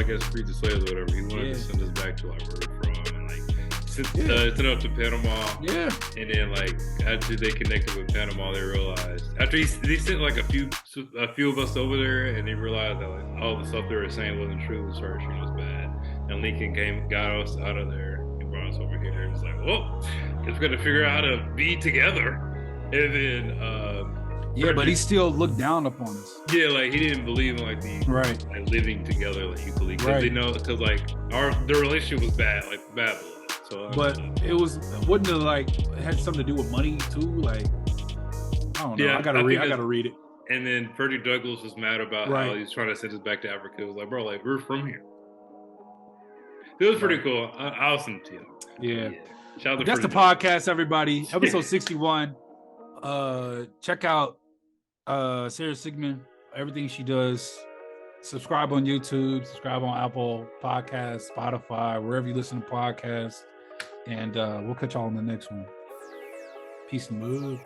guess freed the slaves or whatever, he wanted to send us back to like where we're from and like sent up to Panama. Yeah. And then like after they connected with Panama, they realized after they sent like a few of us over there, and they realized that like all the stuff they were saying wasn't true. Started treating us bad. And Lincoln got us out of there and brought us over here. It was like, well, it's gonna figure out how to be together. And then but he still looked down upon us. Yeah, like he didn't believe in like the like living together like equally. Because they know, because like the relationship was bad, like bad blood. So, but it wouldn't have like it had something to do with money too. Like I don't know. Yeah, I gotta read it. And then Frederick Douglass was mad about how he's trying to send us back to Africa. It was like, bro, like we're from here. It was pretty cool. I'll send it to you. Yeah. Shout out to That's the podcast, everybody. Episode 61. Check out Sarah Sigman, everything she does. Subscribe on YouTube, subscribe on Apple Podcasts, Spotify, wherever you listen to podcasts. And we'll catch y'all on the next one. Peace and love.